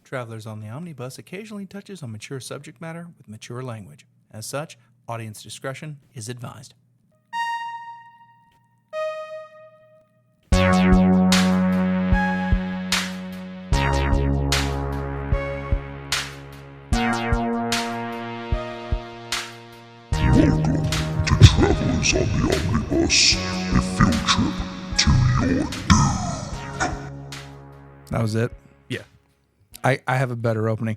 Travelers on the Omnibus occasionally touches on mature subject matter with mature language. As such, audience discretion is advised. Welcome to Travelers on the Omnibus, a field trip to your doom. That was it? Yeah. I have a better opening.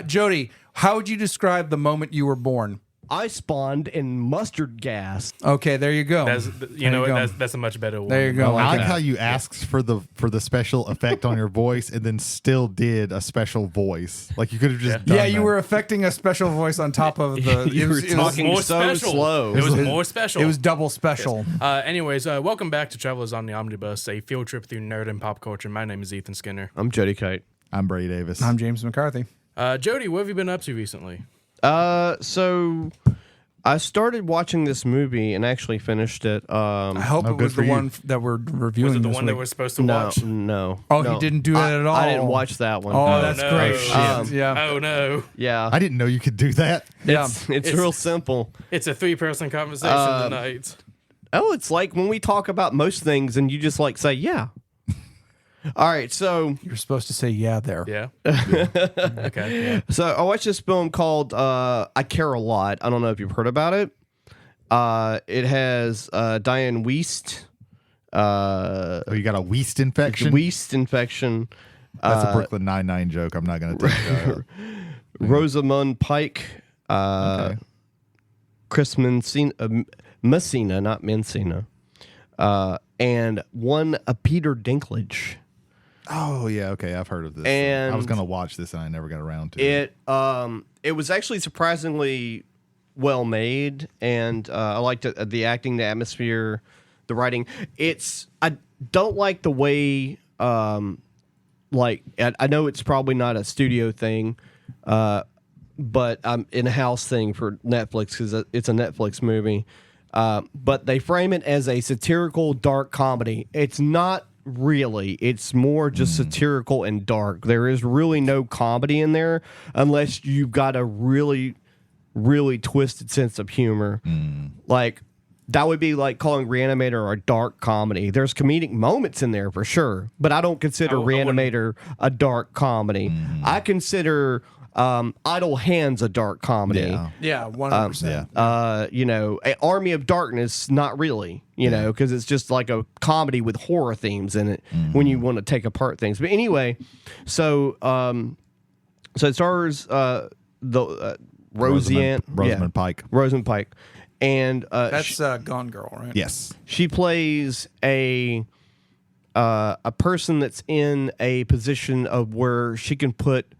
Jody, how would you describe the moment you were born? I spawned in mustard gas. Okay, there you go. That's a much better one. There you go. I like how you asked for the special effect on your voice and then still did a special voice. Like you could have just done Yeah, you that. were affecting a special voice on top of the... You were talking more so special. slow. It was more special. It was double special. Anyways, welcome back to Travelers on the Omnibus, a field trip through nerd and pop culture. My name is Ethan Skinner. I'm Jody Kite. I'm Brady Davis. I'm James McCarthy. Jody, what have you been up to recently? So I started watching this movie and actually finished it. I hope it good was for the you. one that we're reviewing Was it the this one that week. we're supposed to No, watch? no. Oh, no. he didn't do it at all? I didn't watch that one. Oh, that's no. great. Shit. Oh no, Yeah. I didn't know you could do that. Yeah. It's real simple. it's a 3-person conversation tonight. Oh, it's like when we talk about most things and you just like say, yeah. All right, so You're supposed to say yeah there. Yeah. Okay. Yeah. so I watched this film called I Care a Lot. I don't know if you've heard about it. It has Diane Wiest. Oh, you got a Weast infection? Wiest infection. That's a Brooklyn Nine-Nine joke. I'm not going to take that. Rosamund Pike. Okay. Chris Messina, not Mencina. And one Peter Dinklage. Oh, yeah. Okay. I've heard of this. And I was going to watch this and I never got around to it. It was actually surprisingly well made, and I liked it, the acting, the atmosphere, the writing. I don't like the way I know it's probably not a studio thing, but in-house thing for Netflix because it's a Netflix movie. But they frame it as a satirical dark comedy. It's not really. It's more just satirical and dark. There is really no comedy in there unless you've got a really, really twisted sense of humor. Like, that would be like calling Reanimator a dark comedy. There's comedic moments in there for sure, but I don't consider Reanimator a dark comedy. I consider Idle Hands a dark comedy. Yeah. Yeah, 100%. An Army of Darkness, not really, because it's just like a comedy with horror themes in it when you want to take apart things. But anyway, so it stars Rosamund Pike. Rosamund Pike. And That's Gone Girl, right? Yes. she plays a person that's in a position of where she can put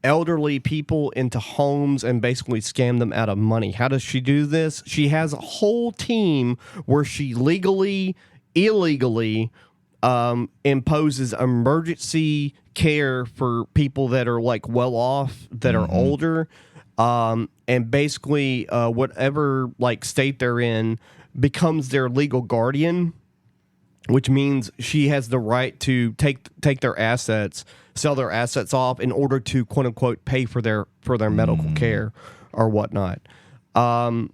elderly people into homes and basically scam them out of money. How does she do this? She has a whole team where she legally, illegally imposes emergency care for people that are like well off, that are older, and basically whatever like state they're in becomes their legal guardian, which means she has the right to take their assets, sell their assets off in order to quote unquote pay for their medical care or whatnot. And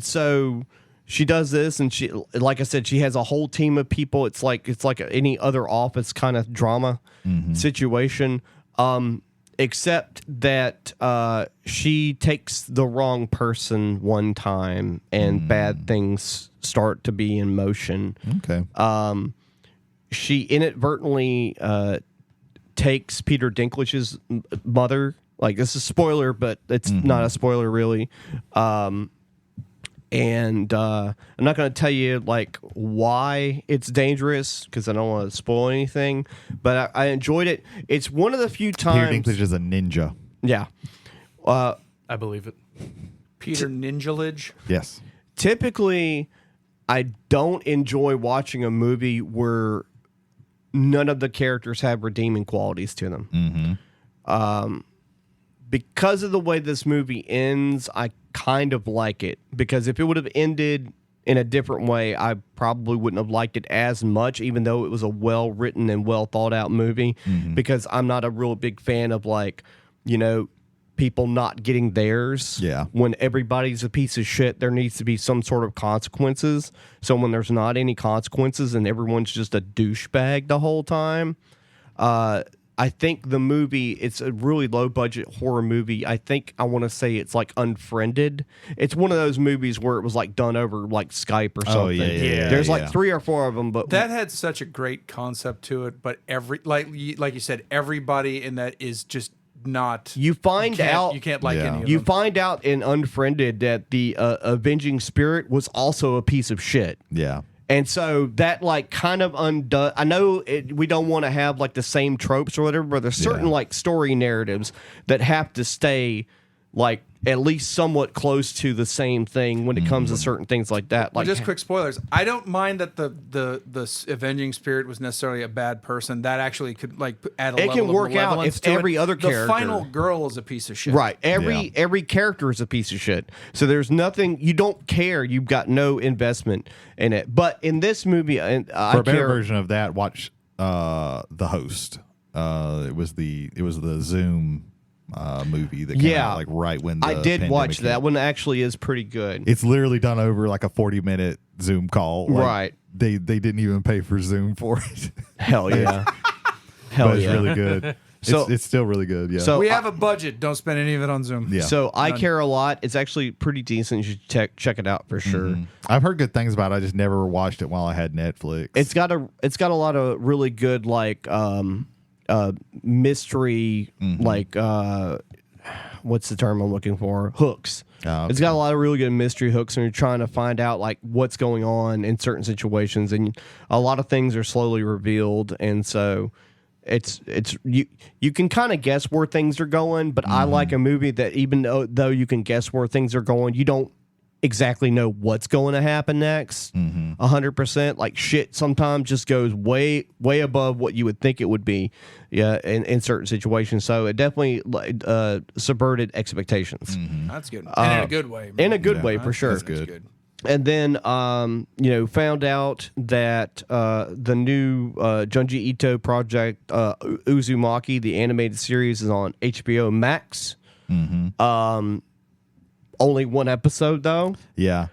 so she does this, and she, like I said, she has a whole team of people. It's like any other office kind of drama situation, except that she takes the wrong person one time, and bad things start to be in motion. Okay. She inadvertently takes Peter Dinklage's mother. Like, this is a spoiler, but it's not a spoiler really. And I'm not going to tell you like why it's dangerous because I don't want to spoil anything. But I enjoyed it. It's one of the few times. Peter Dinklage is a ninja. Yeah. I believe it. Peter Ninjalage. Yes. Typically, I don't enjoy watching a movie where none of the characters have redeeming qualities to them. Because of the way this movie ends, I kind of like it. Because if it would have ended in a different way, I probably wouldn't have liked it as much, even though it was a well written and well thought out movie. Because I'm not a real big fan of people not getting theirs. Yeah. When everybody's a piece of shit, there needs to be some sort of consequences. So when there's not any consequences and everyone's just a douchebag the whole time, I think the movie, it's a really low budget horror movie. I think I want to say it's like Unfriended. It's one of those movies where it was like done over like Skype or something. Oh, yeah. There's like 3 or 4 of them, but That had such a great concept to it, but like you said, everybody in that is just not. you find out you can't like Yeah. any of you them. find out in Unfriended that the avenging spirit was also a piece of shit. Yeah. And so that like kind of undone. I know we don't want to have like the same tropes or whatever, but there's certain like story narratives that have to stay like at least somewhat close to the same thing when it comes to certain things like that. Well, Like just quick spoilers. I don't mind that the avenging spirit was necessarily a bad person. That actually could like add a It level can work of out malevolence if to every it. other character- The final girl is a piece of shit. right, every character is a piece of shit. So there's nothing you don't care. You've got no investment in it. But in this movie, I For a better care. version of that, watch The Host. It was the Zoom movie that came out like right when the I did pandemic watch hit. that one. Actually, is pretty good. It's literally done over like a 40-minute Zoom call. Like, Right. They didn't even pay for Zoom for it. Hell yeah, hell But it's yeah. really good. So- it's still really good. Yeah. So We have a budget. Don't spend any of it on Zoom. yeah. So I care a lot. It's actually pretty decent. You should check it out for sure. I've heard good things about it. I just never watched it while I had Netflix. It's got a lot of really good like mystery like what's the term I'm looking for? Hooks. Oh, okay. It's got a lot of really good mystery hooks, and you're trying to find out like what's going on in certain situations, and a lot of things are slowly revealed, and so it's you can kind of guess where things are going. But I like a movie that even though you can guess where things are going, you don't exactly know what's going to happen next 100%. Like shit sometimes just goes way above what you would think it would be in certain situations, so it definitely subverted expectations That's good. And in a good way. in a good way for sure. that's good. And then found out that the new Junji Ito project Uzumaki, the animated series, is on HBO Max. Only 1 episode though. Yeah.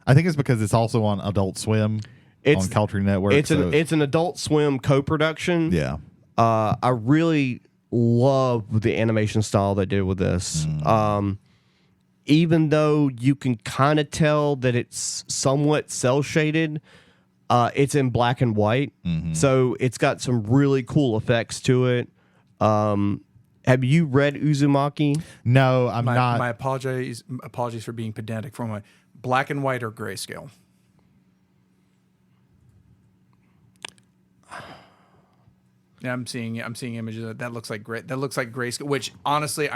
I think it's because it's also on Adult Swim on Culture Network. It's an Adult Swim co-production. yeah. I really love the animation style they did with this. Even though you can kind of tell that it's somewhat cel shaded, it's in black and white, so it's got some really cool effects to it. Have you read Uzumaki? No, I'm not. My apologies for being pedantic. For my black and white or grayscale. Yeah, I'm seeing images that looks like grayscale. Which honestly,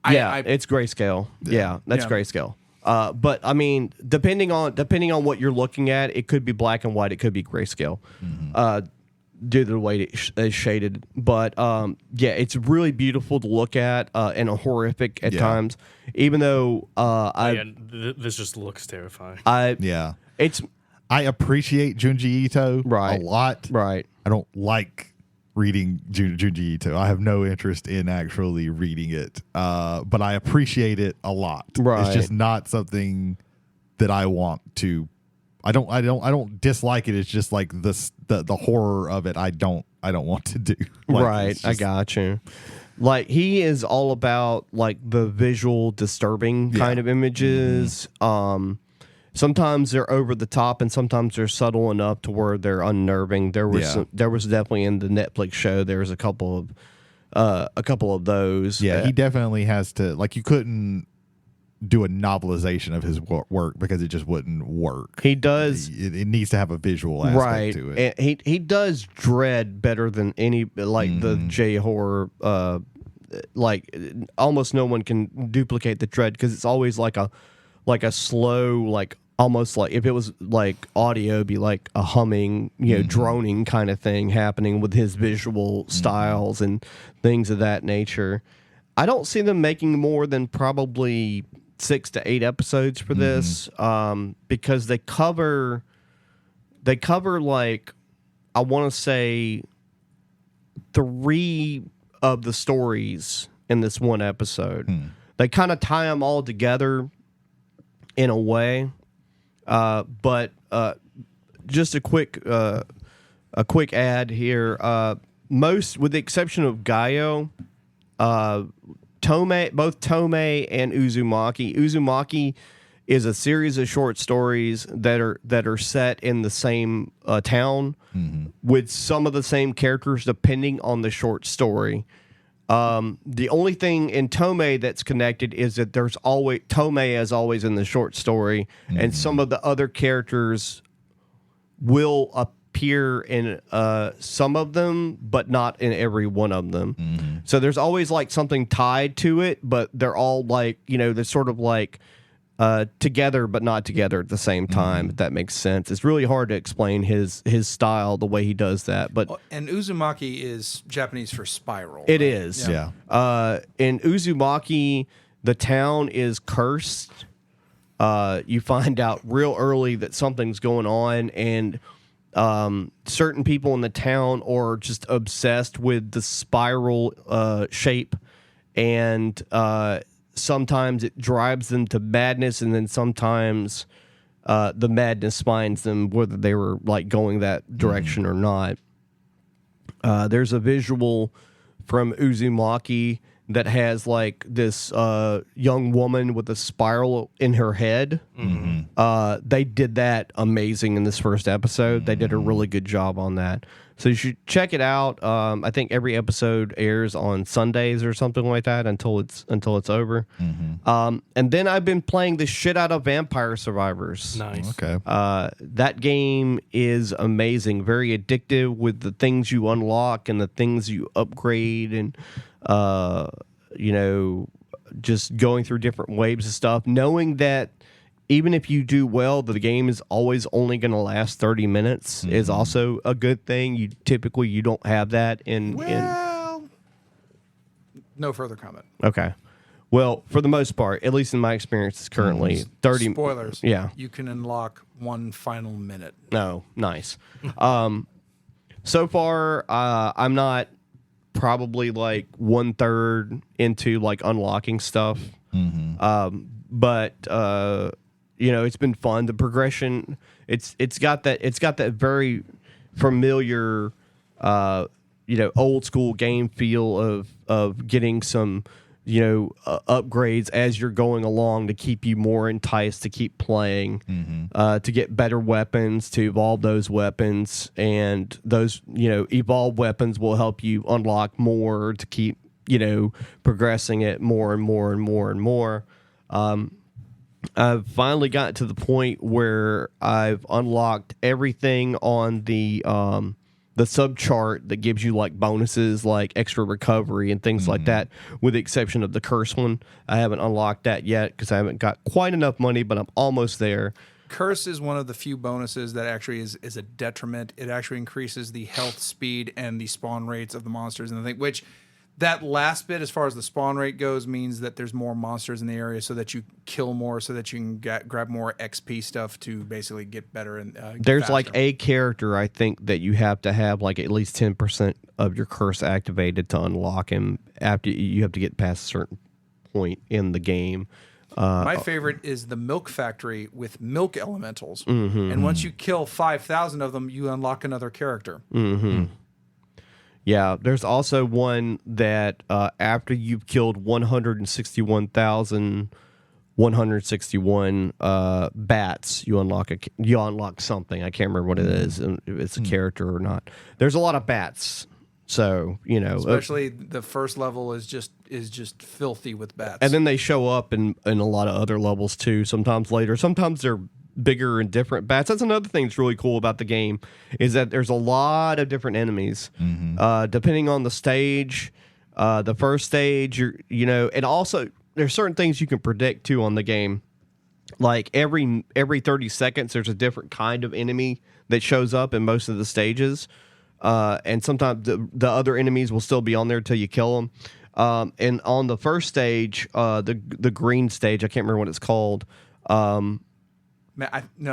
It's grayscale. Yeah, that's Yeah. grayscale. But I mean, depending on what you're looking at, it could be black and white. It could be grayscale. Due to the way it's shaded, but it's really beautiful to look at and horrific at times. Even though This just looks terrifying. Yeah. it's I appreciate Junji Ito Right. a lot. right. I don't like reading Junji Ito. I have no interest in actually reading it. But I appreciate it a lot. Right. It's just not something that I want to. I don't dislike it. It's just like the horror of it. I don't want to do. Like, Right, it's I just- got you. Like he is all about like the visual disturbing kind of images. Sometimes they're over the top, and sometimes they're subtle enough to where they're unnerving. There was definitely in the Netflix show. There was a couple of those. Yeah, he definitely has to. Like, you couldn't do a novelization of his work because it just wouldn't work. He does. It needs to have a visual aspect Right, to it. and he does dread better than any the J horror. Like almost no one can duplicate the dread because it's always like a slow, like almost like if it was like audio, it'd be like a humming, droning kind of thing happening with his visual styles and things of that nature. I don't see them making more than probably 6 to 8 episodes for this, because they cover like, I want to say 3 of the stories in this one episode. They kind of tie them all together in a way, but just a quick ad here. Most, with the exception of Gaio, both Tomei and Uzumaki. Uzumaki is a series of short stories that are set in the same town with some of the same characters depending on the short story. The only thing in Tomei that's connected is that there's always Tomei is always in the short story, and some of the other characters will appear in some of them, but not in every one of them. So there's always like something tied to it, but they're all like, they're sort of like together but not together at the same time, if that makes sense. It's really hard to explain his style, the way he does that. But And Uzumaki is Japanese for spiral. it is. Yeah. In Uzumaki, the town is cursed. You find out real early that something's going on, and certain people in the town are just obsessed with the spiral shape, and sometimes it drives them to madness, and then sometimes the madness finds them, whether they were like going that direction or not. There's a visual from Uzumaki that has like this young woman with a spiral in her head. They did that amazing in this first episode. They did a really good job on that. So you should check it out. I think every episode airs on Sundays or something like that until it's over. And then I've been playing the shit out of Vampire Survivors. Nice. Okay. That game is amazing, very addictive with the things you unlock and the things you upgrade, and just going through different waves of stuff, knowing that even if you do well, the game is always only going to last 30 minutes is also a good thing. You don't have that in. Well, no further comment. Okay. Well, for the most part, at least in my experience, it's currently 30. Spoilers. Yeah. You can unlock one final minute. No, nice. So far, I'm not probably like 1/3 into like unlocking stuff. But it's been fun. The progression, it's got that very familiar, old school game feel of getting some, upgrades as you're going along to keep you more enticed to keep playing, to get better weapons, to evolve those weapons, and those, evolved weapons will help you unlock more to keep, progressing it more and more and more and more. I've finally got to the point where I've unlocked everything on the sub chart that gives you like bonuses, like extra recovery and things like that, with the exception of the curse one. I haven't unlocked that yet because I haven't got quite enough money, but I'm almost there. Curse is one of the few bonuses that actually is a detriment. It actually increases the health, speed, and the spawn rates of the monsters and the thing, which that last bit, as far as the spawn rate goes, means that there's more monsters in the area so that you kill more, so that you can grab more XP stuff to basically get better. And there's faster. like a character, I think, that you have to have like at least 10% of your curse activated to unlock him. After you have to get past a certain point in the game. My favorite is the milk factory with milk elementals. And once you kill 5,000 of them, you unlock another character. Yeah, there's also one that after you've killed 161 bats, you unlock something. I can't remember what it is, and if it's a character or not. There's a lot of bats, so Especially the first level is just filthy with bats. and then they show up in a lot of other levels too. Sometimes later, sometimes they're bigger and different bats. That's another thing that's really cool about the game, is that there's a lot of different enemies, depending on the stage. The first stage, and also there's certain things you can predict too on the game. Like every 30 seconds, there's a different kind of enemy that shows up in most of the stages, and sometimes the other enemies will still be on there till you kill them. And on the first stage, the green stage, I can't remember what it's called. No,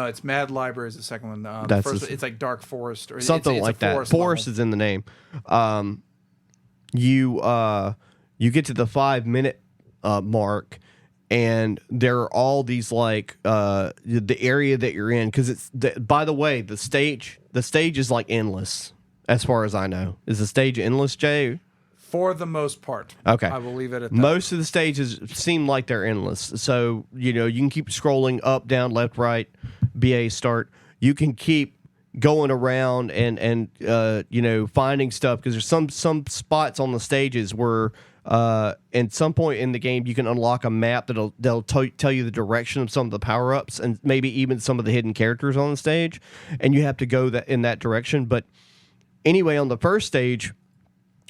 it's Mad Library is the second one. The That's first, it's like Dark Forest or something it's like a that. forest Is in the name. You get to the 5-minute mark, and there are all these like the area that you're in, because it's by the way, the stage is like endless as far as I know. Is the stage endless, Jay? For the most part. Okay. I will leave it at that. Most of the stages seem like they're endless. So, you can keep scrolling up, down, left, right, BA start. You can keep going around and finding stuff, because there's some spots on the stages where at some point in the game you can unlock a map that'll tell you the direction of some of the power-ups and maybe even some of the hidden characters on the stage, and you have to go in that direction. But anyway, on the first stage,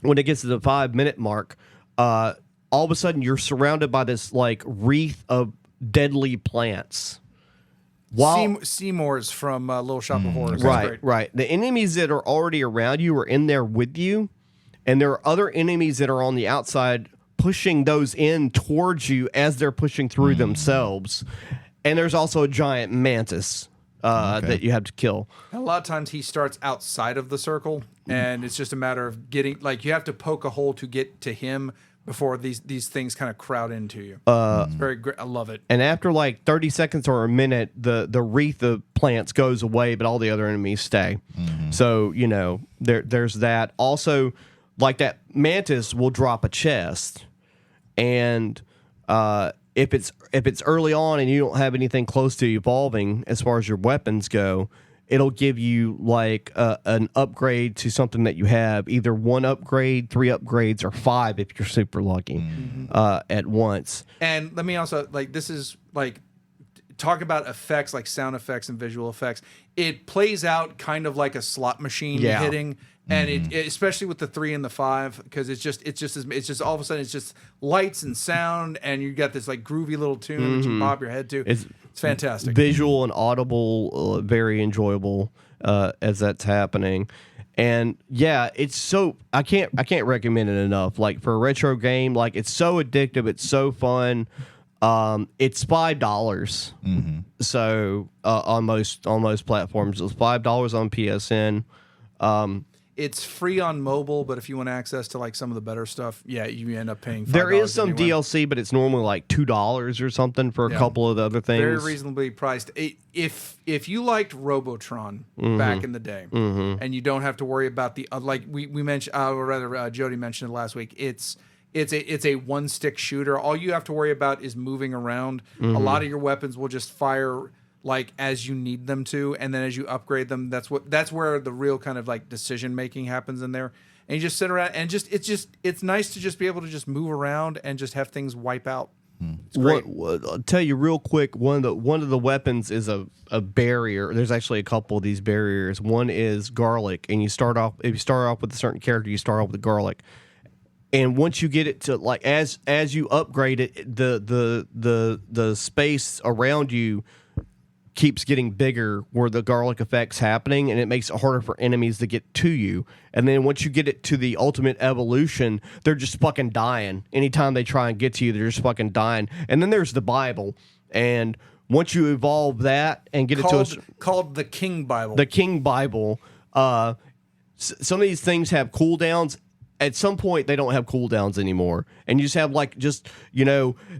when it gets to the 5-minute mark, all of a sudden you're surrounded by this like wreath of deadly plants. Seymour's from Little Shop of Horrors. Right. The enemies that are already around you are in there with you, and there are other enemies that are on the outside pushing those in towards you as they're pushing through themselves. And there's also a giant mantis that you have to kill. A lot of times he starts outside of the circle, and it's just a matter of getting, like, you have to poke a hole to get to him before these things kind of crowd into you. It's very great. I love it. And after like 30 seconds or a minute, the wreath of plants goes away, but all the other enemies stay. So, there's that. Also, like, that mantis will drop a chest, and if it's early on and you don't have anything close to evolving as far as your weapons go, it'll give you like an upgrade to something that you have, either 1 upgrade, 3 upgrades, or 5 if you're super lucky at once. And let me also, like, this is like, talk about effects, like sound effects and visual effects. It plays out kind of like a slot machine hitting. And it especially with the 3 and the 5, because it's just all of a sudden it's just lights and sound, and you got this like groovy little tune that you bob your head to. It's fantastic, visual and audible, very enjoyable as that's happening. And yeah, it's so I can't recommend it enough. Like, for a retro game, like, it's so addictive, it's so fun. It's $5. So on most platforms, it's $5 on PSN. It's free on mobile, but if you want access to like some of the better stuff, you end up paying $5. There is some anyway. DLC, but it's normally like $2 or something for a couple of the other things. Very reasonably priced. If you liked Robotron back in the day, and you don't have to worry about the like we mentioned, or rather Jody mentioned it last week. It's a one-stick shooter. All you have to worry about is moving around. A lot of your weapons will just fire like as you need them to, and then as you upgrade them, that's where the real kind of like decision making happens in there. And you just sit around and it's nice to just be able to just move around and just have things wipe out. It's great. I'll tell you real quick. One of the weapons is a barrier. There's actually a couple of these barriers. One is garlic, and if you start off with a certain character, you start off with garlic. And once you get it to like as you upgrade it, the space around you keeps getting bigger where the garlic effect's happening, and it makes it harder for enemies to get to you. And then once you get it to the ultimate evolution, they're just fucking dying. Anytime they try and get to you, they're just fucking dying. And then there's the Bible, and once you evolve that and get called the King Bible. The King Bible, some of these things have cooldowns. At some point, they don't have cooldowns anymore, and you just have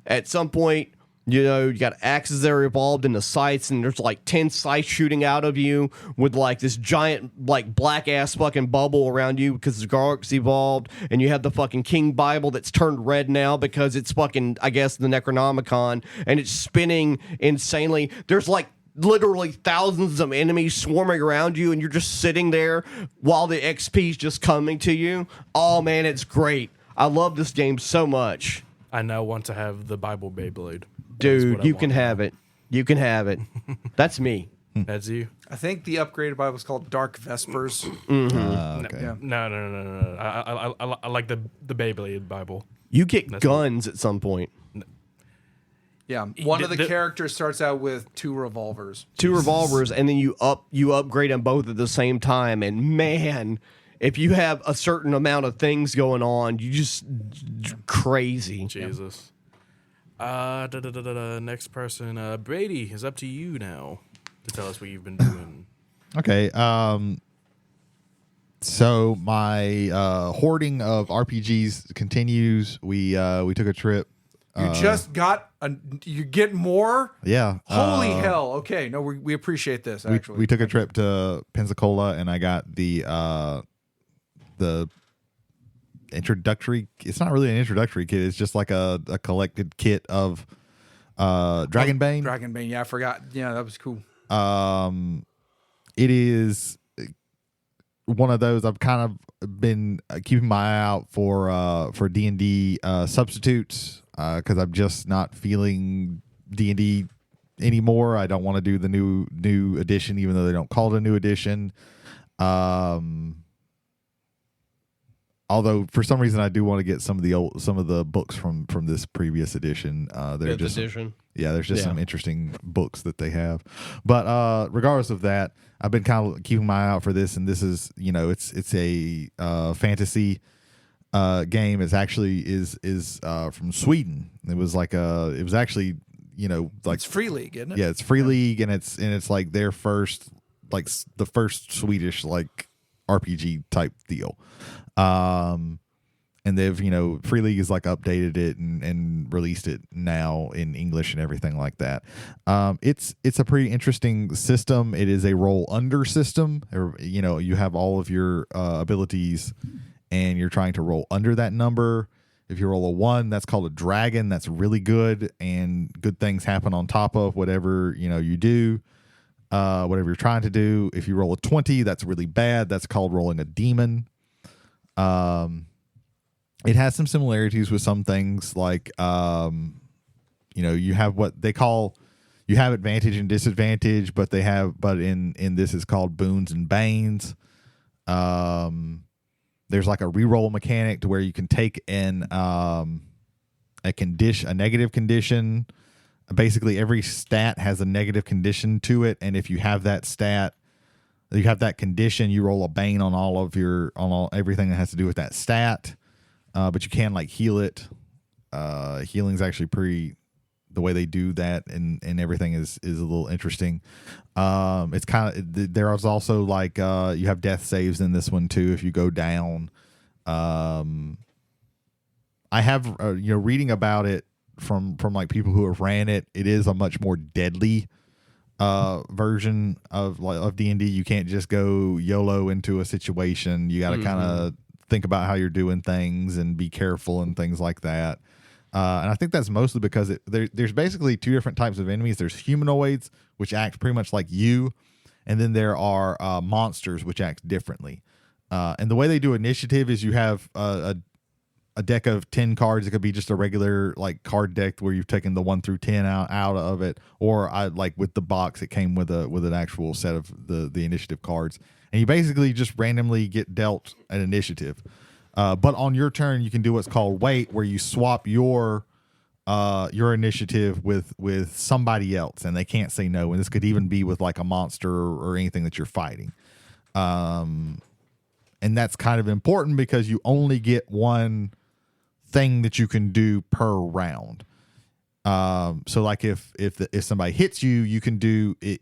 at some point, you got axes that are evolved into sights, and there's like 10 sights shooting out of you with like this giant like black ass fucking bubble around you because the garlic's evolved, and you have the fucking King Bible that's turned red now because it's fucking, I guess, the Necronomicon, and it's spinning insanely. There's like literally thousands of enemies swarming around you, and you're just sitting there while the XP's just coming to you. Oh man, it's great. I love this game so much. I now want to have the Bible Beyblade. Dude, you can have it. You can have it. That's me. That's you. I think the upgraded Bible is called Dark Vespers. Okay. Yeah. No. I like the Beyblade Bible. You get guns at some point. Yeah, one of the characters starts out with 2 revolvers. 2 revolvers, and then you upgrade them both at the same time, and man, if you have a certain amount of things going on, you just crazy. Jesus. Next person, Brady, is up to you now to tell us what you've been doing. Okay. So my hoarding of RPGs continues. We took a trip. You just got you get more? Yeah. Holy hell. Okay. No, we appreciate this, actually. We took a trip to Pensacola, and I got the introductory. It's not really an introductory kit. It's just like a collected kit of DragonBane. DragonBane. Yeah, I forgot. Yeah, that was cool. It is one of those I've kind of been keeping my eye out for D&D substitutes because I'm just not feeling D&D anymore. I don't want to do the new edition, even though they don't call it a new edition. Although for some reason I do want to get some of the books from this previous edition. There's just some interesting books that they have. But regardless of that, I've been kind of keeping my eye out for this, and this is it's a fantasy game. It's actually is from Sweden. It was actually like It's Free League, isn't it? yeah, it's Free League, and it's like their first the first Swedish like RPG type deal. And they've, Free League has like updated it and released it now in English and everything like that. It's a pretty interesting system. It is a roll under system. You have all of your abilities and you're trying to roll under that number. If you roll a 1, that's called a dragon. That's really good, and good things happen on top of whatever, you do. Whatever you're trying to do. If you roll a 20, that's really bad. That's called rolling a demon. It has some similarities with some things like, you have what they call, you have advantage and disadvantage, but in this is called boons and banes. There's like a reroll mechanic to where you can take in, a negative condition. Basically every stat has a negative condition to it. And if you have that stat, you have that condition, you roll a bane on everything that has to do with that stat. But you can like heal it. Healing's actually the way they do that and everything is a little interesting. It's kind of, there is also like, you have death saves in this one too if you go down. I have, reading about it from like people who have ran it, it is a much more deadly version of D&D. You can't just go YOLO into a situation. You got to kind of think about how you're doing things and be careful and things like that. And I think that's mostly because there's basically 2 different types of enemies. There's humanoids, which act pretty much like you, and then there are monsters, which act differently. And the way they do initiative is you have a deck of 10 cards. It could be just a regular like card deck where you've taken the 1 through 10 out of it, or like with the box, it came with an actual set of the initiative cards, and you basically just randomly get dealt an initiative. But on your turn, you can do what's called wait, where you swap your initiative with somebody else, and they can't say no. And this could even be with like a monster or anything that you're fighting. And that's kind of important because you only get one thing that you can do per round. So like if somebody hits you, you can do it.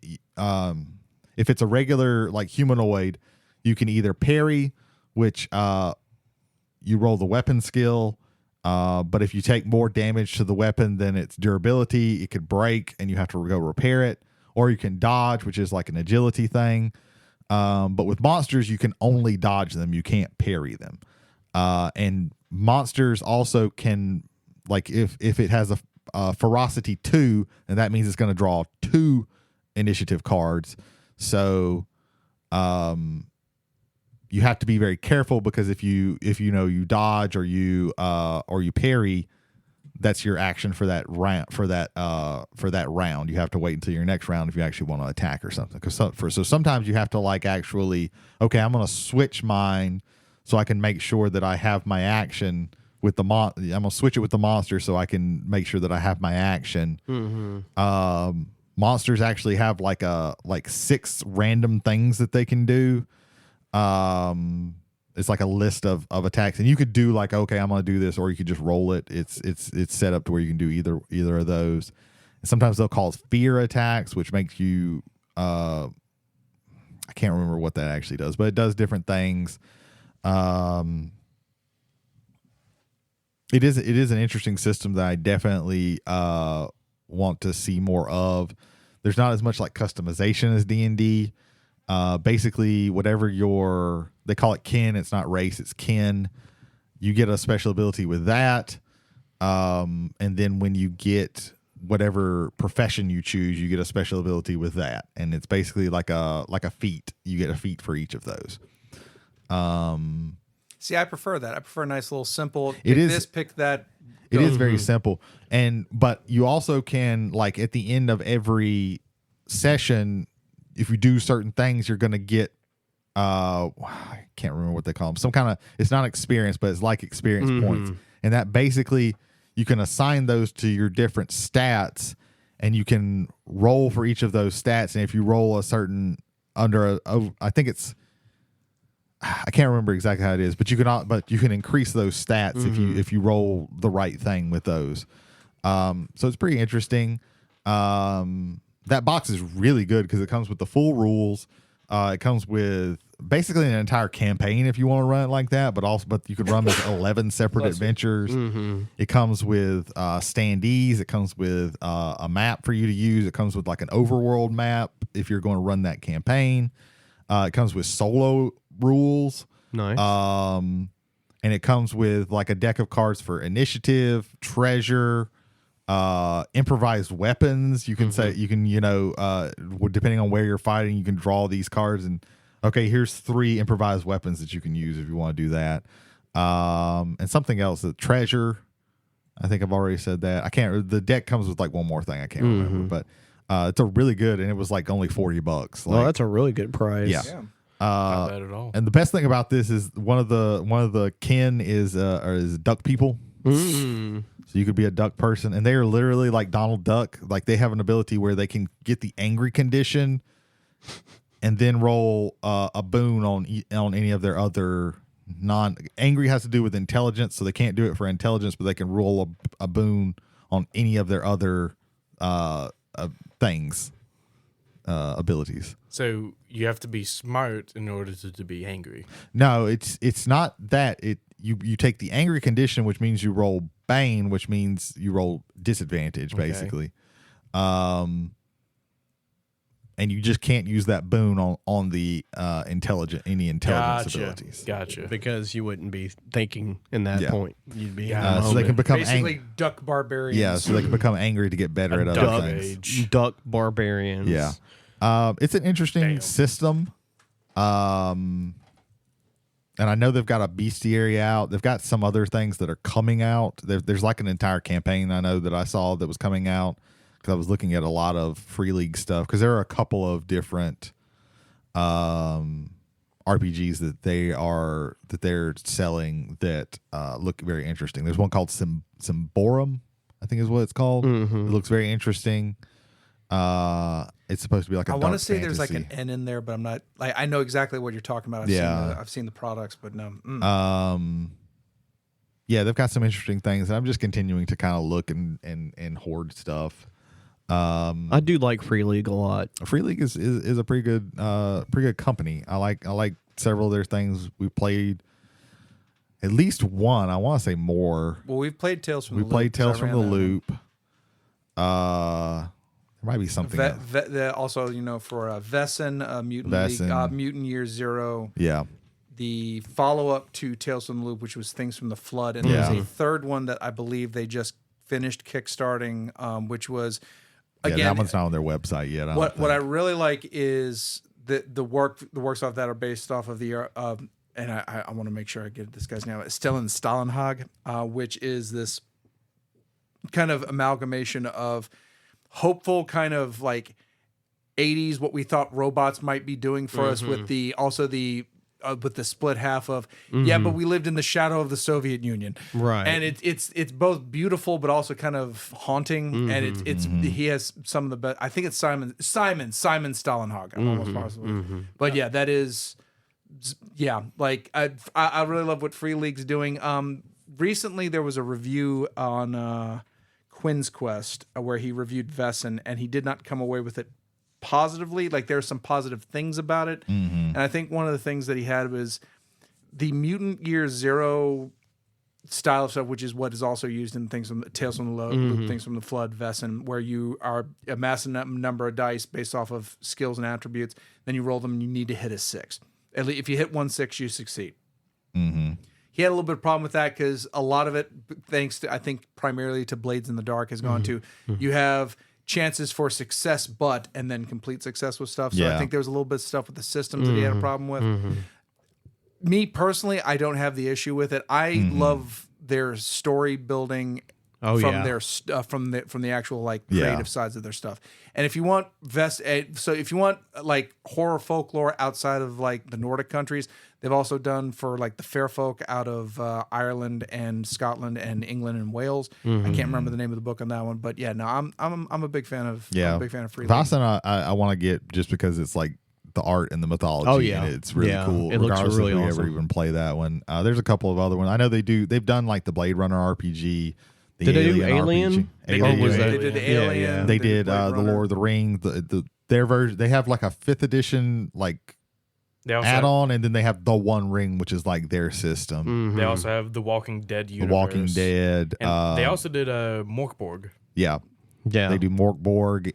If it's a regular like humanoid, you can either parry, which you roll the weapon skill. But if you take more damage to the weapon than its durability, it could break and you have to go repair it. Or you can dodge, which is like an agility thing. But with monsters, you can only dodge them. You can't parry them. And monsters also can, like if it has a ferocity 2, and that means it's going to draw 2 initiative cards. So you have to be very careful, because if you dodge or you parry, that's your action for that round. For that round, you have to wait until your next round if you actually want to attack or something. So sometimes you have to like actually, okay, I'm going to switch mine so I can make sure that I have my action with I'm going to switch it with the monster so I can make sure that I have my action. Mm-hmm. Monsters actually have like 6 random things that they can do. And it's like a list of attacks, and you could do like, okay, I'm gonna do this, or you could just roll it. It's set up to where you can do either of those. And sometimes they'll call it fear attacks, which makes you I can't remember what that actually does, but it does different things. It is an interesting system that I definitely want to see more of. There's not as much like customization as D&D. Basically, whatever they call it kin. It's not race, it's kin. You get a special ability with that. And then when you get whatever profession you choose, you get a special ability with that. And it's basically like a feat. You get a feat for each of those. See, I prefer that. I prefer a nice little simple. Pick that. It is very simple. But you also can, like, at the end of every session, if you do certain things, you're going to get, I can't remember what they call them. Some kind of, it's not experience, but it's like experience points. And that basically, you can assign those to your different stats, and you can roll for each of those stats. And if you roll a certain I think it's, I can't remember exactly how it is, but you can increase those stats if you roll the right thing with those. So it's pretty interesting. That box is really good because it comes with the full rules. It comes with basically an entire campaign if you want to run it like that, but you could run with 11 separate adventures. It comes with standees. It comes with a map for you to use. It comes with like an overworld map if you're going to run that campaign. It comes with solo rules. Nice. And it comes with like a deck of cards for initiative, treasure, improvised weapons. You can say, depending on where you're fighting, you can draw these cards and, okay, here's 3 improvised weapons that you can use if you want to do that. And something else, the treasure. I think I've already said that. The deck comes with like one more thing. I can't remember, but it's a really good, and it was like only $40. Well, that's a really good price. Yeah. Not bad at all. And the best thing about this is one of the kin is duck people. So you could be a duck person, and they are literally like Donald Duck. Like they have an ability where they can get the angry condition, and then roll a boon on any of their other angry has to do with intelligence, so they can't do it for intelligence, but they can roll a boon on any of their other things. Abilities. So you have to be smart in order to be angry. No, it's not that. You take the angry condition, which means you roll Bane, which means you roll disadvantage, basically. And you just can't use that boon on the intelligence abilities. Gotcha. Because you wouldn't be thinking in that point. You'd be so they can become basically duck barbarians. Yeah, so they can become angry to get better at other things. Duck barbarians. Yeah. It's an interesting system. And I know they've got a bestiary out. They've got some other things that are coming out. There's like an entire campaign I know that I saw that was coming out because I was looking at a lot of Free League stuff because there are a couple of different RPGs that they're selling that look very interesting. There's one called Symborum, I think is what it's called. It looks very interesting. It's supposed to be like a I want to say fantasy. there's like an N in there, but I'm not. Like I know exactly what you're talking about. I've seen the products, but no. Yeah, they've got some interesting things, and I'm just continuing to kind of look and hoard stuff. I do like Free League a lot. Free League is a pretty good company. I like several of their things. We played at least one. I want to say more. Well, we've played Tales from the Loop. We played Tales from the Loop. There might be something else. Also, for Vesson, Mutant Vesson. League, Mutant Year Zero. Yeah. The follow-up to Tales from the Loop, which was Things from the Flood. And there's a third one that I believe they just finished kickstarting, which was, again... that one's not on their website yet. What I really like is the works off that are based off of the... and I want to make sure I get this guy's name. Stellan Stalenhag, which is this kind of amalgamation of hopeful kind of like 80s, what we thought robots might be doing for us with the split half of but we lived in the shadow of the Soviet Union, right? And it's both beautiful but also kind of haunting, and he has some of the best. I think it's Simon Stalenhag. I'm almost positive, but yeah, yeah, like I really love what Free League's doing. Recently there was a review on Quinn's Quest where he reviewed Vesson, and he did not come away with it positively. Like there are some positive things about it, and I think one of the things that he had was the Mutant Year Zero style of stuff, which is what is also used in things from Tales from the Loop, things from the Flood, Vesson, where you are amassing a number of dice based off of skills and attributes. Then you roll them, and you need to hit a 6. At least if you hit 1 6, you succeed. He had a little bit of problem with that because a lot of it, thanks to I think primarily to Blades in the Dark, has gone to you have chances for success, but and then complete success with stuff. So I think there was a little bit of stuff with the systems that he had a problem with. Me personally, I don't have the issue with it. I love their story building from their from the actual like creative sides of their stuff. And if you want so if you want like horror folklore outside of like the Nordic countries, they've also done for like the fair folk out of Ireland and Scotland and England and Wales. I can't remember the name of the book on that one, but yeah, no, I'm a big fan of I'm a big fan of Free League. Vesson, I want to get just because it's like the art and the mythology. Oh, yeah. And it's really cool. It looks regardless really if we awesome. ever even play that one. There's a couple of other ones. I know they've done like the Blade Runner RPG. Did they do Alien? They Or was did, that- they did yeah, Alien. yeah. They did Blade the Runner. Lord of the Rings. Their version. They have like a 5th edition like They also add-on, and then they have the One Ring, which is like their system. They also have the Walking Dead The universe. Walking Dead. And they also did Morkborg. Yeah. Yeah. They do Morkborg,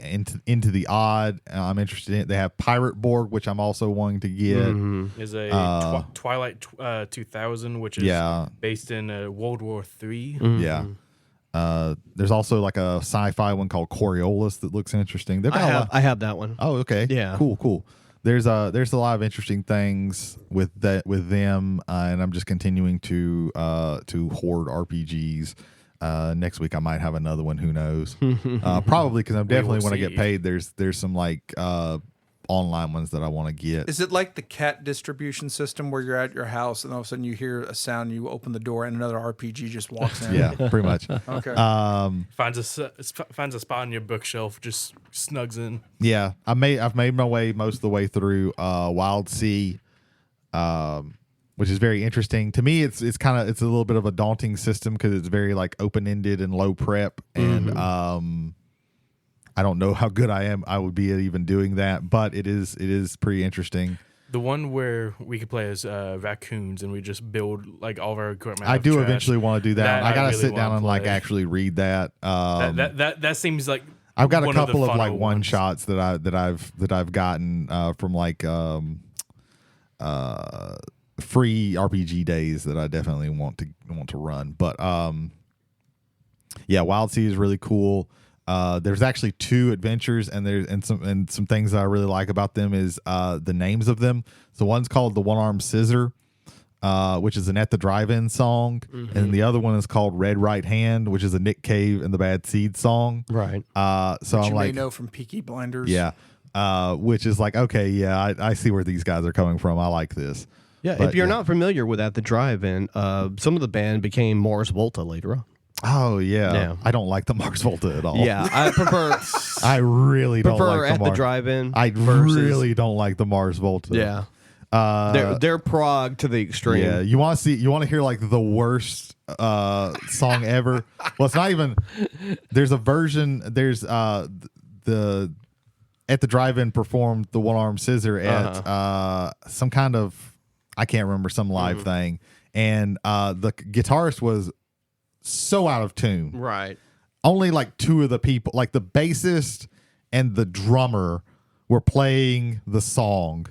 into the Odd. I'm interested in it. They have Pirate Borg, which I'm also wanting to get. Is a Twilight 2000, which is based in World War III. Yeah. There's also like a sci-fi one called Coriolis that looks interesting. They've got a lot. I have that one. Oh, okay. Yeah. Cool. There's a lot of interesting things with them, and I'm just continuing to hoard RPGs. Next week I might have another one. Who knows? Probably because I'm definitely when I get see. paid. There's some like online ones that I want to get. Is it like the cat distribution system where you're at your house and all of a sudden you hear a sound, you open the door, and another RPG just walks in? Yeah, pretty much. Okay. Finds a spot on your bookshelf, just snugs in. Yeah, I've made my way most of the way through Wild Sea, which is very interesting to me. It's a little bit of a daunting system because it's very like open ended and low prep, and I don't know how good I would be at even doing that, but it is pretty interesting. The one where we could play as raccoons and we just build like all of our equipment. I out of do trash. eventually want to do that. I gotta really sit down wanna and like play. actually read that. That seems like I've got a one of the couple of funner like one ones. shots that I've gotten from like free RPG days that I definitely want to run. But yeah, Wild Sea is really cool. There's actually 2 adventures, and some things that I really like about them is the names of them. So one's called the One-Armed Scissor, which is an At the Drive-In song, and the other one is called Red Right Hand, which is a Nick Cave and the Bad Seed song. Right. So Which I'm you like, may know from Peaky Blinders. yeah, which is like, okay, yeah, I see where these guys are coming from. I like this. Yeah. But, If you're yeah. not familiar with At the Drive-In, some of the band became Mars Volta later on. Oh yeah. Yeah. I don't like the Mars Volta at all. Yeah, I prefer I really don't like At the the Mars. Drive-In. I versus- really don't like the Mars Volta. Yeah. They're prog to the extreme. Yeah, you want to hear like the worst song ever? Well, it's not even. There's a version. There's the At the Drive-In performed the One-Armed Scissor at some kind of, I can't remember, some live thing, and the guitarist was so out of tune. Right. Only like 2 of the people, like the bassist and the drummer, were playing the song.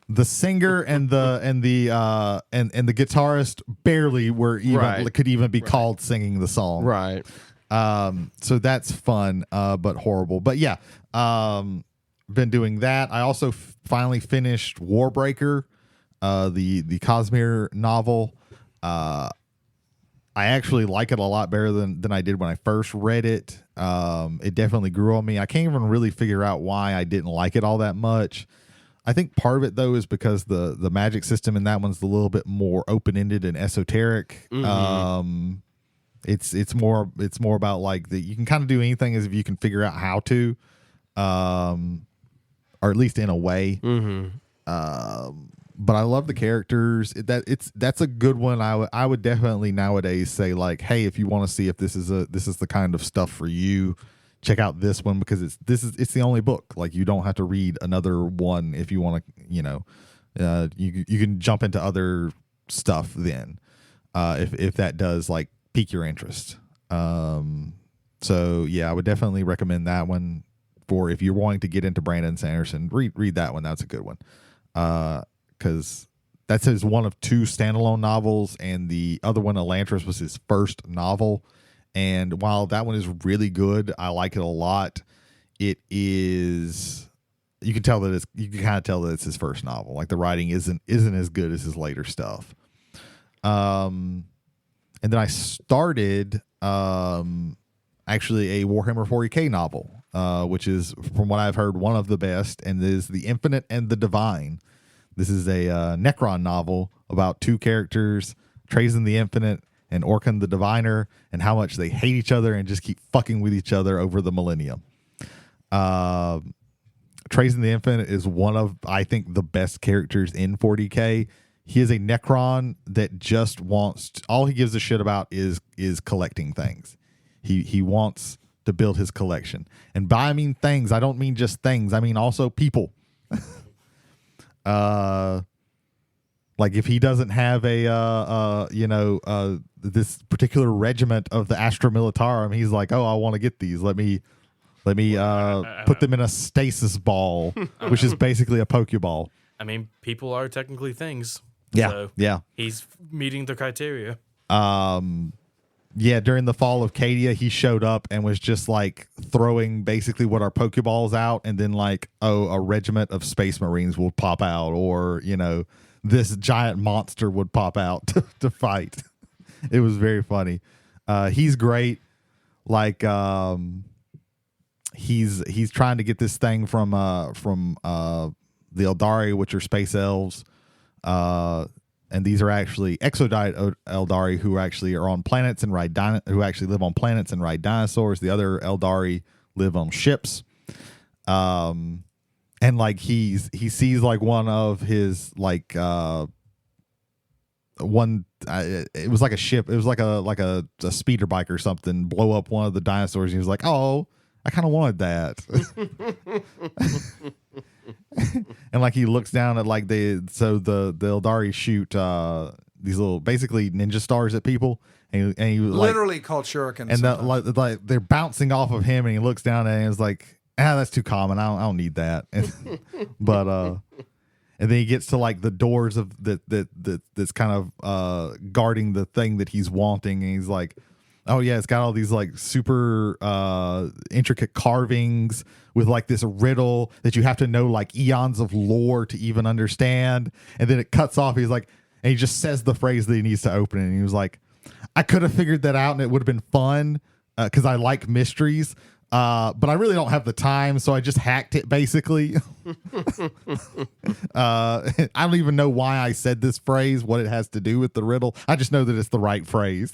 The singer and the guitarist barely were even could even be called singing the song. Right. So that's fun, but horrible. But yeah, been doing that. I also finally finished Warbreaker, the Cosmere novel. I actually like it a lot better than I did when I first read it. It definitely grew on me. I can't even really figure out why I didn't like it all that much. I think part of it though is because the magic system in that one's a little bit more open ended and esoteric. It's more about like you can kind of do anything as if you can figure out how to, or at least in a way. But I love the characters. That's a good one. I would definitely nowadays say like, hey, if you want to see if this is the kind of stuff for you, check out this one because it's the only book. Like you don't have to read another one if you want to. You can jump into other stuff then, if that does like pique your interest. So yeah, I would definitely recommend that one for if you're wanting to get into Brandon Sanderson. Read that one. That's a good one. Because that's his one of 2 standalone novels, and the other one, Elantris, was his first novel. And while that one is really good, I like it a lot. It is, you can kind of tell that it's his first novel. Like the writing isn't as good as his later stuff. And then I started actually a Warhammer 40K novel, which is, from what I've heard, one of the best, and is The Infinite and the Divine. This is a Necron novel about 2 characters, Trazen the Infinite and Orkan the Diviner, and how much they hate each other and just keep fucking with each other over the millennium. Trazen the Infinite is one of, I think, the best characters in 40K. He is a Necron that just wants all he gives a shit about is collecting things. He wants to build his collection. And by I mean things, I don't mean just things. I mean also people. Like if he doesn't have this particular regiment of the Astra Militarum, he's like, oh, I want to get these. Let me put them in a stasis ball, which is basically a Pokeball. I mean, people are technically things. Yeah, So yeah. He's meeting the criteria. Yeah, during the fall of Cadia, he showed up and was just like throwing basically what are Pokeballs out, and then like, oh, a regiment of Space Marines will pop out, or this giant monster would pop out to fight. It was very funny. He's great. Like he's trying to get this thing from the Eldari, which are space elves. And these are actually Exodite Eldari who actually are on planets and who actually live on planets and ride dinosaurs. The other Eldari live on ships. And like he sees like one of his like it was like a ship. It was like a speeder bike or something blow up one of the dinosaurs. And he was like, oh, I kind of wanted that. And like he looks down at like the Eldari shoot these little basically ninja stars at people, and he Literally called shurikens. And like they're bouncing off of him, and he looks down at it and is like, that's too common. I don't need that. But and then he gets to like the doors of that's kind of guarding the thing that he's wanting, and he's like, oh yeah, it's got all these like super intricate carvings with like this riddle that you have to know like eons of lore to even understand. And then it cuts off. He's like, and he just says the phrase that he needs to open it. And he was like, I could have figured that out and it would have been fun because I like mysteries. But I really don't have the time, so I just hacked it basically. I don't even know why I said this phrase, what it has to do with the riddle. I just know that it's the right phrase.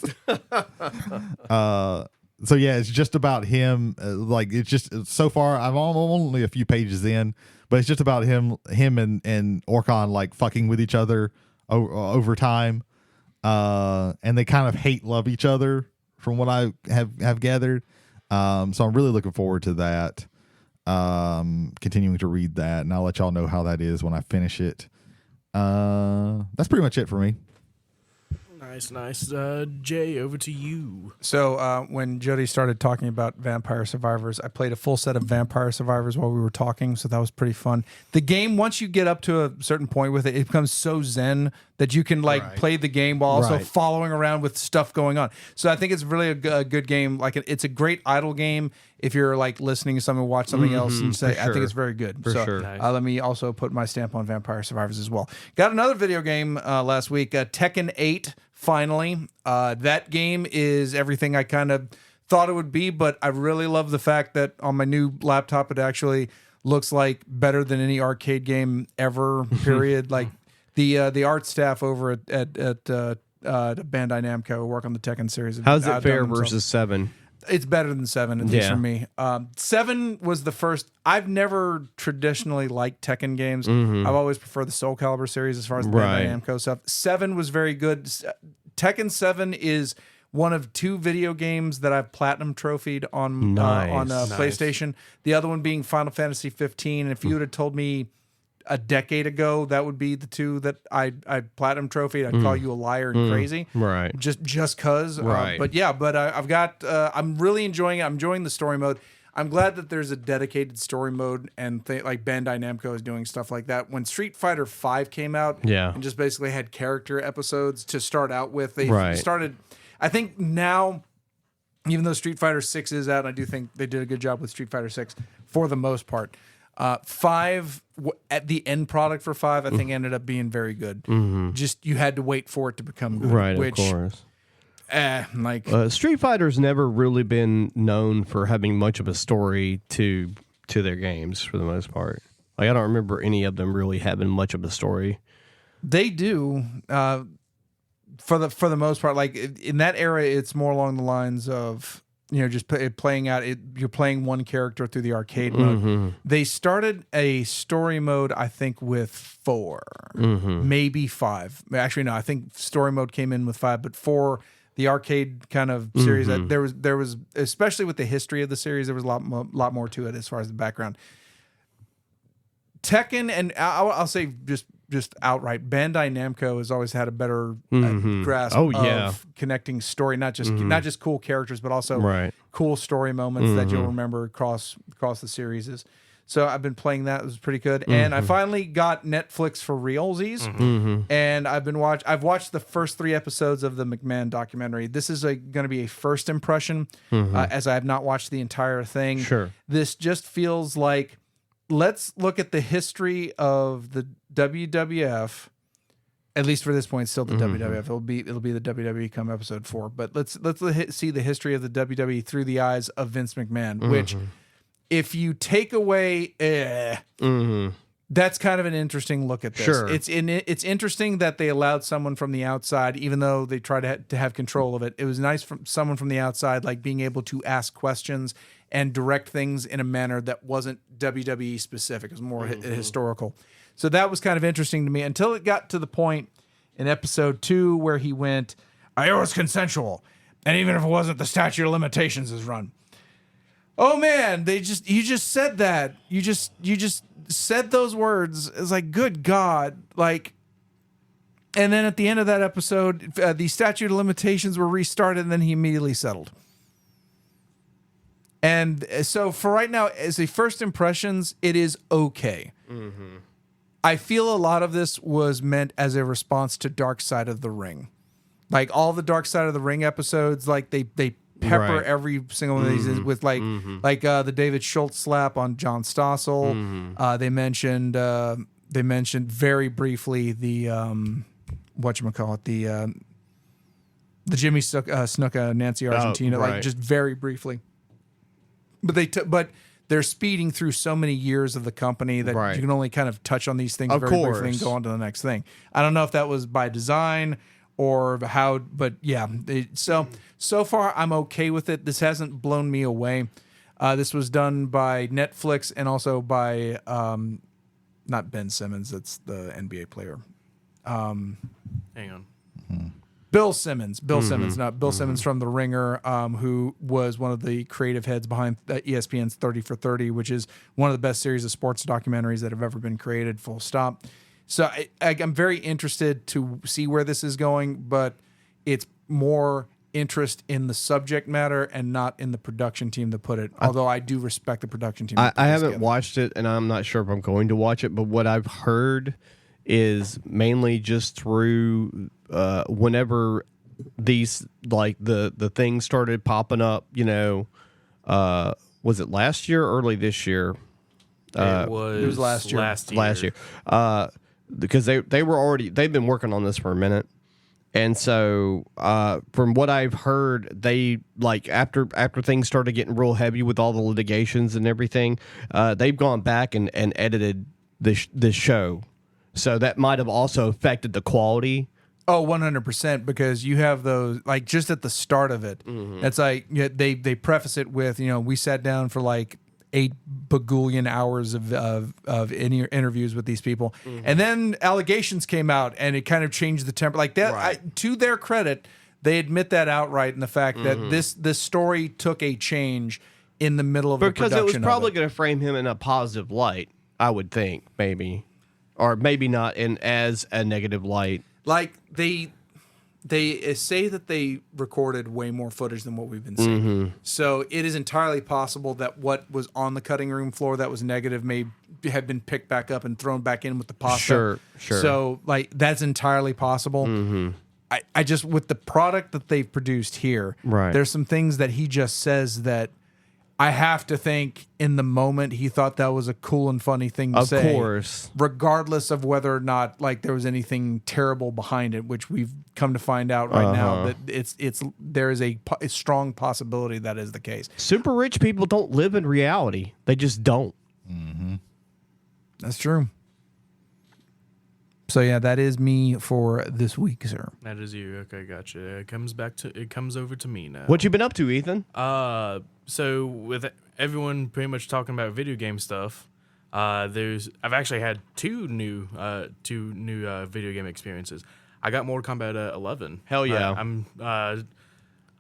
So yeah, it's just about him. Like it's just so far, I'm only a few pages in, but it's just about him and Orkan like fucking with each other over time, and they kind of love each other from what I have gathered. So I'm really looking forward to that. Continuing to read that, and I'll let y'all know how that is when I finish it. That's pretty much it for me. Nice. Jay, over to you. So when Jody started talking about Vampire Survivors, I played a full set of Vampire Survivors while we were talking, so that was pretty fun. The game, once you get up to a certain point with it, it becomes so zen that you can like play the game while also following around with stuff going on. So I think it's really a good game. Like it's a great idle game if you're like listening to something, watch something else, and say, I think it's very good. For sure. Nice. Let me also put my stamp on Vampire Survivors as well. Got another video game last week, Tekken 8. Finally, that game is everything I kind of thought it would be, but I really love the fact that on my new laptop it actually looks like better than any arcade game ever. Period. Like the art staff over at Bandai Namco who work on the Tekken series. How's it fare versus 7? It's better than 7, at least Yeah. for me. 7 was the first. I've never traditionally liked Tekken games. I've always preferred the Soul Calibur series as far as the Right. Bandai Namco stuff. 7 was very good. Tekken 7 is one of 2 video games that I've platinum trophied on Nice. PlayStation. The other one being Final Fantasy 15. And if you would have told me a decade ago that would be the 2 that I platinum trophied, I'd call you a liar and crazy. Right. Just cause. Right. But I've got. I'm really enjoying it. I'm enjoying the story mode. I'm glad that there's a dedicated story mode and like Bandai Namco is doing stuff like that. When Street Fighter V came out, Yeah. and just basically had character episodes to start out with, they Right. started. I think now, even though Street Fighter 6 is out, and I do think they did a good job with Street Fighter 6 for the most part. 5 at the end product for 5, I think ended up being very good. Just you had to wait for it to become good, Right, which, of course. like Street Fighter's never really been known for having much of a story to their games for the most part. Like I don't remember any of them really having much of a story. they do for the most part. Like in that era, it's more along the lines of just playing out. You're playing one character through the arcade mode. They started a story mode, I think, with 4, maybe 5. Actually, no, I think story mode came in with 5, but 4. The arcade kind of series that there was especially with the history of the series, there was a lot more to it as far as the background. Tekken, and I'll say just outright, Bandai Namco has always had a better grasp of connecting story, not just cool characters, but also Right. cool story moments that you'll remember across the series. So I've been playing that. It was pretty good. And I finally got Netflix for realsies. And I've watched the first 3 episodes of the McMahon documentary. This is going to be a first impression, as I have not watched the entire thing. Sure. This just feels like, let's look at the history of the WWF. At least for this point, still the WWF. It'll be the WWE come episode 4. But let's see the history of the WWE through the eyes of Vince McMahon, which, if you take away, that's kind of an interesting look at this. Sure. It's interesting that they allowed someone from the outside, even though they tried to have control of it. It was nice from someone from the outside, like being able to ask questions and direct things in a manner that wasn't WWE specific. It was more historical. So that was kind of interesting to me until it got to the point in episode 2 where he went, "I was consensual, and even if it wasn't, the statute of limitations is run." Oh man, you just said that. You just said those words. It's like, good God, like. And then at the end of that episode, the statute of limitations were restarted, and then he immediately settled. And so for right now, as a first impressions, it is okay. I feel a lot of this was meant as a response to Dark Side of the Ring. Like all the Dark Side of the Ring episodes, like they pepper Right. every single one of these with like the David Schultz slap on John Stossel. They mentioned very briefly the whatchamacallit, the Jimmy Snuka Nancy Argentina, right. like just very briefly. But they're speeding through so many years of the company that Right. you can only kind of touch on these things Of very briefly and course. go on to the next thing. I don't know if that was by design or how, but yeah. So far, I'm okay with it. This hasn't blown me away. This was done by Netflix and also by not Ben Simmons. That's the NBA player. Hang on. Bill Simmons. Bill Simmons from The Ringer, who was one of the creative heads behind ESPN's 30 for 30, which is one of the best series of sports documentaries that have ever been created, full stop. So I'm very interested to see where this is going, but it's more interest in the subject matter and not in the production team that put it. Although I do respect the production team. I haven't watched it, and I'm not sure if I'm going to watch it, but what I've heard is mainly just through whenever these, like the things started popping up, was it last year or early this year? It was last year. Last year. Because they've been working on this for a minute. And so, from what I've heard, they after things started getting real heavy with all the litigations and everything, they've gone back and edited this show. So that might have also affected the quality Oh, 100%, because you have those, like, just at the start of it, it's like, they preface it with, we sat down for like 8 bagullion hours of interviews with these people. And then allegations came out and it kind of changed the temper. Like that, Right. to their credit, they admit that outright in the fact that this story took a change in the middle of the production. Because it was probably of it. going to frame him in a positive light, I would think, maybe. Or maybe not in as a negative light. Like they say that they recorded way more footage than what we've been seeing. So it is entirely possible that what was on the cutting room floor that was negative may have been picked back up and thrown back in with the pasta. Sure. So like that's entirely possible. I just, with the product that they've produced here, Right. there's some things that he just says that I have to think in the moment he thought that was a cool and funny thing to Of say. course. Regardless of whether or not like there was anything terrible behind it, which we've come to find out right now that there is a strong possibility that is the case. Super rich people don't live in reality. They just don't. That's true. So yeah, that is me for this week, sir. That is you. Okay, gotcha. It comes over to me now. What you been up to, Ethan? So with everyone pretty much talking about video game stuff, I've actually had two new video game experiences. I got Mortal Kombat 11. Hell yeah.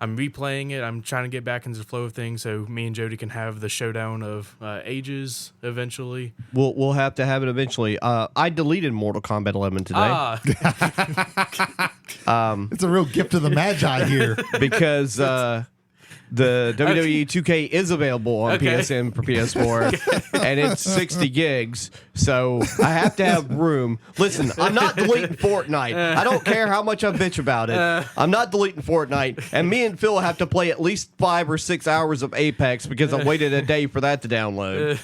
I'm replaying it. I'm trying to get back into the flow of things so me and Jody can have the showdown of ages eventually. We'll have to have it eventually. I deleted Mortal Kombat 11 today It's a real gift of the Magi here. because the WWE 2K is available on PSN for PS4, and it's 60 gigs, so I have to have room. Listen, I'm not deleting Fortnite. I don't care how much I bitch about it. I'm not deleting Fortnite, and me and Phil have to play at least 5 or 6 hours of Apex because I waited a day for that to download.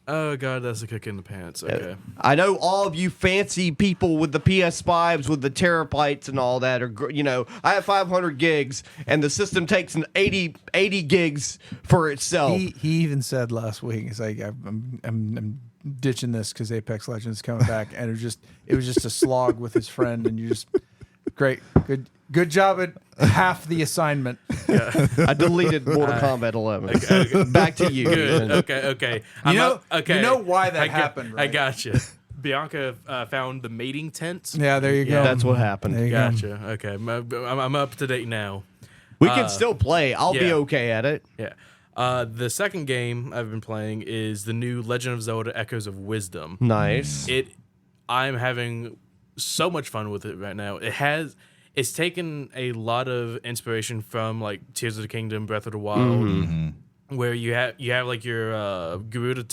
Oh god, that's a kick in the pants. Okay. I know all of you fancy people with the PS5s with the terabytes and all that are, I have 500 gigs and the system takes an 80 gigs for itself. He even said last week, he's like, I'm ditching this because Apex Legends is coming back, and it was just a slog with his friend, and you just good job at half the assignment. I deleted Mortal Kombat 11. Back to you. Good. Ethan. Okay. You know why that happened, right? I got you. Bianca found the mating tent. Yeah, there you go. That's what happened. There you Gotcha. Okay, I'm up to date now. We can still play. I'll be yeah. okay at it. Yeah. The second game I've been playing is the new Legend of Zelda: Echoes of Wisdom. Nice. I'm having so much fun with it right now. It's taken a lot of inspiration from like Tears of the Kingdom, Breath of the Wild, where you have like your Garuda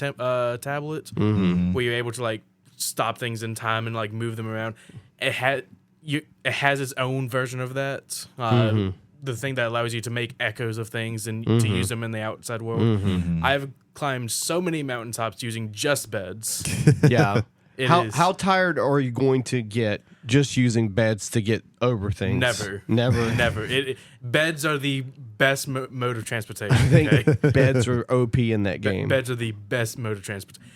tablet, where you're able to like stop things in time and like move them around. It has its own version of that. The thing that allows you to make echoes of things and to use them in the outside world. I've climbed so many mountaintops using just beds. Yeah. Is- How tired are you going to get just using beds to get over things? Never. Beds are the best mode of transportation. I think Okay? beds are OP in that game. Beds are the best mode of transportation.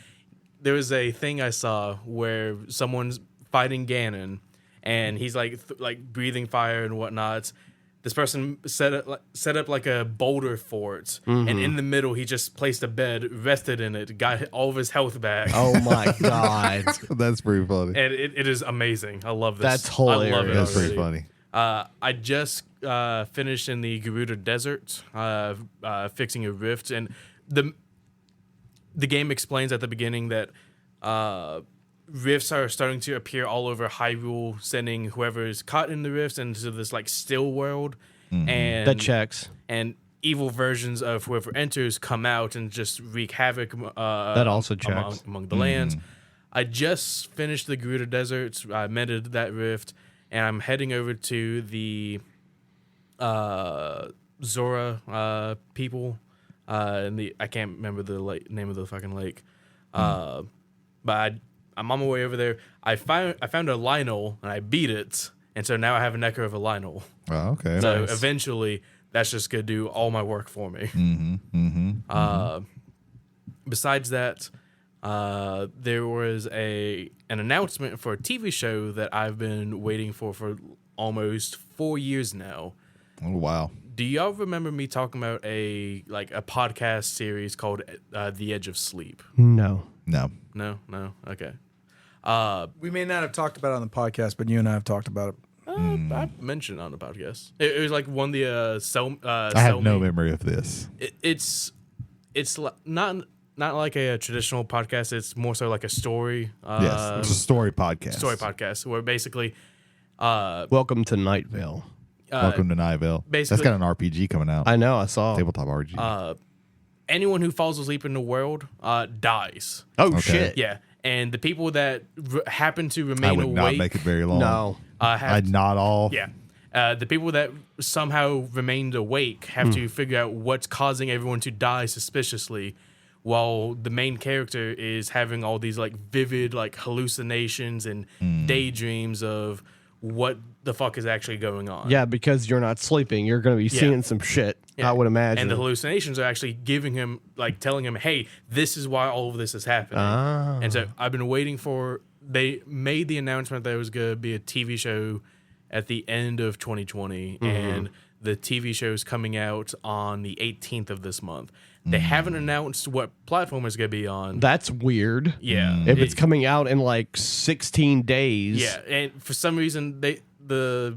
There was a thing I saw where someone's fighting Ganon, and he's like breathing fire and whatnot. This person set up like a boulder fort, and in the middle he just placed a bed, rested in it, got all of his health back. Oh my god. That's pretty funny. And it is amazing. I love this. That's hilarious. I love it That's pretty already. funny. I just finished in the Garuda Desert, fixing a rift, and the game explains at the beginning that rifts are starting to appear all over Hyrule, sending whoever is caught in the rifts into this like still world, and That checks. and evil versions of whoever enters come out and just wreak havoc. That also checks. among the lands. I just finished the Garuda Desert. I mended that rift, and I'm heading over to the Zora people. I can't remember the name of the fucking lake, but I'm on my way over there. I found a Lionel and I beat it, and so now I have an echo of a Lionel. Oh, okay. So eventually, that's just gonna do all my work for me. Besides that, there was an announcement for a TV show that I've been waiting for almost 4 years now. Oh, wow. Do y'all remember me talking about a podcast series called The Edge of Sleep? No. No. No? Okay. We may not have talked about it on the podcast, but you and I have talked about it. I mentioned it on the podcast. It was like one of the I have no memory of this. It's not like a traditional podcast. It's more so like a story. Yes, it's a story podcast. Story podcast where basically, Welcome to Night Vale. Welcome to Nivelle. That's got an RPG coming out. I know, I saw. Tabletop RPG. anyone who falls asleep in the world dies. Oh, shit. Yeah, and the people that happen to remain I would awake, not make it very long. No. I'd nod off. Yeah. The people that somehow remained awake have to figure out what's causing everyone to die suspiciously, while the main character is having all these like vivid like hallucinations and daydreams of what the fuck is actually going on. Yeah, because you're not sleeping. You're going to be seeing some shit, Yeah. I would imagine. And the hallucinations are actually giving him, like, telling him, hey, this is why all of this is happening. And so I've been waiting for, they made the announcement that it was going to be a TV show at the end of 2020, and the TV show is coming out on the 18th of this month. They haven't announced what platform it's going to be on. That's weird. Yeah. If it's coming out in like 16 days. Yeah, and for some reason, the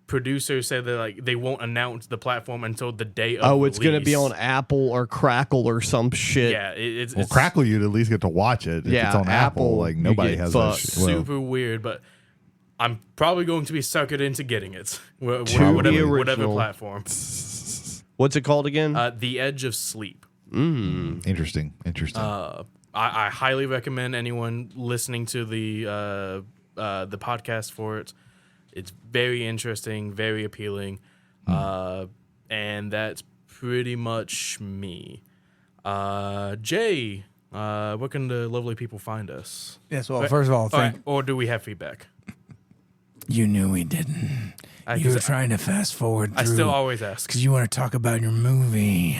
producer said that like they won't announce the platform until the day of it's going to be release. on Apple or Crackle or some shit. Yeah, it's Crackle, you'd at least get to watch it. If Yeah, it's on Apple, Apple, like you nobody get has that fucked. shit. Well, super weird, but I'm probably going to be suckered into getting it. To the Whatever original. platform. What's it called again? The Edge of Sleep. interesting. I highly recommend anyone listening to the podcast for it. It's very interesting, very appealing, and that's pretty much me. Jay, where can the lovely people find us? Yes, well, first of all, Or do we have feedback? you knew we didn't. You were trying to fast forward through. I still always ask. Because you want to talk about your movie.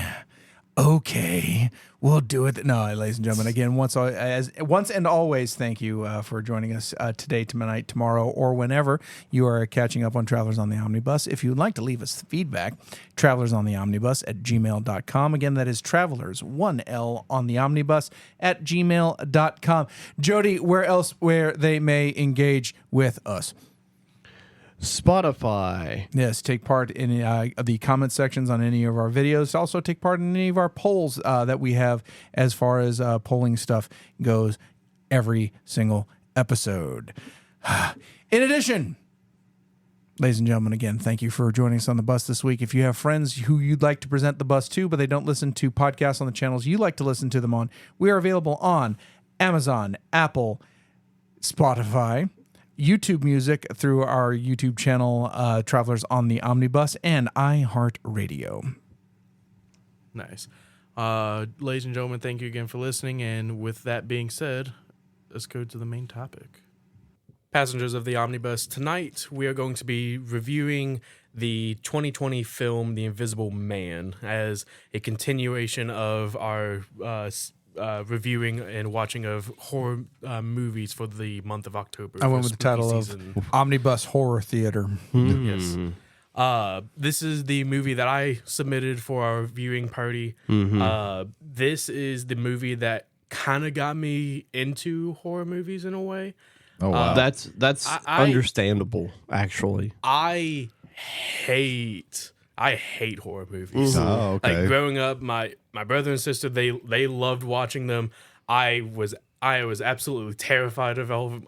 Okay, we'll do it. No, ladies and gentlemen, again, once and always, thank you for joining us today, tonight, tomorrow, or whenever you are catching up on Travelers on the Omnibus. If you would like to leave us feedback, travelersontheomnibus at gmail.com. Again, that is travelers, 1L on the omnibus at gmail.com. Jody, where they may engage with us? Spotify. Yes, take part in the comment sections on any of our videos. Also take part in any of our polls that we have as far as polling stuff goes every single episode. In addition, ladies and gentlemen, again, thank you for joining us on the bus this week. If you have friends who you'd like to present the bus to, but they don't listen to podcasts on the channels you like to listen to them on, we are available on Amazon, Apple, Spotify, YouTube Music through our YouTube channel, Travelers on the Omnibus, and iHeartRadio. Nice. Ladies and gentlemen, thank you again for listening. And with that being said, let's go to the main topic. Passengers of the Omnibus, tonight we are going to be reviewing the 2020 film The Invisible Man as a continuation of our reviewing and watching of horror movies for the month of October. I went with the title of Omnibus Horror Theater. Yes. This is the movie that I submitted for our viewing party. This is the movie that kind of got me into horror movies in a way. Oh wow, That's understandable, actually. I hate horror movies. Oh, okay. Like growing up, my brother and sister they loved watching them. I was absolutely terrified of all of them.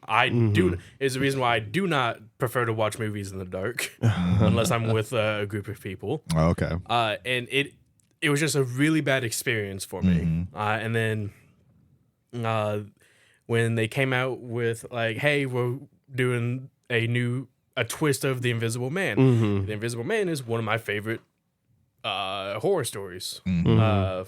Is the reason why I do not prefer to watch movies in the dark unless I'm with a group of people. Oh, okay. And it was just a really bad experience for me. And then when they came out with like, hey, we're doing a twist of The Invisible Man. The Invisible Man is one of my favorite horror stories. I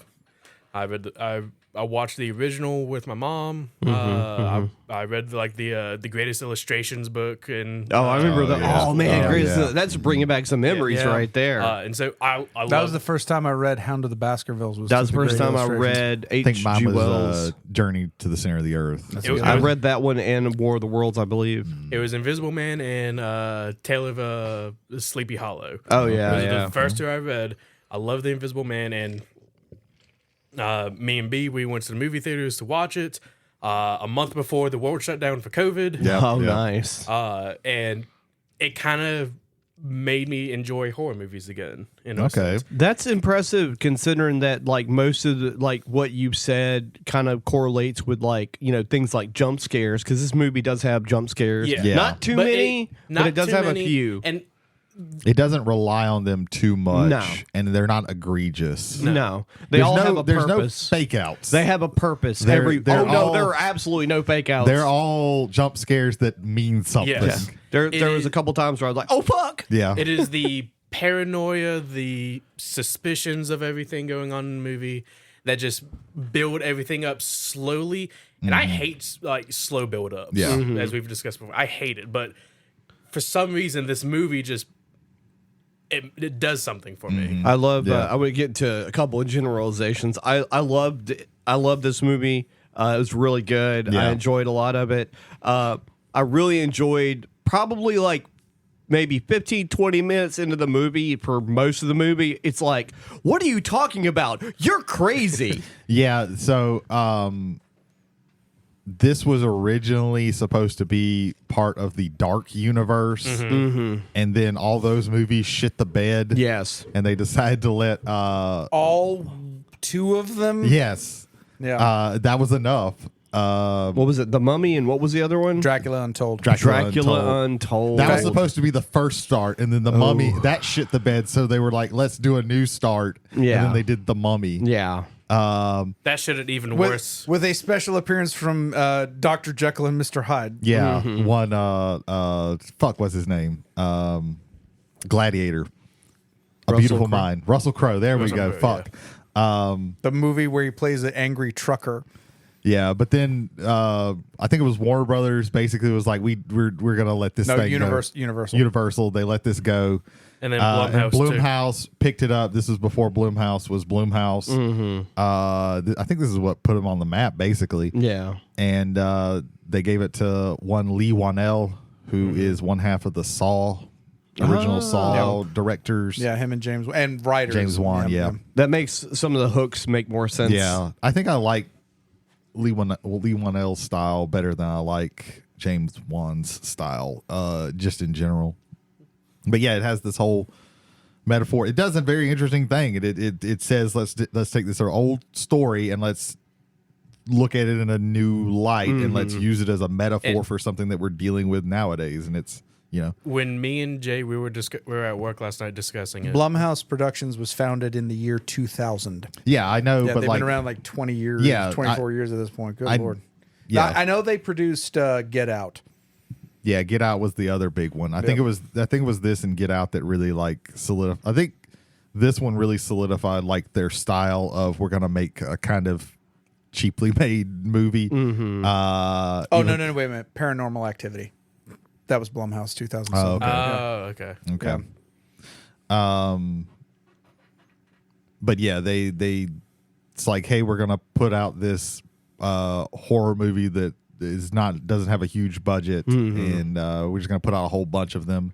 I watched the original with my mom. I read like the Greatest Illustrations book, and I remember that. yeah. Oh man, Oh, great. yeah. That's bringing back some memories Yeah. right there. And so I That was the first time I read Hound of the Baskervilles. that was the first Great time I Illustrations. read I think mine H.G. was Wells. Journey to the Center of the Earth. I read that one and War of the Worlds, I believe. It was Invisible Man and Tale of Sleepy Hollow. Oh yeah, Those are yeah. the first two I read. I love the Invisible Man, and me and B, we went to the movie theaters to watch it a month before the world shut down for COVID. Yeah. Oh, nice. And it kind of made me enjoy horror movies again. In a Okay. sense. That's impressive considering that like most of the like what you said kind of correlates with like, you know, things like jump scares because this movie does have jump scares. Yeah. Yeah. Not too many, but it does too have many, a few. And It doesn't rely on them too much, No. and they're not egregious. No. They all have a there's purpose. no fake outs. They have a purpose. They're all- there are absolutely no fake outs. They're all jump scares that mean something. Yes. There It was is- a couple times where I was like, "Oh fuck!" Yeah. it is the paranoia, the suspicions of everything going on in the movie that just build everything up slowly. And I hate like slow build ups. Yeah. As we've discussed before. I hate it. But for some reason this movie just it does something for me. I love. Yeah. I would get into a couple of generalizations. I loved this movie. It was really good. Yeah. I enjoyed a lot of it. I really enjoyed probably like maybe 15, 20 minutes into the movie. For most of the movie, it's like, what are you talking about? You're crazy. Yeah, so this was originally supposed to be part of the Dark universe, and then all those movies shit the bed. Yes. And they decided to let All two of them. yes, Yeah. that was enough. What was it? The Mummy and what was the other one? Dracula Untold. Dracula Untold. That was supposed to be the first start, and then the Mummy that shit the bed. So they were like, "Let's do a new start." Yeah. and then they did the Mummy. Yeah. That should have even worse. with a special appearance from Dr. Jekyll and Mr. Hyde. Yeah, one. Fuck, what's his name? Gladiator. A Beautiful Crowe. Mind. Russell Crowe. There we go. Crowe, Fuck. The movie where he plays the angry trucker. Yeah, but then I think it was Warner Brothers. Basically, was like we're gonna let this No, thing Universal. go. Universal. They let this go. And then And Blumhouse, too. Blumhouse picked it up. This was before Blumhouse was Blumhouse. I think this is what put them on the map, basically. Yeah. And they gave it to one Lee Wanell, who is one half of the Saw original Saw directors. Yeah, him and James and writers. James Wan. Yeah. That makes some of the hooks make more sense. Yeah, I think I like Lee Wanell's style better than I like James Wan's style, just in general. But yeah, it has this whole metaphor. It does a very interesting thing. It says let's take this old story and let's look at it in a new light and let's use it as a metaphor for something that we're dealing with nowadays. And it's When me and Jay we were at work last night discussing it. Blumhouse Productions was founded in the year 2000. yeah, I know, Yeah, but they've like been around like 20 years, Yeah, 24 years at this point. Good I- Lord. yeah. I know they produced Get Out. Yeah, Get Out was the other big one. I think it was this and Get Out that really like solidified. I think this one really solidified like their style of we're gonna make a kind of cheaply made movie. Oh, no, wait a minute. Paranormal Activity. That was Blumhouse 2007. Oh, okay. Oh, okay. Okay. Yeah. But yeah, they it's like, hey, we're gonna put out this horror movie that doesn't have a huge budget, and we're just gonna put out a whole bunch of them.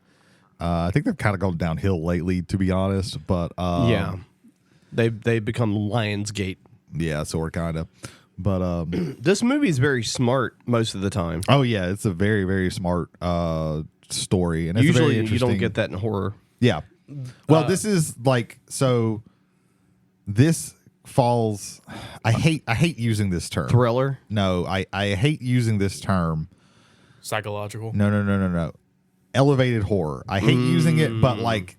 I think they've kind of gone downhill lately, to be honest. But Yeah. They become Lionsgate. yeah, sort of, kind of. But This movie is very smart most of the time. oh yeah, it's a very very smart story, and it's a very Usually you interesting. don't get that in horror. Yeah. Well, this is like so. This falls. I hate using this term. Thriller. No, I hate using this term. Psychological. No. Elevated horror. I hate using it, but like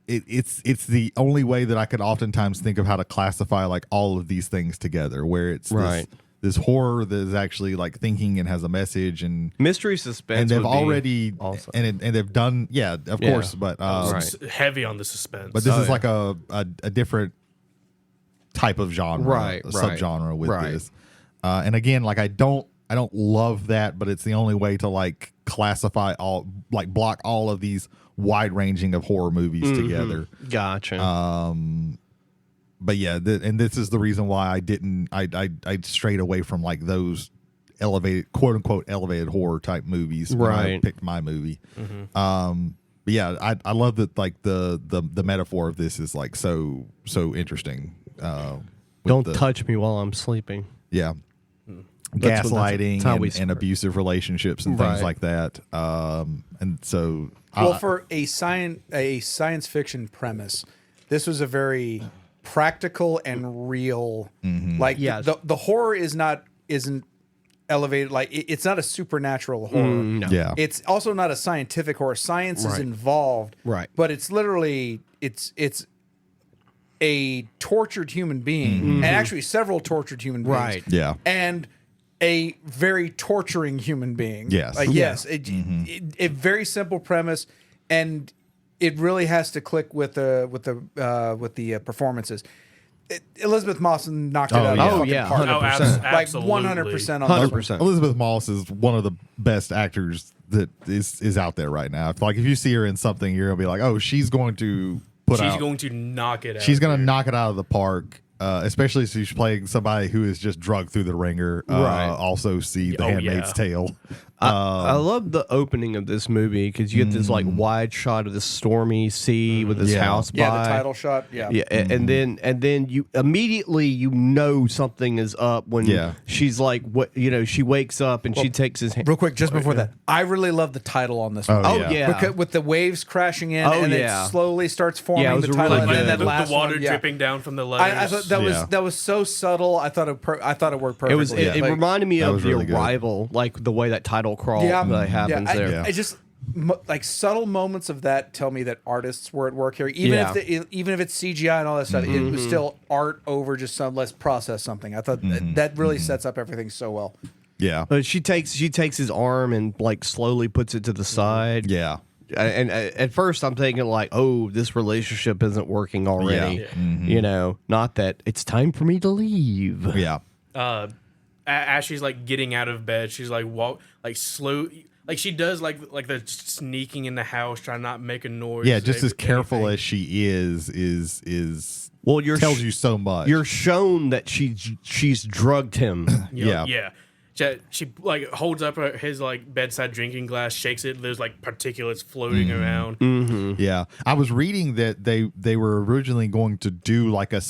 it's the only way that I could oftentimes think of how to classify like all of these things together, where it's Right. this horror that is actually like thinking and has a message and Mystery suspense. and they've would be already awesome. and they've done of Yeah. course, but Right. It's heavy on the suspense. but this Oh, is yeah. like a different type of genre, Right, subgenre with right. this. And again, like I don't love that, but it's the only way to like classify block all of these wide ranging of horror movies together. Gotcha. But yeah, and this is the reason why I strayed away from like those elevated, quote unquote, elevated horror type movies when I Right. picked my movie. But yeah, I love that like the metaphor of this is like so interesting. Don't touch me while I'm sleeping. Yeah. That's Gaslighting how we and start. abusive relationships and things Right. like that. And so Well, for a science fiction premise, this was a very practical and real. Like Yes. the horror isn't elevated. Like it's not a supernatural horror. No. yeah. It's also not a scientific horror. Science is Right. involved, Right. But it's literally it's a tortured human being, and actually several tortured human beings, Right. Yeah. and a very torturing human being. Yes. Like, Yeah. yes, a very simple premise, and it really has to click with the performances. Elizabeth Moss knocked it out of yeah. the Oh, fucking yeah, park. 100%. Like Absolutely. 100% on 100%. Elizabeth Moss is one of the best actors that is out there right now. Like if you see her in something, you're gonna be like, oh, she's going to put She's out. going to knock it out. She's going to knock it out of the park. Especially if she's playing somebody who is just drugged through the ringer. Right. Also, see The Oh, Handmaid's yeah. Tale. I love the opening of this movie because you get this like wide shot of the stormy sea with this Yeah. house by. Yeah, the title shot. Yeah. Yeah, and then you immediately know something is up when Yeah. she's like, what she wakes up and she takes his hand. Real quick, just before that, I really love the title on this Oh, one. Oh yeah. yeah, Because with the waves crashing in, Oh, and yeah. it slowly starts forming Yeah, it was the a title, really and then good- that the last water one, yeah. dripping down from the letters. I thought Yeah. that was so subtle. I thought it worked perfectly. it was. It Like, reminded me That of was The really good. Arrival, like the way that title crawl yeah, that happens I, there. I just like subtle moments of that tell me that artists were at work here. Even Yeah. even if it's CGI and all that stuff, it was still art over just some. Let's process something. I thought that really sets up everything so well. Yeah. But she takes his arm and like slowly puts it to the side. Yeah. And at first I'm thinking like, oh, this relationship isn't working already. Yeah. Not that it's time for me to leave. Yeah. As she's like getting out of bed, she's like slow, like she does like the sneaking in the house, trying not to make a noise. Yeah. Just as careful anything. as she is Well, tells you so much. You're shown that she's drugged him. Yeah. Yeah. She like holds up his like bedside drinking glass, shakes it. There's like particulates floating around. Yeah, I was reading that they were originally going to do like a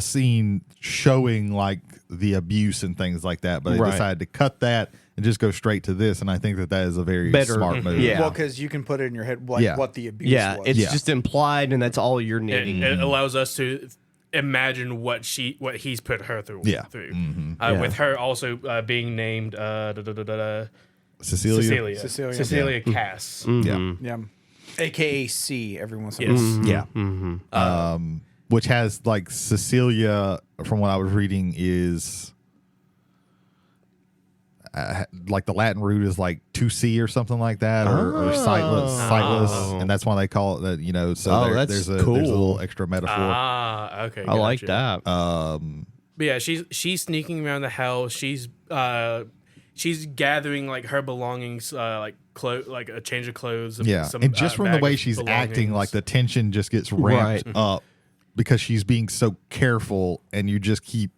scene showing like the abuse and things like that, but they Right. decided to cut that and just go straight to this. And I think that is a very Better. smart move. Yeah. Well, because you can put it in your head like Yeah. what the abuse Yeah, was. it's Yeah. just implied, and that's all you're needing. It allows us to imagine what he's put her through. Yeah. Yeah. With her also being named Cecilia. Cecilia Cass. Yeah, yeah, AKA C. Every once in a while. Yes. yeah. Which has like Cecilia, from what I was reading, is like the Latin root is like to see or something like that, or sightless, and that's why they call it that. So Oh, that's there's a cool. little extra metaphor. Okay. I like gotcha. that. But yeah, she's sneaking around the house. She's gathering like her belongings, like like a change of clothes. Yeah, and just from the bag way of she's acting, belongings. like the tension just gets ramped up because she's being so careful, and you just keep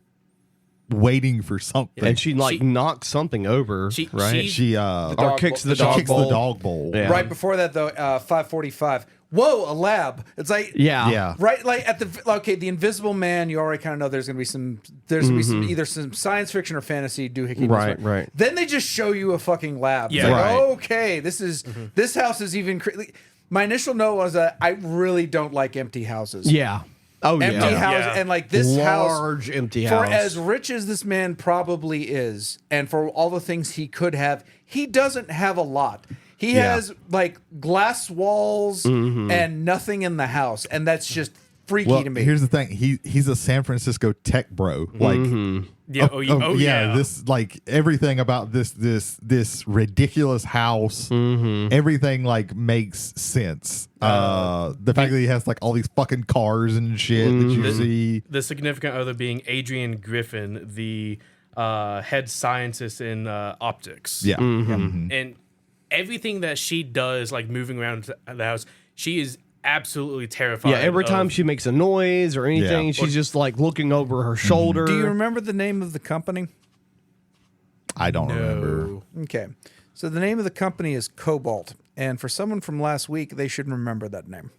waiting for something. And she like She- knocks something over, She- right? she- she or kicks the she dog kicks bowl. the dog bowl. Yeah. Right before that, though, 5:45. Whoa, a lab! It's like Yeah. right, like at the Invisible Man. You already kind of know there's gonna be some either some science fiction or fantasy doohickey. Right, right. Then they just show you a fucking lab. It's Yeah. like, Right. okay, this house is even. My initial note was that I really don't like empty houses. Yeah. Oh Empty yeah. house, Yeah. and like this Large house, empty for house. as rich as this man probably is, and for all the things he could have, he doesn't have a lot. He Yeah. has like glass walls and nothing in the house, and that's just freaky to me. Here's the thing. He's a San Francisco tech bro. Like, this like everything about this ridiculous house. Everything like makes sense. The fact that he has like all these fucking cars and shit that you see. The significant other being Adrian Griffin, the head scientist in optics. Yeah. And everything that she does, like moving around the house, she is absolutely terrified. Yeah, every time she makes a noise or anything, she's just like looking over her shoulder. Do you remember the name of the company? I don't remember. Okay. So the name of the company is Cobalt. And for someone from last week, they should remember that name.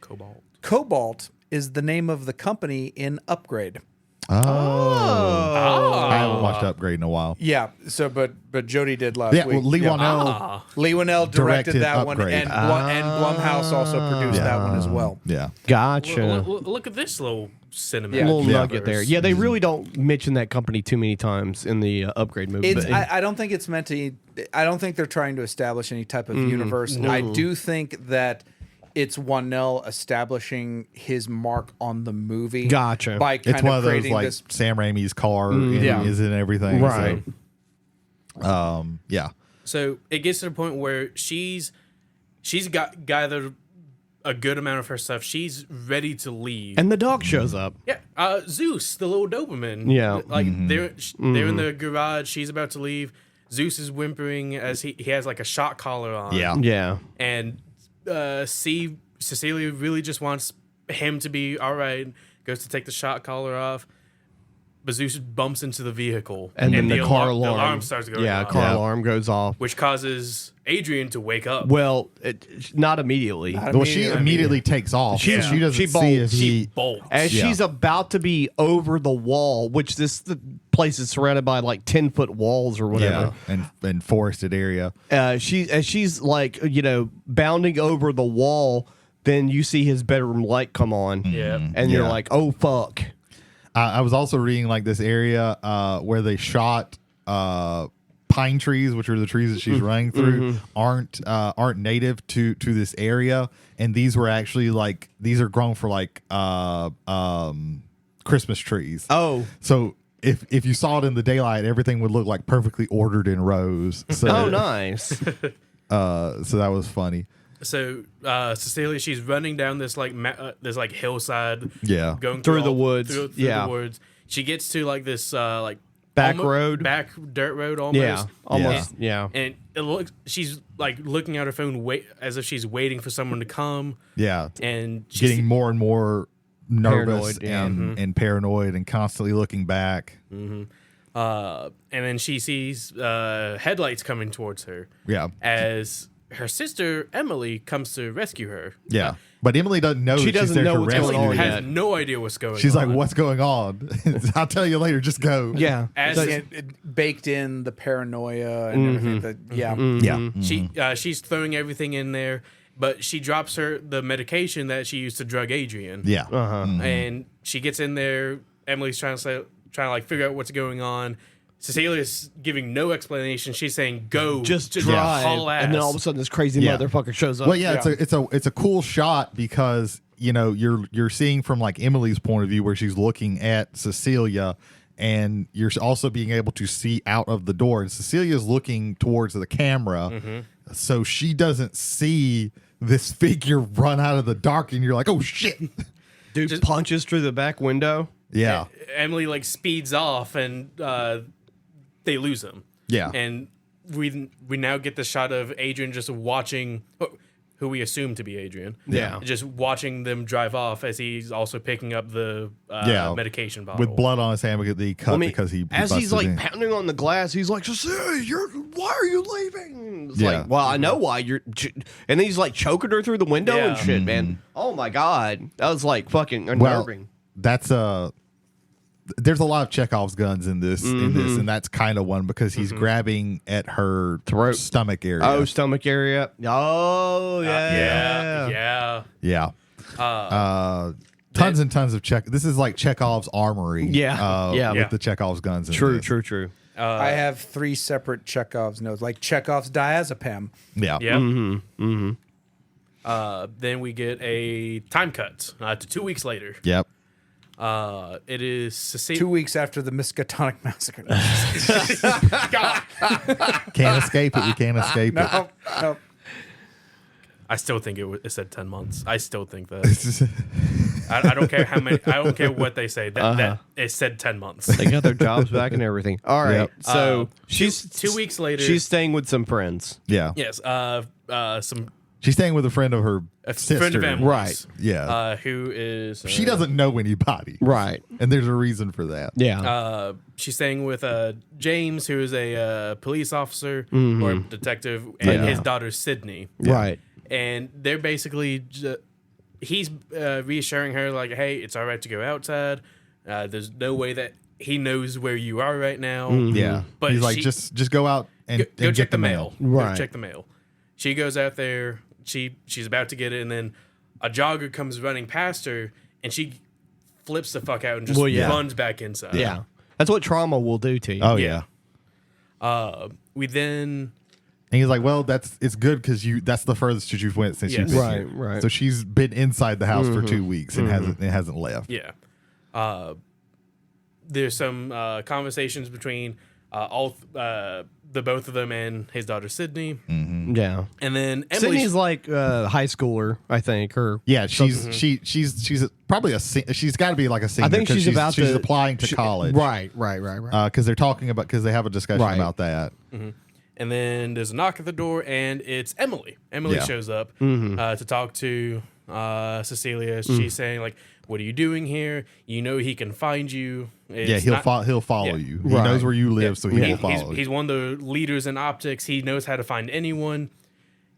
Cobalt. Cobalt is the name of the company in Upgrade. I haven't watched Upgrade in a while. Yeah. So, but Jody did last week. Well, Lee Wanell. Lee Wanell directed that one, Upgrade. and Blumhouse also produced that one as well. Yeah. Gotcha. Look at this little cinematic. Yeah. Little nugget there. Yeah, they really don't mention that company too many times in the Upgrade movie. It's, but I don't think it's meant to. I don't think they're trying to establish any type of universe. I do think that it's Wanell establishing his mark on the movie. Gotcha. By kind It's one of of those creating like this. Sam Raimi's car is in everything. Right. So, yeah. So it gets to the point where she's gathered a good amount of her stuff. She's ready to leave. and the dog shows up. Yeah, Zeus, the little Doberman. Yeah. like they're in the garage. She's about to leave. Zeus is whimpering as he has like a shot collar on. Yeah. Yeah. and Cecilia really just wants him to be all right. Goes to take the shot collar off. But Zeus bumps into the vehicle, And then the car the alarm. alarm starts going Yeah, off, car alarm goes off. which causes Adrian to wake up. Well, not immediately. Well, she immediately takes off. She doesn't she see if She he. bolts. As she's about to be over the wall, which the place is surrounded by like 10-foot walls or whatever. And forested area. As she's like, bounding over the wall, then you see his bedroom light come on. Yeah. And you're like, oh, fuck. I was also reading like this area where they shot pine trees, which are the trees that she's running through, aren't native to this area, and these were actually like these are grown for like Christmas trees. Oh. So if you saw it in the daylight, everything would look like perfectly ordered in rows. So, Oh, nice. so that was funny. So Cecilia, she's running down this like this like hillside. Yeah. Going Through the all- woods. Through Yeah. the woods. She gets to like this like Back road? back dirt road almost. Yeah. Almost. Yeah. And it looks, she's like looking at her phone, as if she's waiting for someone to come. Yeah. And she's Getting more and more nervous Paranoid, yeah. and paranoid and constantly looking back. and then she sees headlights coming towards her. Yeah. As her sister Emily comes to rescue her. Yeah. But Emily doesn't know She that she's doesn't there know to what's rescue going on her. Has yet. no idea what's going She's on. like, "What's going on?" I'll tell you later. Just go. Yeah. As It baked in the paranoia and everything. That, yeah. Yeah. she's throwing everything in there, but she drops the medication that she used to drug Adrian. Yeah. And she gets in there. Emily's trying to like figure out what's going on. Cecilia's giving no explanation. She's saying, "Go, Just drive. haul ass." And then all of a sudden this crazy Yeah. motherfucker shows up. Well, yeah, it's a cool shot because you're seeing from like Emily's point of view where she's looking at Cecilia, and you're also being able to see out of the door. And Cecilia's looking towards the camera, so she doesn't see this figure run out of the dark, and you're like, "Oh shit!" Dude punches through the back window. Yeah. Emily like speeds off, and they lose him. Yeah. And we now get the shot of Adrian just watching, who we assume to be Adrian. Yeah. Just watching them drive off as he's also picking up the medication bottle. with blood on his hand that he cut because he as he's busted like in. pounding on the glass, he's like, "Cecilia, why are you leaving?" It's Yeah. like, well, I know why you're. And then he's like choking her through the window and Yeah. shit, man. Oh my god, that was like fucking Well, unnerving. that's there's a lot of Chekhov's guns in this, and that's kind of one because he's grabbing at her Throat. stomach area. Oh, stomach area. Oh yeah. Yeah. Tons and tons of This is like Chekhov's armory. Yeah. With the Chekhov's guns. In True, this. true. I have 3 separate Chekhov's notes, like Chekhov's diazepam. Yeah. Yeah. Then we get a time cut to 2 weeks later. Yep. It is Cecilia. 2 weeks after the Miskatonic Massacre. Can't escape it. We can't escape it. No. I still think it said 10 months. I still think that. I don't care how many. I don't care what they say. That it said 10 months. They got their jobs back and everything. All right. Yep. So she's 2 weeks later. She's staying with some friends. Yeah. Yes. Some She's staying with a friend of her sister. friend of Emily's, Right. Yeah. who is She doesn't know anybody. Right. And there's a reason for that. Yeah. she's staying with James, who is a police officer or detective, and his daughter Sydney. Right. And they're basically he's reassuring her like, hey, it's all right to go outside. There's no way that he knows where you are right now. Yeah. But he's like, she- just go out and Go get check the the mail. Right. Go check the mail. She goes out there. She's about to get it, and then a jogger comes running past her, and she flips the fuck out and just runs back inside. Yeah. That's what trauma will do to you. Oh yeah. We then And he's like, well, it's good because that's the furthest that you've went since Yes. you've been Right, here. right. So she's been inside the house for 2 weeks and hasn't left. yeah. There's some conversations between the both of them and his daughter Sydney, Yeah. and then Emily. Sydney's like a high schooler, I think. Or Yeah, she's probably she's got to be like a senior. I think 'cause she's applying to college. Right. Because they're talking about because they have a discussion Right. about that. And then there's a knock at the door, and it's Emily. Emily Yeah. shows up to talk to Cecilia. She's saying like, "What are you doing here? You know he can find you." Yeah, he'll follow Yeah. you. He Right. knows where you live, so he will follow you. He's one of the leaders in optics. He knows how to find anyone.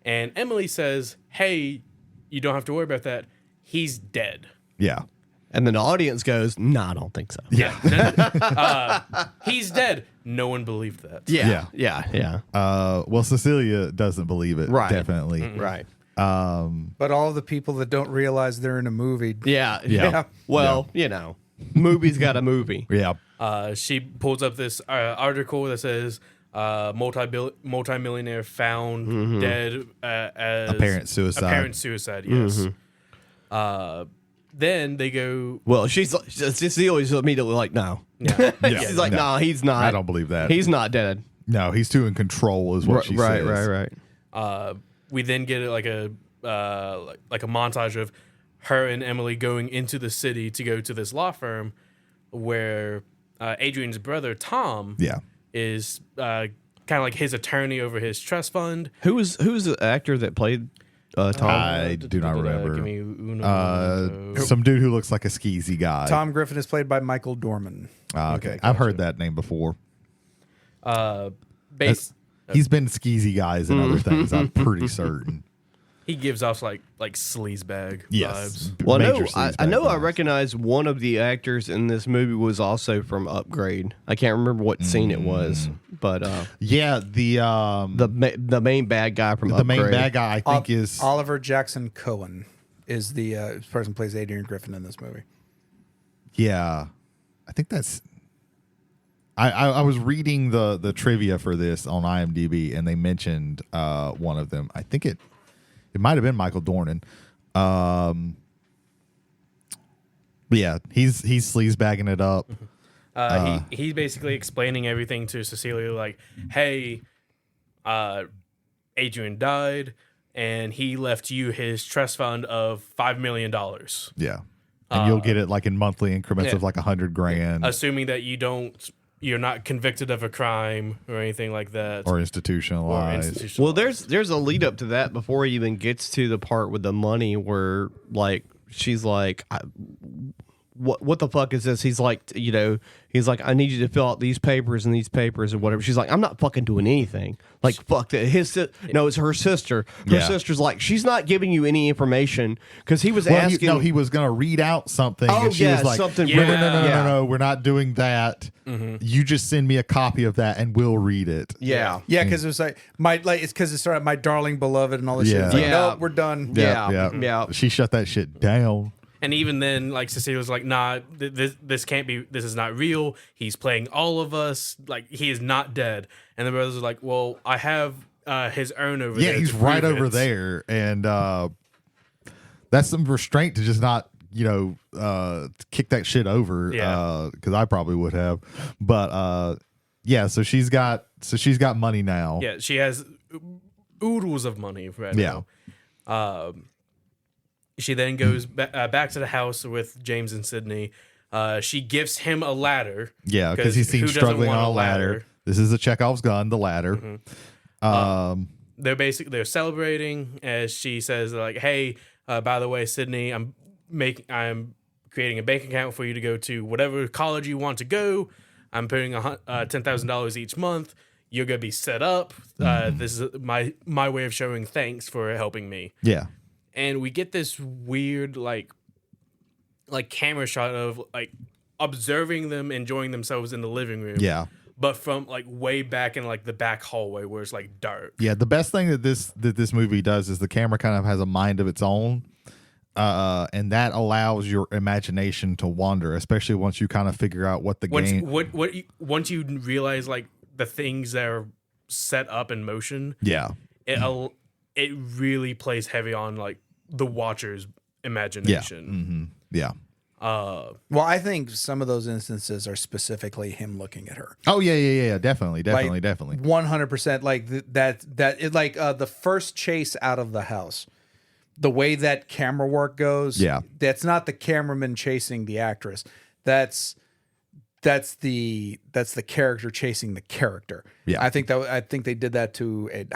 And Emily says, "Hey, you don't have to worry about that. He's dead." Yeah. And then the audience goes, "No, I don't think so." Yeah. He's dead. No one believed that. Yeah. Well, Cecilia doesn't believe it. Right. Definitely. Right. But all the people that don't realize they're in a movie. Yeah. Yeah. Well, movie's got a movie. Yeah. She pulls up this article that says multi-millionaire found dead as Apparent suicide. Apparent suicide, yes. Then they go. Well, Cecilia's immediately like, "No." Yeah. She's like, "No, he's not. I don't believe that. He's not dead." No, he's too in control, is what she says. Right. We then get like a montage of her and Emily going into the city to go to this law firm where Adrian's brother Tom Yeah. is kind of like his attorney over his trust fund. Who's the actor that played Tom? I do not remember. Give me uno. Some dude who looks like a skeezy guy. Tom Griffin is played by Michael Dorman. Okay. I've heard that name before. He's been skeezy guys and other things, I'm pretty certain. He gives off like sleazebag Yes. vibes. Well, Major I know. I vibes. recognize one of the actors in this movie was also from Upgrade. I can't remember what scene it was, but Yeah, the main bad guy from the Upgrade. main bad guy I think is Oliver Jackson Cohen is the person who plays Adrian Griffin in this movie. Yeah. I think that's I was reading the trivia for this on IMDb and they mentioned one of them. I think it might have been Michael Dornan. But yeah, he's sleazebagging it up. He's basically explaining everything to Cecilia, like, "Hey, Adrian died, and he left you his trust fund of $5 million, Yeah. And you'll get it like in monthly increments yeah. of like $100,000 assuming that you're not convicted of a crime or anything like that, or institutionalized. Well, there's a lead up to that before he even gets to the part with the money where like she's like, what the fuck is this? He's like, I need you to fill out these papers and whatever. She's like, I'm not fucking doing anything. Like, fuck that. It's her sister. Her sister's like, she's not giving you any information because he was asking. He was going to read out something. Oh, and she yeah, was like, something. No, we're not doing that. You just send me a copy of that and we'll read it. Yeah. Yeah, because it was it's because it started my darling beloved and all this Yeah. shit. It's like, Yeah. nope, we're done. Yeah. She shut that shit down. And even then, like, Cecilia's like, "Nah, this can't be. This is not real. He's playing all of us. Like, he is not dead." And the brothers are like, "Well, I have his urn over there." Yeah, he's to right prove over it." there. And that's some restraint to just not, kick that shit over. Yeah. Because I probably would have. But yeah, so she's got money now. Yeah, she has oodles of money right Yeah. now. She then goes back to the house with James and Sydney. She gives him a ladder. Yeah, because he's seen who doesn't struggling want on a ladder. This is a Chekhov's gun, the ladder. They're celebrating as she says, like, "Hey, by the way, Sydney, I'm creating a bank account for you to go to whatever college you want to go. I'm putting $10,000 each month. You're gonna be set up. This is my way of showing thanks for helping me." Yeah. And we get this weird like camera shot of like observing them enjoying themselves in the living room. Yeah. But from like way back in like the back hallway where it's like dark. Yeah, the best thing that this movie does is the camera kind of has a mind of its own. And that allows your imagination to wander, especially once you kind of figure out what the game. Once you realize like the things that are set up in motion, Yeah. it really plays heavy on like the watcher's imagination. Yeah. Well, I think some of those instances are specifically him looking at her. Oh yeah. Definitely. 100%. Like the first chase out of the house, the way that camera work goes. Yeah. That's not the cameraman chasing the actress. That's the character chasing the character. Yeah. I think they did that to a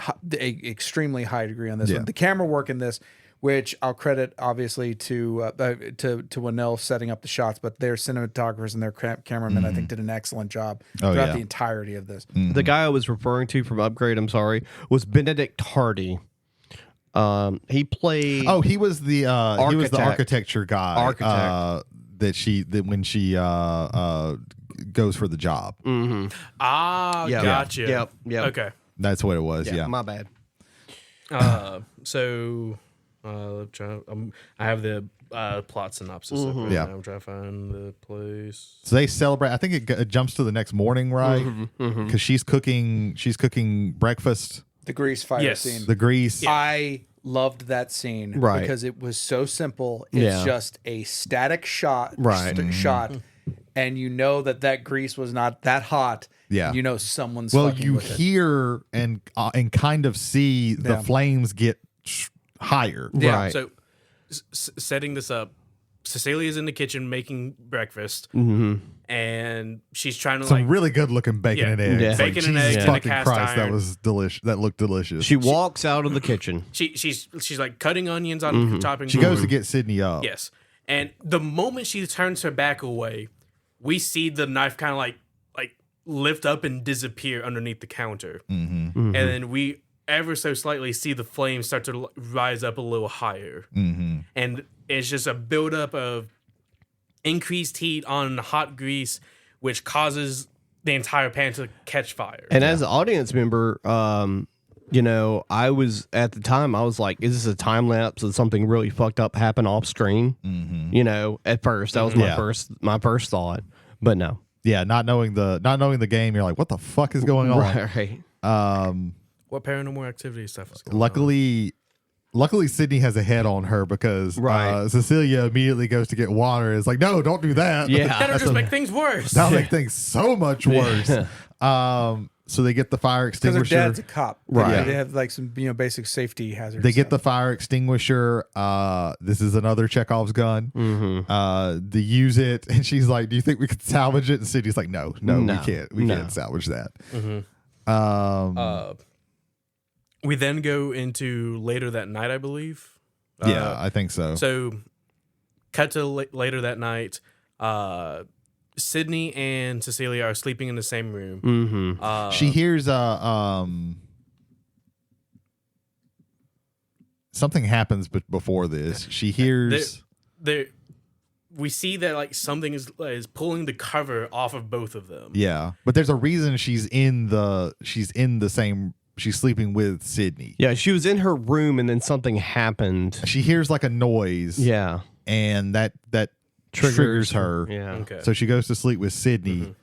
extremely high degree on this one. The camera work in this, which I'll credit obviously to Winnell setting up the shots, but their cinematographers and their cameramen I think did an excellent job throughout the entirety of this. The guy I was referring to from Upgrade, I'm sorry, was Benedict Hardy. He played. Oh, he was the architecture guy. Architect. When she goes for the job. Yeah. Gotcha. Yep. Okay. That's what it was. Yeah. My bad. So I have the plot synopsis. Of it. Yeah. I'm trying to find the place. So they celebrate. I think it jumps to the next morning, right? Because she's cooking breakfast. The grease fire Yes. scene. The grease. I loved that scene Right. because it was so simple. It's just a static shot, Right. shot, and you know that grease was not that hot. Yeah. You know someone's Well, fucking you with it. hear and kind of see the flames get higher. Yeah. Right. So setting this up, Cecilia's in the kitchen making breakfast, and she's trying to Some really good looking bacon Yeah. and eggs. Yeah. Like, Bacon and Jesus eggs in a fucking cast Christ, that iron. was delicious. That looked delicious. She walks out of the kitchen. she's like cutting onions on the chopping She board. goes to get Sydney up. Yes. And the moment she turns her back away, we see the knife kind of like lift up and disappear underneath the counter. And then we ever so slightly see the flames start to rise up a little higher. And it's just a buildup of increased heat on hot grease, which causes the entire pan to catch fire. And as an audience member, I was at the time, I was like, is this a time lapse of something really fucked up happen off screen? At first, that was my first thought, but no. Yeah, not knowing the game, you're like, what the fuck is going on? Right. What paranormal activity stuff is going on? Luckily, Sydney has a head on her because Cecilia immediately goes to get water. It's like, no, don't do that. Yeah. That'll just make things worse. That'll make things so much worse. So they get the fire Because her extinguisher. dad's a cop. Right. They have like some basic safety hazards. They get the fire extinguisher. This is another Chekhov's gun. They use it, and she's like, "Do you think we could salvage it?" And Sydney's like, "No, we can't. We can't salvage that." We then go into later that night, I believe. Yeah, I think so. So, cut to later that night. Sydney and Cecilia are sleeping in the same room. She hears something happens, but before this, she hears. We see that like something is pulling the cover off of both of them. Yeah, but there's a reason she's sleeping with Sydney. Yeah, she was in her room and then something happened. She hears like a noise. Yeah. And that triggers her. Yeah. Okay. So she goes to sleep with Sydney.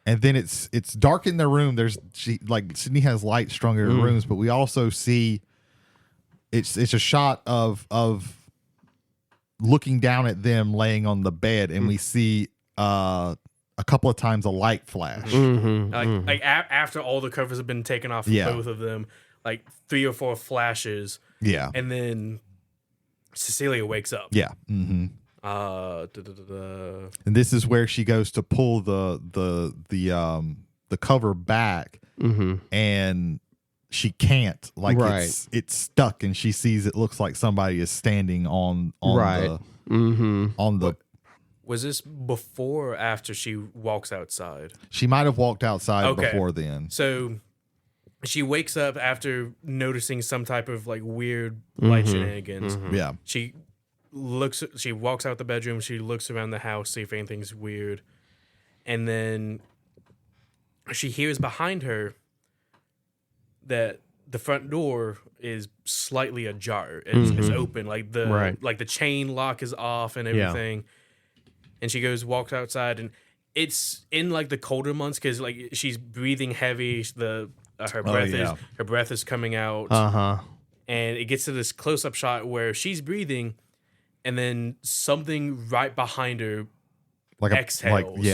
And then it's dark in their room. Sydney has light strung in her rooms, but we also see it's a shot of looking down at them laying on the bed, and we see a couple of times a light flash. Like after all the covers have been taken off of both of them, like 3 or 4 flashes. Yeah. And then Cecilia wakes up. Yeah. And And this is where she goes to pull the cover back, and she can't. Like it's stuck, and she sees it looks like somebody is standing on the. Was this before or after she walks outside? She might have walked outside before then. So she wakes up after noticing some type of like weird light shenanigans. Yeah. She walks out the bedroom, she looks around the house, see if anything's weird. And then she hears behind her that the front door is slightly ajar. It's open. Like the chain lock is off and everything. Yeah. And she walks outside, and it's in like the colder months because like she's breathing heavy. Her breath is coming out. And it gets to this close up shot where she's breathing, and then something right behind her exhales.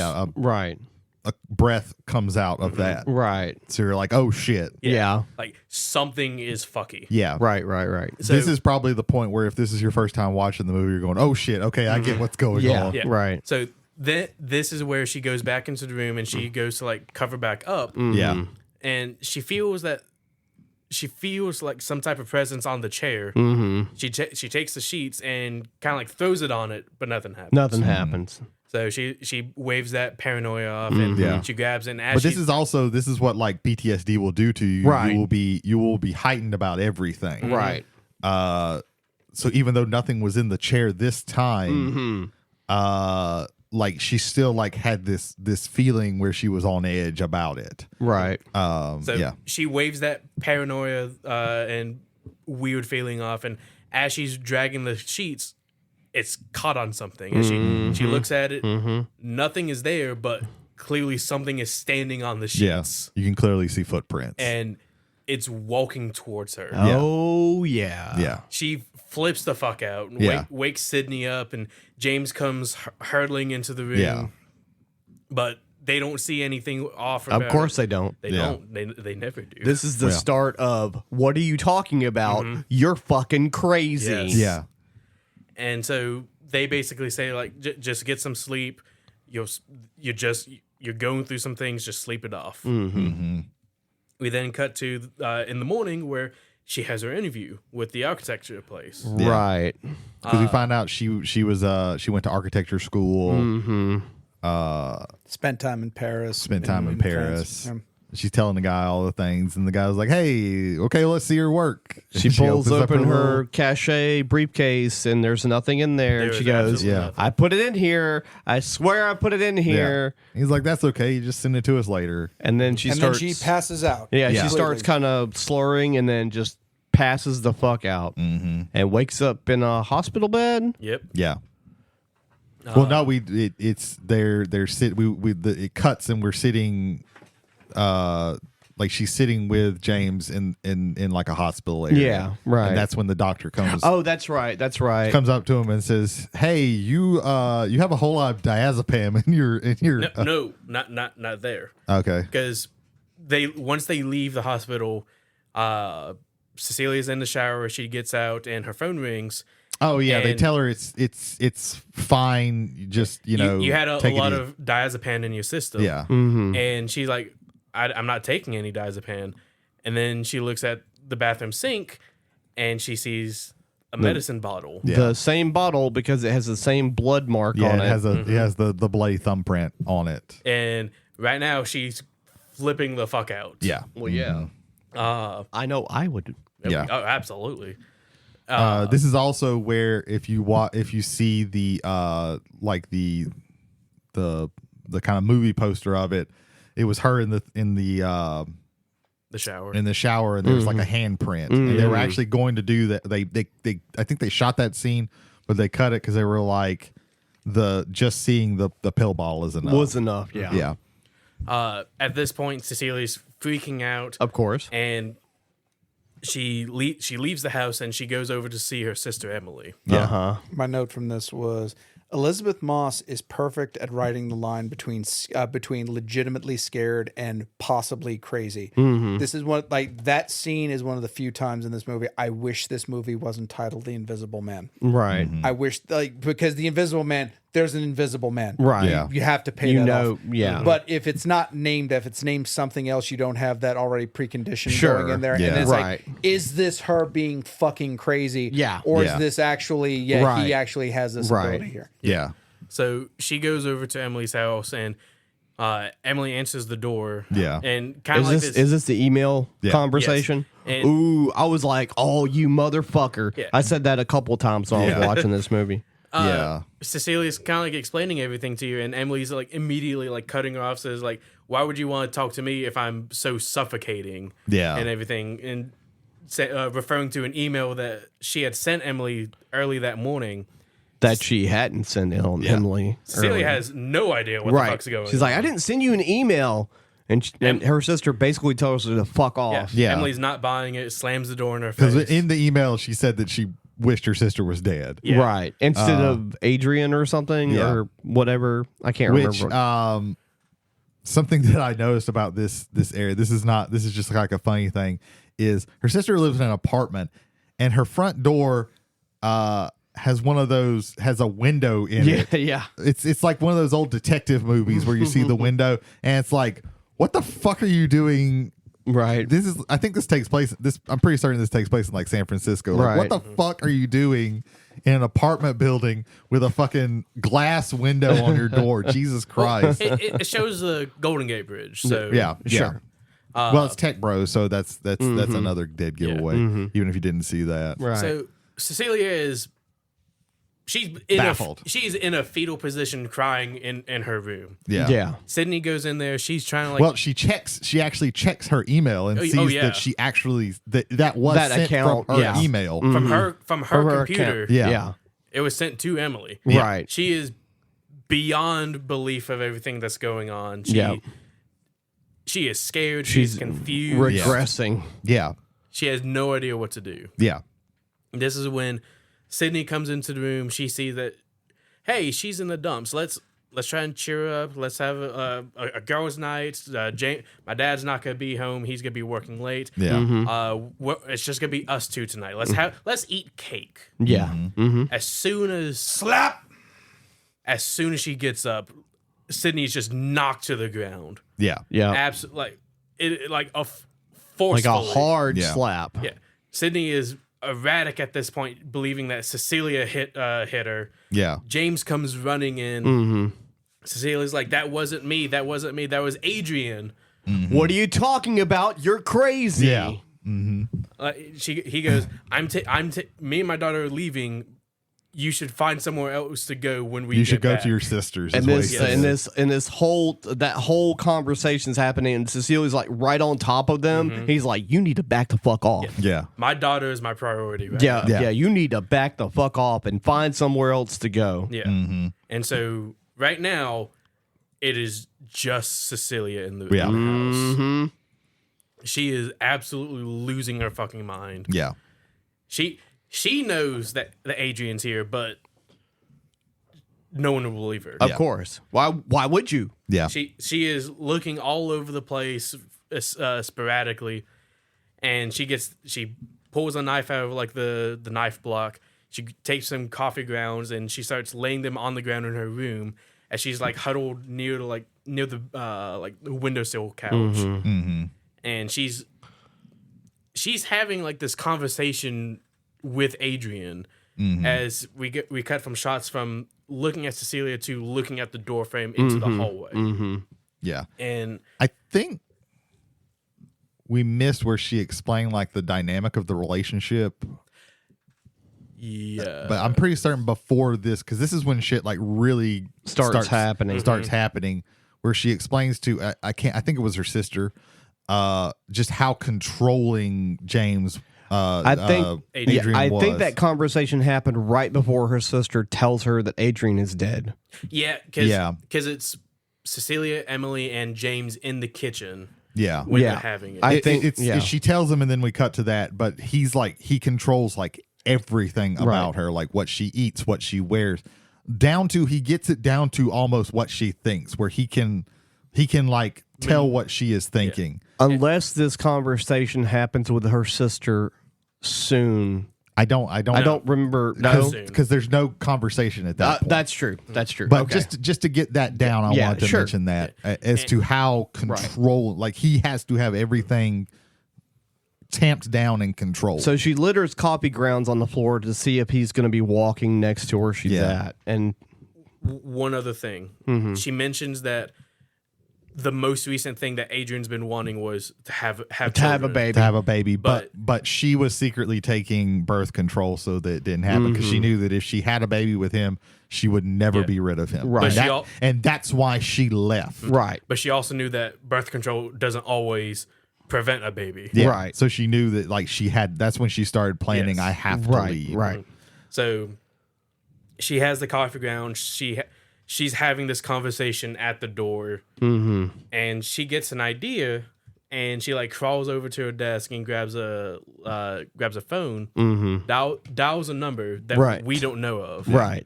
A breath comes out of that. Right. So you're like, oh shit. Yeah. Like something is fucky. Yeah. Right. So, this is probably the point where if this is your first time watching the movie, you're going, oh shit, okay, I get what's going on. Yeah. Right. So this is where she goes back into the room, and she goes to like cover back up. Yeah. And she feels like some type of presence on the chair. She takes the sheets and kind of like throws it on it, but nothing happens. Nothing happens. So she waves that paranoia off, and she grabs it. And but this is what like PTSD will do to you. Right. You will be heightened about everything. Right. So even though nothing was in the chair this time, like she still like had this feeling where she was on edge about it. Right. She waves that paranoia and weird feeling off, and as she's dragging the sheets, it's caught on something. And she looks at it. Nothing is there, but clearly something is standing on the sheets. Yeah, you can clearly see footprints. And it's walking towards her. Oh, yeah. Yeah. She flips the fuck out and wakes Sydney up, and James comes hurtling into the room. Yeah. But they don't see anything off. Of course they don't. They don't. They never do. This is the start of, what are you talking about? You're fucking crazy. Yes. Yeah. And so they basically say, like, just get some sleep. You're going through some things. Just sleep it off. We then cut to in the morning where she has her interview with the architecture place. Right. Because we find out she went to architecture school. Spent time in Paris. France. Yeah. She's telling the guy all the things, and the guy's like, "Hey, okay, let's see her work." She pulls opens open up her cachet briefcase, and there's nothing in there. And she goes, nothing. I put it in here. I swear I put it in here. Yeah. He's like, "That's okay. You just send it to us later." And then she starts. Then she passes out. Yeah, she starts kind of slurring, and then just passes the fuck out, and wakes up in a hospital bed. Yep. Yeah. Well, no, it cuts, and we're sitting. Like she's sitting with James in like a hospital area. Yeah, right. And that's when the doctor comes. Oh, that's right. Comes up to him and says, "Hey, you have a whole lot of diazepam in your no, not there." Okay. Because once they leave the hospital, Cecilia's in the shower. She gets out, and her phone rings. Oh yeah, they tell her it's fine. You just you had a lot of diazepam in your system. Yeah. And she's like, I'm not taking any diazepam. And then she looks at the bathroom sink, and she sees a medicine bottle. Yeah. The same bottle because it has the same blood mark on it. It has the bloody thumbprint on it. And right now she's flipping the fuck out. Yeah. Well, yeah. I know I would. Yeah. Oh, absolutely. This is also where if you see the like the kind of movie poster of it, it was her in the shower. In the shower, and there was like a handprint, and they were actually going to do that. They I think they shot that scene, but they cut it because they were like just seeing the pill bottle is enough. Was enough. Yeah. Yeah. At this point, Cecilia's freaking out. Of course. And she leaves the house and she goes over to see her sister Emily. Uh-huh. My note from this was Elisabeth Moss is perfect at writing the line between legitimately scared and possibly crazy. This is that scene is one of the few times in this movie I wish this movie wasn't titled The Invisible Man. Right. I wish because The Invisible Man, there's an invisible man. Right. Yeah. You have to pay that off. Yeah. But if it's named something else, you don't have that already preconditioned going in there. Yeah. And it's Right. like, is this her being fucking crazy? Yeah. Or Yeah. is this actually, he actually has this ability here. Yeah. So she goes over to Emily's house and Emily answers the door. Yeah. And kind of Is this the email conversation? Yes. And- Ooh, I was like, oh, you motherfucker. Yeah. I said that a couple times while I was watching this movie. Yeah. Cecilia's kind of like explaining everything to you, and Emily's like immediately like cutting her off. Says like, "Why would you want to talk to me if I'm so suffocating?" Yeah. and everything, and referring to an email that she had sent Emily early that morning. That she hadn't sent Emily. Cecilia earlier. has no idea what the fuck's going on. She's like, I didn't send you an email. And her sister basically tells her to fuck off. Yeah. Emily's not buying it. Slams the door in her Because face. in the email, she said that she wished her sister was dead. Yeah. Right. Instead of Adrian or something or whatever. I can't Which, remember. something that I noticed about this area, this is just like a funny thing, is her sister lives in an apartment and her front door has a window in it. Yeah. It's like one of those old detective movies where you see the window and it's like, what the fuck are you doing? Right. I think this takes place. I'm pretty certain this takes place in like San Francisco. Like, Right. what the fuck are you doing in an apartment building with a fucking glass window on your door? Jesus Christ. it shows the Golden Gate Bridge. So Yeah, Sure. well, it's Tech Bros, so that's another dead giveaway. Even if you didn't see that. Right. So Cecilia is Baffled. She's in a fetal position, crying in her room. Yeah. Yeah. Sydney goes in there. She's trying to like. Well, she actually checks her email and sees yeah. that she actually that was That sent account, from her yeah. email. from her her computer. account. Yeah. Yeah. It was sent to Emily. Right. She is beyond belief of everything that's going on. She is scared. She's confused. Regressing. Yeah. She has no idea what to do. Yeah. This is when Sydney comes into the room. She sees that, hey, she's in the dumps. Let's try and cheer her up. Let's have a girls' night. My dad's not gonna be home. He's gonna be working late. Yeah. It's just gonna be us two tonight. Let's eat cake. Yeah. Mm-hmm. As soon as she gets up, Sydney's just knocked to the ground. Yeah. Yeah. Absolutely, like a forcefully. Like a hard Yeah. slap. Yeah, Sydney is erratic at this point, believing that Cecilia hit her. Yeah. James comes running in. Cecilia's like, "That wasn't me. That wasn't me. That was Adrian." What are you talking about? You're crazy. Yeah. He goes, me and my daughter are leaving. You should find somewhere else to go when we You get should go back." to your sisters. And is what he this says. and this whole conversation's happening, and Cecilia's like right on top of them. He's like, "You need to back the fuck off." Yeah. My daughter is my priority right Yeah, now. yeah, You need to back the fuck off and find somewhere else to go. Yeah. And so right now, it is just Cecilia in the Yeah. house. She is absolutely losing her fucking mind. Yeah. She knows that Adrian's here, but no one will believe her. Of course. Why would you? Yeah. She is looking all over the place sporadically, and she pulls a knife out of like the knife block. She takes some coffee grounds and she starts laying them on the ground in her room as she's like huddled near the windowsill couch, and she's having like this conversation with Adrian as we cut from shots from looking at Cecilia to looking at the door frame into the hallway. Yeah. And I think we missed where she explained like the dynamic of the relationship. yeah, But I'm pretty certain before this, because this is when shit like really Starts happening. Starts happening, where she explains to I think it was her sister, just how controlling James. I think Adrian was. I think that conversation happened right before her sister tells her that Adrian is dead. yeah, because it's Cecilia, Emily, and James in the kitchen. Yeah. when Yeah. they're having it. I think She tells him, and then we cut to that. But he controls like everything about her, like what she eats, what she wears, he gets it down to almost what she thinks, where he can like tell what she is thinking. Unless this conversation happens with her sister soon. I don't remember. No, because there's no conversation at that point. That's true. That's true. But Okay. just to get that down, I wanted to mention that as to how like he has to have everything tamped down and controlled. So she litters coffee grounds on the floor to see if he's going to be walking next to where she's at. And one other thing, she mentions that the most recent thing that Adrian's been wanting was to have a baby. To have a baby, but she was secretly taking birth control so that it didn't happen because she knew that if she had a baby with him, she would never be rid of him. Right. And that's why she left. Right. But she also knew that birth control doesn't always prevent a baby. Yeah. Right. So she knew that like that's when she started planning, I have to leave. Right. So she has the coffee ground. She's having this conversation at the door, and she gets an idea, and she like crawls over to her desk and grabs a phone, dials a number that we don't know of, Right.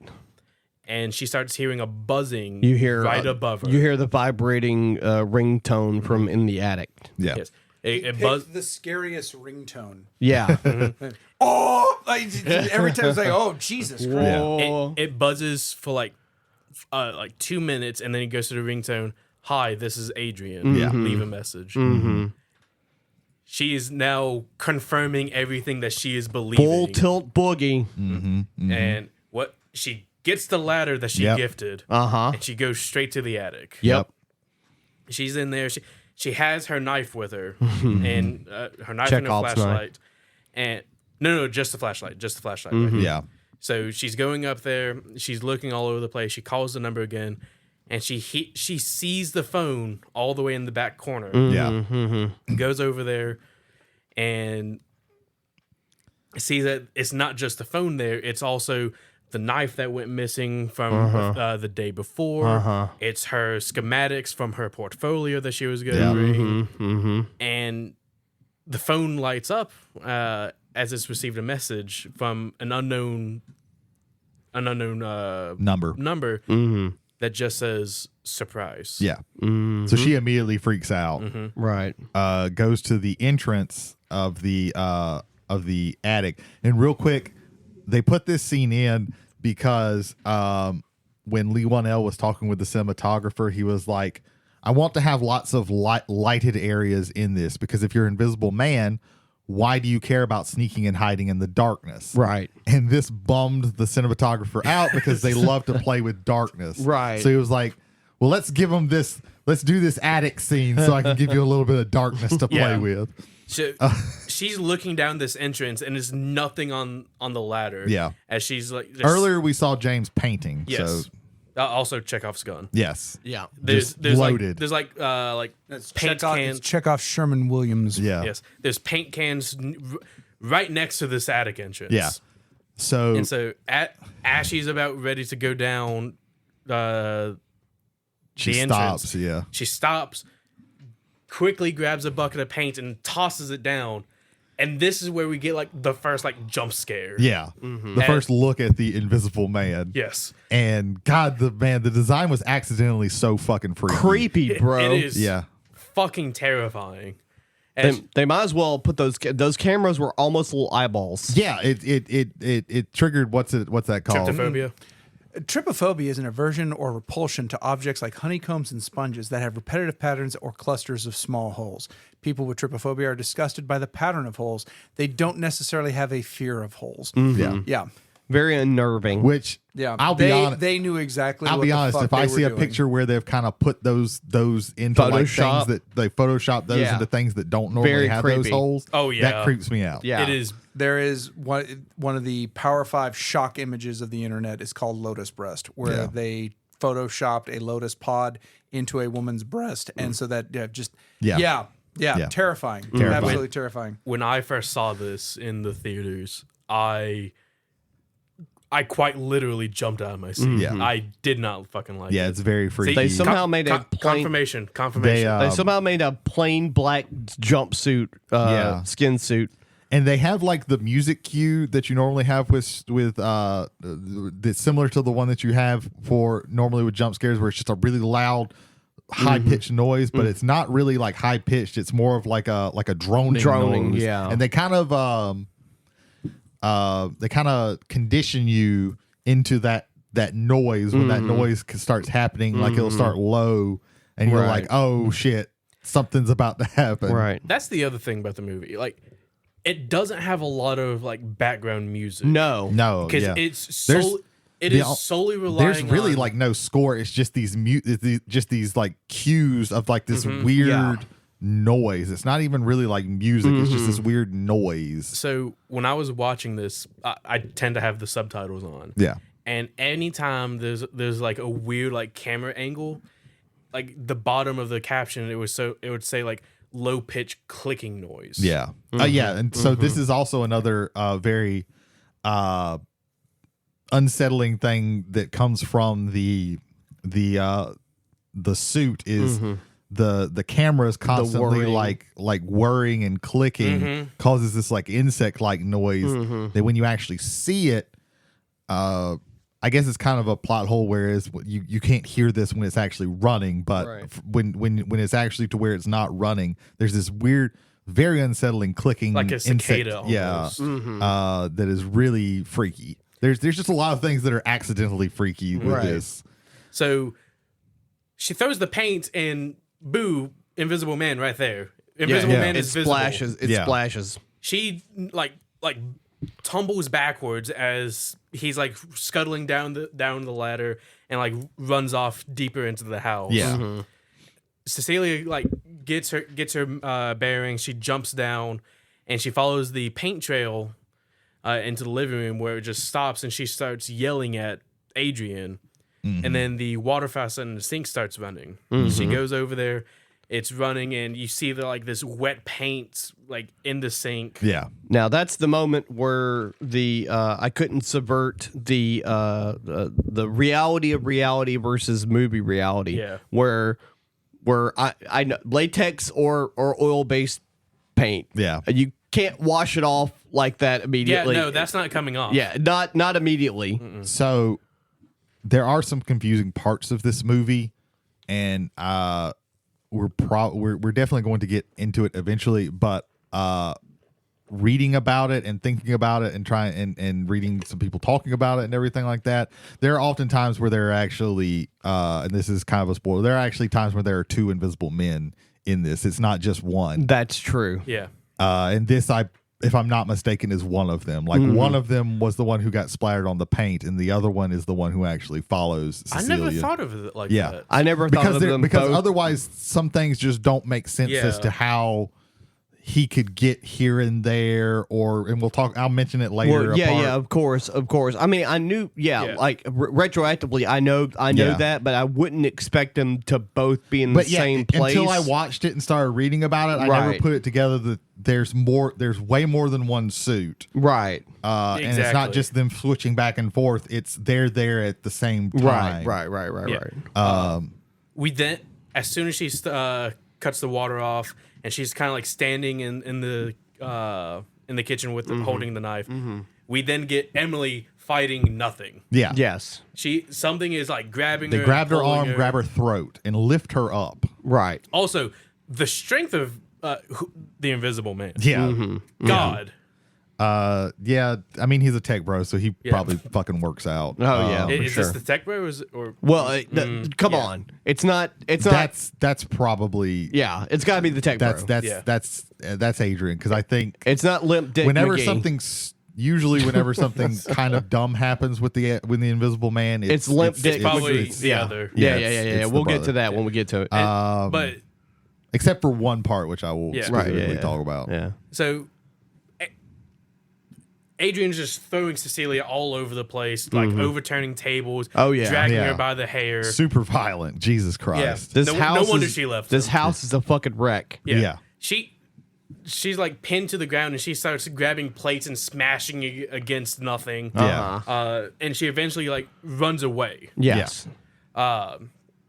and she starts hearing a buzzing. You hear right above her. You hear the vibrating ringtone from in the attic. Yeah. Yes, it buzz. The scariest ringtone. Yeah. Oh, every time it's like, oh Jesus Christ! It buzzes for like 2 minutes, and then it goes to the ringtone. Hi, this is Adrian. Leave a message. She is now confirming everything that she is believing. Full tilt boogie. And what she gets the ladder that she gifted, and she goes straight to the attic. Yep. She's in there. She has her knife with her, and her knife and her Chekhov's flashlight. And no, just the flashlight. Right? Yeah. So she's going up there. She's looking all over the place. She calls the number again, and she sees the phone all the way in the back corner. Yeah. Goes over there and sees that it's not just the phone there. It's also the knife that went missing from the day before. It's her schematics from her portfolio that she was going to bring. And the phone lights up as it's received a message from an unknown number that just says surprise. Yeah. So she immediately freaks out. Right. Goes to the entrance of the attic. And real quick, they put this scene in because when Lee Wanell was talking with the cinematographer, he was like, I want to have lots of lighted areas in this because if you're Invisible Man, why do you care about sneaking and hiding in the darkness? Right. And this bummed the cinematographer out because they love to play with darkness. Right. So he was like, well, let's give them this. Let's do this attic scene so I can give you a little bit of darkness to play with. So she's looking down this entrance and there's nothing on the ladder. Yeah. As she's like Earlier we saw James painting. Yes. So also Chekhov's gun. yes. Yeah. There's loaded. like paint cans. It's Chekhov's Sherman Williams. Yeah. Yes. There's paint cans right next to this attic entrance. Yeah. So And so as she's about ready to go down she the stops. entrance, Yeah. she stops, quickly grabs a bucket of paint and tosses it down. And this is where we get like the first like jump scare. Yeah. The first look at the Invisible Man. Yes. And God, the design was accidentally so fucking freaky. Creepy, bro. It is Yeah. fucking terrifying. And They might as well put those cameras were almost little eyeballs. Yeah, it triggered what's that called? tryptophobia. Trypophobia is an aversion or repulsion to objects like honeycombs and sponges that have repetitive patterns or clusters of small holes. People with trypophobia are disgusted by the pattern of holes. They don't necessarily have a fear of holes. Yeah. Yeah. Very unnerving. Which Yeah. I'll be honest. They knew exactly I'll what be the honest. fuck If I they see were a doing. picture where they've kind of put those into like Photoshop. things that they Photoshop those Yeah. into things that don't normally Very have creepy. those holes. Oh, yeah. that creeps me out. Yeah. It is. There is one of the Power 5 shock images of the internet is called Lotus Breast, where Yeah. they photoshopped a lotus pod into a woman's breast, and so that Yeah. terrifying, Terrifying. absolutely terrifying. When I first saw this in the theaters, I I quite literally jumped out of my seat. Yeah. I did not fucking like it. Yeah, it's very freaky. They somehow made a plain, confirmation. they somehow made a plain black jumpsuit, skin suit. And they have like the music cue that you normally have with that's similar to the one that you have for normally with jump scares, where it's just a really loud, high pitched noise, but it's not really like high pitched. It's more of like a droning noise. Yeah. And they kind of condition you into that noise when that noise starts happening. Like it'll start low, and you're like, oh shit, something's about to happen. Right. That's the other thing about the movie. Like, it doesn't have a lot of like background music. No, because yeah. it's solely relying. There's really on, like no score. It's just these these like cues of like this weird noise. It's not even really like music. It's just this weird noise. So when I was watching this, I tend to have the subtitles on. Yeah. And anytime there's like a weird like camera angle, like the bottom of the caption, it would say like low pitch clicking noise. Yeah. Yeah. And so this is also another very unsettling thing that comes from the suit is the camera is constantly like whirring and clicking, causes this like insect like noise that when you actually see it, I guess it's kind of a plot hole, whereas you can't hear this when it's actually running, but when it's actually to where it's not running, there's this weird, very unsettling clicking, like a cicada insect, almost. that is really freaky. There's just a lot of things that are accidentally freaky with this. So she throws the paint and boo, Invisible Man right there. Invisible Man is visible. Splashes. She like tumbles backwards as he's like scuttling down the ladder and like runs off deeper into the house. Yeah. Cecilia like gets her bearings. She jumps down and she follows the paint trail into the living room, where it just stops, and she starts yelling at Adrian. And then the water faucet in the sink starts running. She goes over there, it's running, and you see this wet paint like in the sink. Yeah. Now that's the moment where the I couldn't subvert the reality of reality versus movie reality. Yeah. Where I know latex or oil based paint. Yeah. You can't wash it off like that immediately. Yeah, no, that's not coming off. Yeah, not immediately. So there are some confusing parts of this movie, and we're definitely going to get into it eventually. But reading about it and thinking about it and trying and reading some people talking about it and everything like that, there are often times where there are actually, and this is kind of a spoiler, there are actually times where there are two invisible men in this. It's not just one. That's true. Yeah. And this, if I'm not mistaken, is one of them. Like one of them was the one who got splattered on the paint, and the other one is the one who actually follows Cecilia. I never thought of it like that. I never thought of them because both. otherwise some things just don't make sense as to how he could get here and there, and I'll mention it later. Yeah, of course. I mean, I knew, like retroactively, I know that, but I wouldn't expect them to both be in the same place. Until I watched it and started reading about it, I never put it together that there's way more than one suit. Right. And it's not just them switching back and forth. It's they're there at the same time. Right. We then, as soon as she cuts the water off, and she's kind of like standing in the kitchen with holding the knife. We then get Emily fighting nothing. Yeah. Yes. Something is like grabbing her. They grabbed her arm, her. grab her throat, and lift her up. Right. Also, the strength of the Invisible Man. Yeah. God. Yeah. I mean, he's a tech bro, so he probably fucking works out. Oh yeah. Is sure. this the tech bro? Come on. It's not. That's probably. Yeah. It's got to be the tech bro. That's Adrian, because I think it's not Limp Dick whenever McGee. whenever something kind of dumb happens with the Invisible Man, it's Limp Dick. Probably the other. Yeah. We'll get to that when we get to it. But except for one part, which I will specifically talk about. Yeah. So Adrian's just throwing Cecilia all over the place, like overturning tables, dragging her by the hair. Super violent. Jesus Christ. Yeah. No wonder she left. This house is a fucking wreck. Yeah. she's like pinned to the ground, and she starts grabbing plates and smashing against nothing. Yeah. And she eventually like runs away. Yes.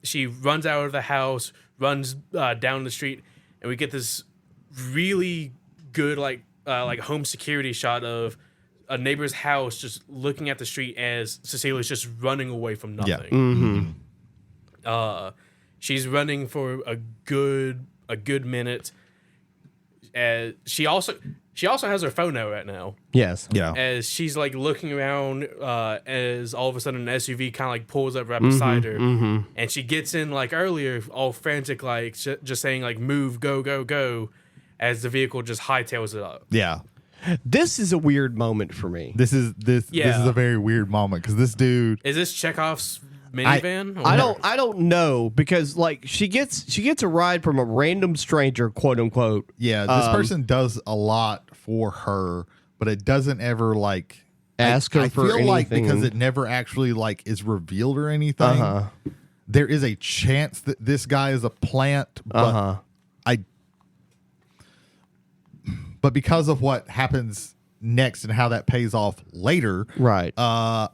She runs out of the house, runs down the street, and we get this really good like home security shot of a neighbor's house just looking at the street as Cecilia's just running away from nothing. She's running for a good minute. She also has her phone out right now. Yes. Yeah. As she's like looking around, as all of a sudden an SUV kind of like pulls up right beside her, and she gets in like earlier, all frantic, like just saying like "move, go, go, go," as the vehicle just hightails it up. Yeah. This is a weird moment for me. This is a very weird moment because this dude. Is this Chekhov's minivan? I don't know because like she gets a ride from a random stranger, quote unquote. Yeah, this person does a lot for her, but it doesn't ever like ask her I for feel anything. like because it never actually like is revealed or anything. There is a chance that this guy is a plant, but but because of what happens next and how that pays off later, Right. I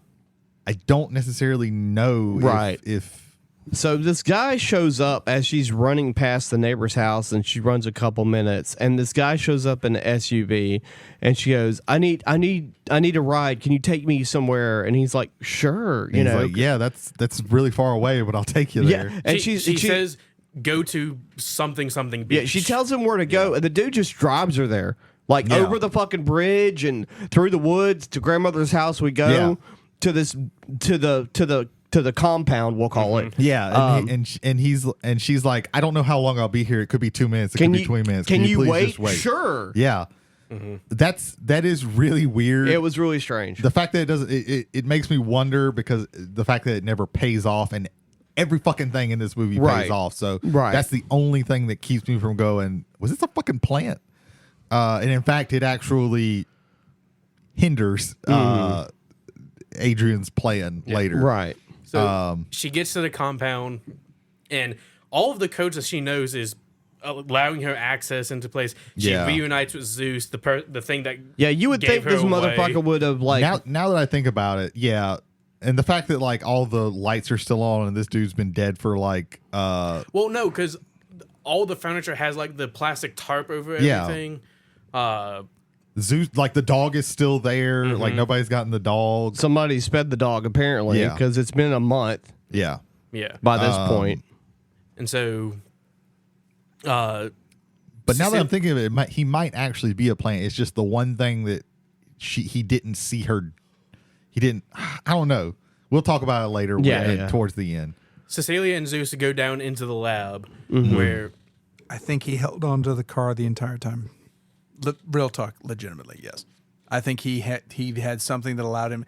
don't necessarily know Right. if So this guy shows up as she's running past the neighbor's house, and she runs a couple minutes, and this guy shows up in an SUV, and she goes, I need a ride. Can you take me somewhere? And he's like, sure. You he's know, like, yeah, that's really far away, but I'll take you there. yeah. And she says, "Go to something beach." yeah, she tells him where to go, and the dude just drives her there, like Yeah. over the fucking bridge and through the woods to grandmother's house. We go Yeah. to the compound, we'll call it. Yeah, and she's like, I don't know how long I'll be here. It could be 2 minutes. It could be 20 minutes. Can you please wait? just wait? Sure. Yeah, that is really weird. It was really strange. The fact that it doesn't, it makes me wonder because the fact that it never pays off, and every fucking thing in this movie Right. pays off. So Right. that's the only thing that keeps me from going, was this a fucking plant? And in fact, it actually hinders Adrian's plan later. Right. So she gets to the compound, and all of the codes that she knows is allowing her access into place. She Yeah. reunites with Zeus, the thing that Yeah, you would gave think her this away. motherfucker would have like Now that I think about it, yeah. And the fact that like all the lights are still on and this dude's been dead for like Well, no, because all the furniture has like the plastic tarp over Yeah. everything. Zeus, like the dog is still there. Like nobody's gotten the dog. somebody sped the dog apparently Yeah. because it's been a month Yeah. Yeah, by this point. and so, But now that I'm thinking of it, he might actually be a plant. It's just the one thing that he didn't see her. He didn't. I don't know. We'll talk about it later. Towards the end. Cecilia and Zeus go down into the lab Mm-hmm. where I think he held on to the car the entire time. Real talk, legitimately, yes. I think he had something that allowed him.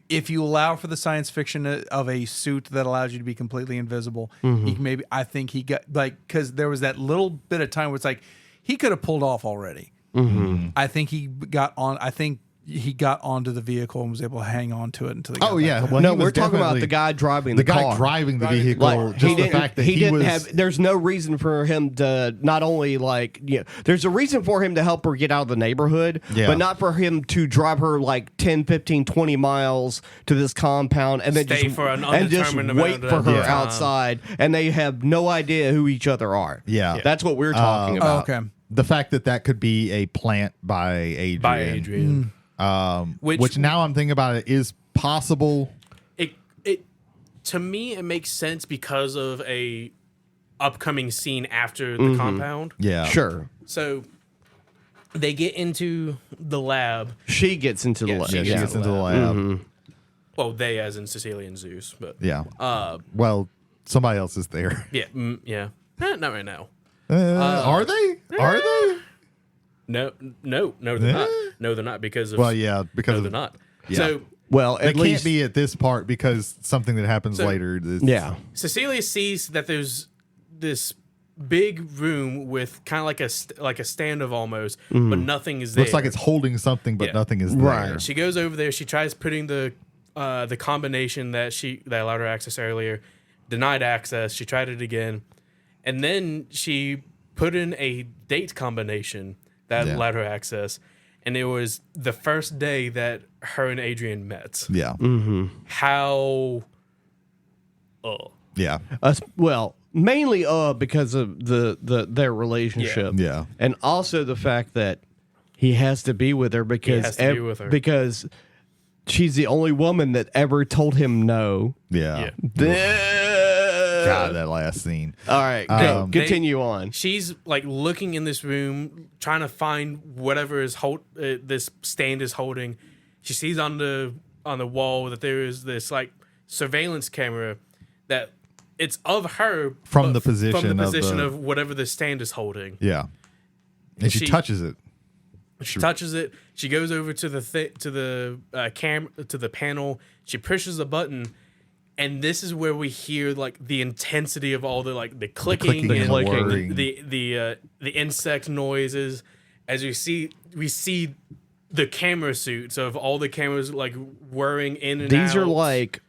If you allow for the science fiction of a suit that allows you to be completely invisible, he maybe. I think he got because there was that little bit of time where it's like he could have pulled off already. I think he got on. I think he got onto the vehicle and was able to hang on to it until he got back yeah. to Well, No, he was we're talking about definitely- the guy driving the the guy car. driving the vehicle. Like, Just the fact that he didn't was. have. There's no reason for him to not only like there's a reason for him to help her get out of the neighborhood, Yeah. but not for him to drive her like 10, 15, 20 miles to this compound and then Stay just for an and just undetermined wait amount for of her time. outside, and they have no idea who each other are. Yeah. That's what we're talking Oh, about. okay. The fact that could be a plant by Adrian. by Adrian. Which now I'm thinking about it is possible. It to me it makes sense because of a upcoming scene after the compound. Yeah. Sure. So they get into the lab. She gets into the Yeah, lab. she She Yeah. gets into the lab. Mm-hmm. Well, they as in Cecilia and Zeus, but Yeah. Well, somebody else is there. yeah, not right now. Are they? Are they? No, they're not. No, they're not because of. Well, yeah, because no, of, they're not. Yeah. So Well, They at least can't be at this part because something that happens later. Is, yeah. Cecilia sees that there's this big room with kind of like a stand-off almost, but nothing is there. Looks like it's holding something, but Yeah. nothing is there. Right. She goes over there. She tries putting the combination that allowed her access earlier, denied access. She tried it again, and then she put in a date combination that Yeah. allowed her access. And it was the first day that her and Adrian met. Yeah. How... Yeah. Well, mainly because of their relationship. Yeah. And also the fact that he has to be with her because has to be with her. because she's the only woman that ever told him no. Yeah. Yeah. God, that last scene. All right, continue on. She's like looking in this room, trying to find whatever is this stand is holding. She sees on the wall that there is this like surveillance camera that it's of her From but the position of whatever the stand is holding. Yeah. And she touches it. She touches it. She goes over to the panel. She pushes a button, and this is where we hear like the intensity of all the like the clicking and whirring. the insect noises. As we see the camera suits of all the cameras like whirring in and out. These are like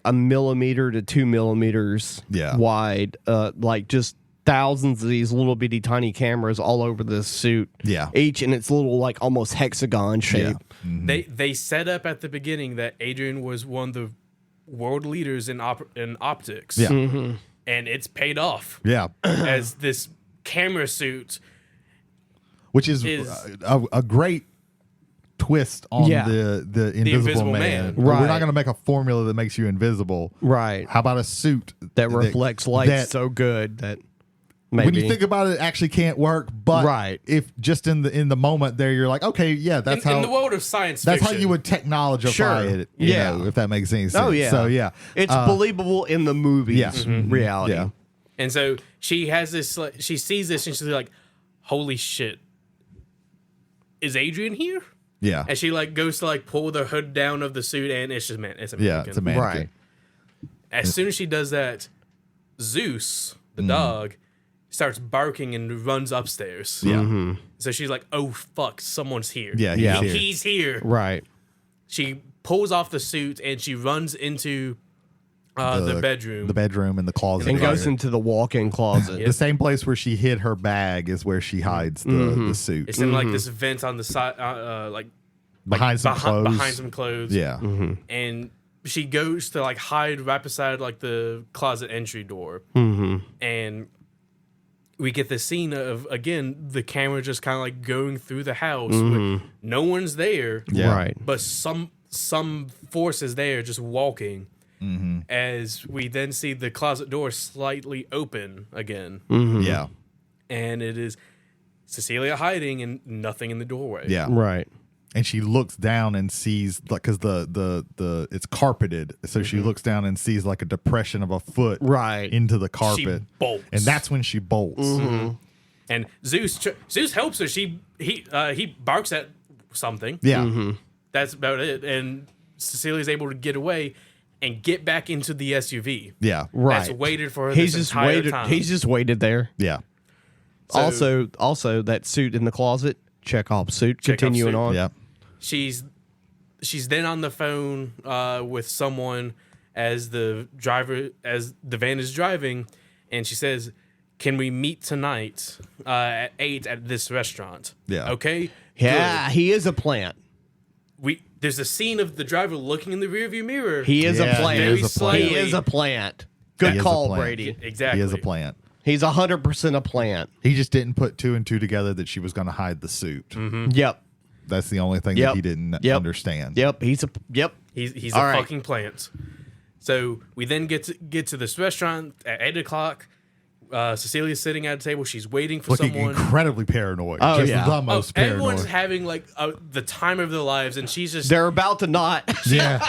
a millimeter to 2 millimeters wide, like just thousands of these little bitty tiny cameras all over this suit. Yeah. Each in its little like almost hexagon shape. Yeah. They set up at the beginning that Adrian was one of the world leaders in optics. Yeah. And it's paid off. Yeah. As this camera suit, Which is a great twist on Yeah. the invisible man. Right. We're not going to make a formula that makes you invisible. Right. How about a suit That reflects light that- so good that maybe. When you think about it, it actually can't work. But Right. if just in the moment there, you're like, okay, yeah, that's in how the world of science that's fiction, how you would technologify Sure. it. You know, if that makes any sense. Oh yeah. So yeah, It's believable in the movies. Yeah. Reality. Yeah. And so she has this, like, she sees this and she's like, holy shit, is Adrian here? Yeah. And she like goes to like pull the hood down of the suit and it's just it's a Yeah, mannequin. it's a mannequin. Right. As soon as she does that, Zeus, the dog, starts barking and runs upstairs. Yeah. So she's like, oh fuck, someone's here. Yeah, Yeah. he's here. He's here. Right. She pulls off the suit and she runs into the bedroom. The bedroom and the closet. And area. goes into the walk-in closet. The same place where she hid her bag is where she hides the suit. It's in like this vent on the side, like behind some clothes. behind some clothes. Yeah. And she goes to like hide right beside like the closet entry door. And we get this scene of again the camera just kind of like going through the house with no one's there. Yeah. Right. But some force is there just walking. As we then see the closet door slightly open again. Yeah. And it is Cecilia hiding and nothing in the doorway. Yeah. Right. And she looks down and sees like because the it's carpeted, so she looks down and sees like a depression of a foot Right. into the carpet. bolts. And that's when she bolts. And Zeus helps her. He barks at something. Yeah. That's about it. And Cecilia's able to get away and get back into the SUV. Yeah. Right. That's waited for her He's this just entire waited. time. He's just waited there. Yeah. So- Also, that suit in the closet. Chekhov suit. Chekhov Continuing suit. on. Yeah. She's then on the phone with someone as the van is driving, and she says, "Can we meet tonight at 8 at this restaurant?" Yeah. Okay. Yeah, Good. he is a plant. There's a scene of the driver looking in the rearview mirror. He is Yeah, a plant. he is a plant. He is a plant. He Good is a call, plant. Brady. Exactly. He is a plant. He's 100% a plant. He just didn't put two and two together that she was going to hide the suit. Yep. That's the only thing Yep. that he didn't Yep. understand. Yep. He's a. Yep. He's All a right. fucking plant. So we then get to this restaurant at 8:00. Cecilia's sitting at a table. She's waiting for Looking someone. incredibly paranoid. Oh, Just yeah. the most Everyone's paranoid. having like the time of their lives, and she's just They're about to not. Yeah.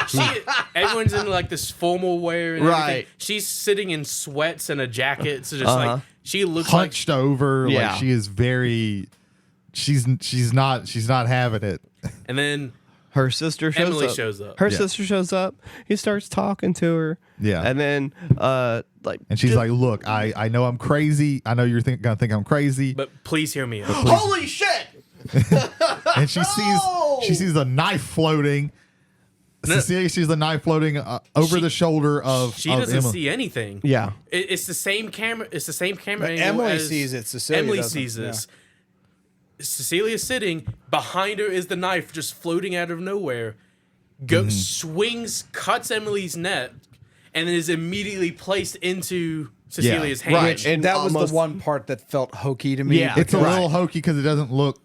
everyone's in like this formal wear and Right. everything. She's sitting in sweats and a jacket, so just Uh-huh. like she looks Hunched over. Yeah. Like she is very. She's not having it. like, and then Her sister shows Emily up. shows up. Her Yeah. sister shows up. He starts talking to her. Yeah. And then, like, And she's like, "Look, I know I'm crazy. I know you're gonna think I'm crazy." but please hear me out. holy shit! And she sees a knife floating. Cecilia sees the knife floating over the shoulder of. She of doesn't Emma. see anything. Yeah. It's the same camera. It's the same camera But angle Emily as- sees it, Cecilia Emily doesn't. sees this. Cecilia's sitting. Behind her is the knife just floating out of nowhere. Swings, cuts Emily's neck, and then is immediately placed into Cecilia's hand. Right. And that was almost- the one part that felt hokey to me. Yeah. It's a because- little hokey because it doesn't look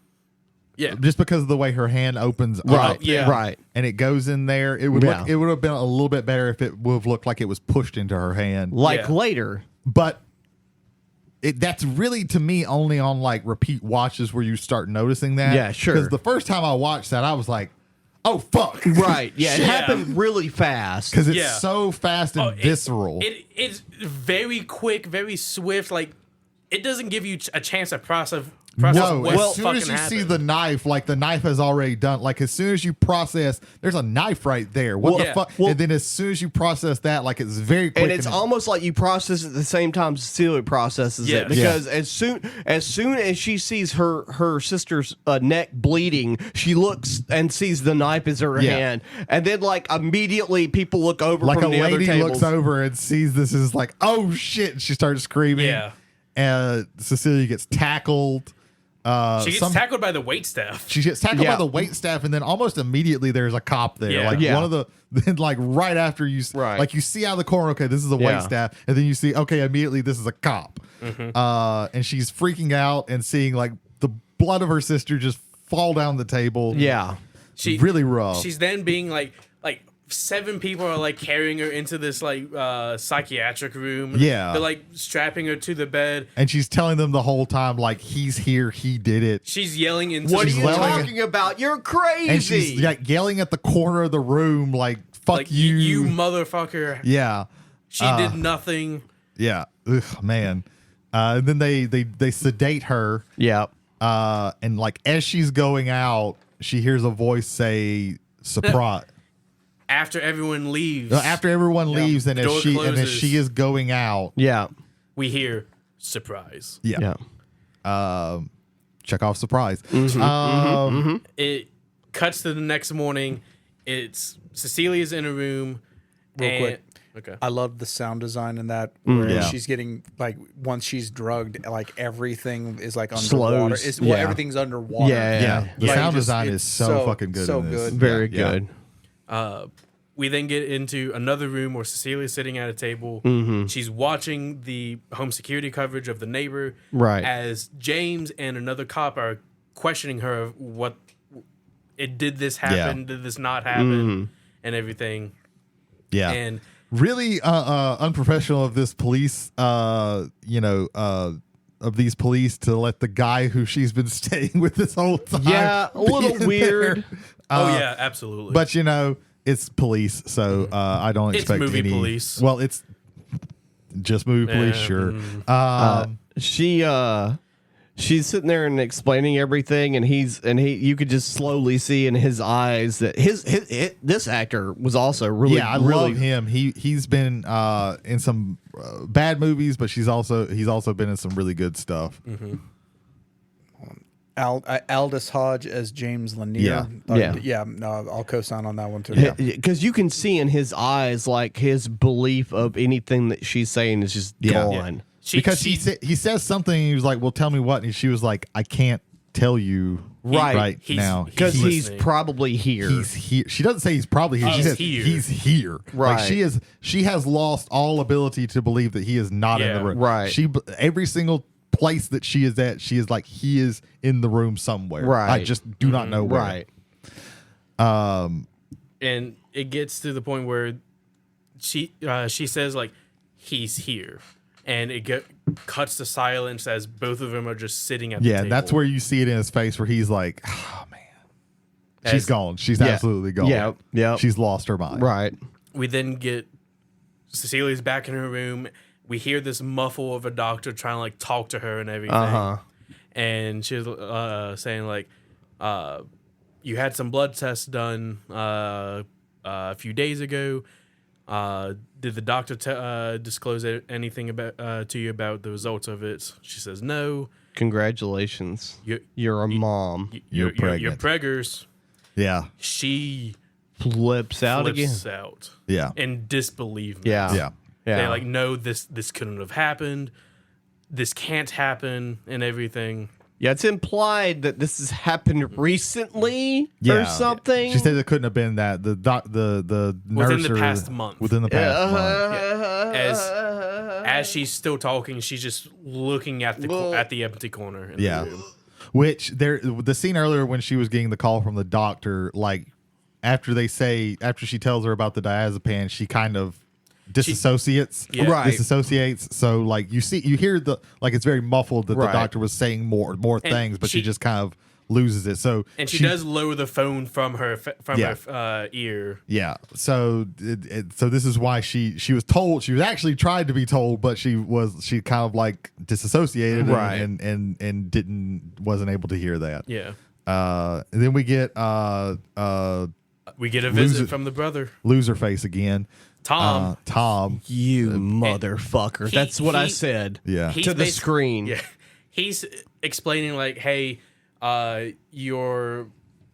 Yeah. just because of the way her hand opens Right. up. Yeah. Right. And it goes in there. It would Yeah. it would have been a little bit better if it would have looked like it was pushed into her hand. Like Yeah. later. But that's really to me only on like repeat watches where you start noticing that. Yeah, sure. Because the first time I watched that, I was like, "Oh fuck!" Right. Yeah. It Yeah. happened really fast. Because it's Yeah. so fast and visceral. It's very quick, very swift. Like it doesn't give you a chance to process No, what as soon fucking as you see happened. the knife, like the knife has already done. Like as soon as you process, there's a knife right there. What the yeah. fuck? Well- and then as soon as you process that, like it's very quick. And it's almost like you process it at the same time Cecilia processes Yes. it, because as soon as she sees her sister's neck bleeding, she looks and sees the knife is her Yeah. hand, and then like immediately people look over like from a the other lady tables. looks over and sees this is like, oh shit! And she starts screaming. Yeah. And Cecilia gets tackled. She gets tackled by the waitstaff. She gets tackled Yeah. by the wait staff, and then almost immediately there's a cop there. Yeah. Like Yeah. one of the then like right after you Right. like you see out of the corner, okay, this is a Yeah. wait staff, and then you see, okay, immediately this is a cop. And she's freaking out and seeing like the blood of her sister just fall down the table. Yeah. Really rough. She's then being like 7 people are like carrying her into this like psychiatric room. Yeah. They're like strapping her to the bed. And she's telling them the whole time, like, he's here, he did it. She's yelling into What are She's you yelling- talking about? You're crazy. And she's like yelling at the corner of the room, like, fuck like you. you motherfucker. Yeah. She did nothing. Yeah. Ugh, man. And then they sedate her. yeah. And like as she's going out, she hears a voice say surprise. After everyone leaves, After everyone leaves and The as door she closes. is going out. Yeah. we hear surprise. Yeah. Yeah. Check off surprise. It cuts to the next morning. It's Cecilia's in a room. Real quick. Okay. I love the sound design in that. Where Yeah. she's getting like once she's drugged, like everything is like Slows. underwater. Yeah. Everything's underwater. Yeah. Yeah. The Like, sound just- design it's is so fucking good. so in this. good. Very Yeah. good. We then get into another room where Cecilia's sitting at a table. She's watching the home security coverage of the neighbor. Right. As James and another cop are questioning her of what did this happen? Yeah. Did this not happen? And everything. Yeah. And Really unprofessional of this police, of these police to let the guy who she's been staying with this whole time. Yeah, a be little in weird. there. yeah, absolutely. But it's police, so I don't It's expect movie any. police. Well, it's just movie police, sure. She's sitting there and explaining everything, and you could just slowly see in his eyes that this actor was also really I really love him. He's been in some bad movies, but he's also been in some really good stuff. Aldous Hodge as James Lanier. Yeah. No, I'll co-sign on that one too. because you can see in his eyes like his belief of anything that she's saying is just Yeah. gone. Because he says something, and he was like, "Well, tell me what," and she was like, "I can't tell you Right. now." Because he's listening. probably here. He's here. She doesn't say he's probably here. She He's says here. he's here. Right. Like she has lost all ability to believe that he is not in Yeah. the room. Right. Every single place that she is at, she is like, he is in the room somewhere. Right. I just do not know where. Right. and it gets to the point where she says like he's here, and it cuts to silence as both of them are just sitting at the Yeah, table. that's where you see it in his face where he's like, oh man. She's gone. She's Yeah. absolutely gone. Yep. Yep. She's lost her mind. Right. We then get Cecilia's back in her room. We hear this muffle of a doctor trying to like talk to her and everything. Uh-huh. And she's saying like, you had some blood tests done a few days ago. Did the doctor disclose anything about to you about the results of it? She says no. Congratulations. You're You're a mom. You're pregnant. preggers. Yeah. She Flips out again. flips out Yeah. in disbelief. Yeah. Yeah. Yeah. They like, no, this couldn't have happened. This can't happen and everything. Yeah, it's implied that this has happened recently or something. She said it couldn't have been that the nurse Within the past month. Within the past month. As she's still talking, she's just looking at the empty corner. In the room. Which the scene earlier when she was getting the call from the doctor, like after she tells her about the diazepam, she kind of disassociates. Disassociates. So like you hear it's very muffled that the doctor was saying more things, but she just kind of loses it. So she does lower the phone from her ear. Yeah. So so this is why she was told. She was actually tried to be told, but she kind of like disassociated and wasn't able to hear that. Yeah. And then we get a visit from the brother. Loser face again. Tom. You motherfucker. That's what I said. Yeah. To the screen. Yeah. He's explaining like, hey, your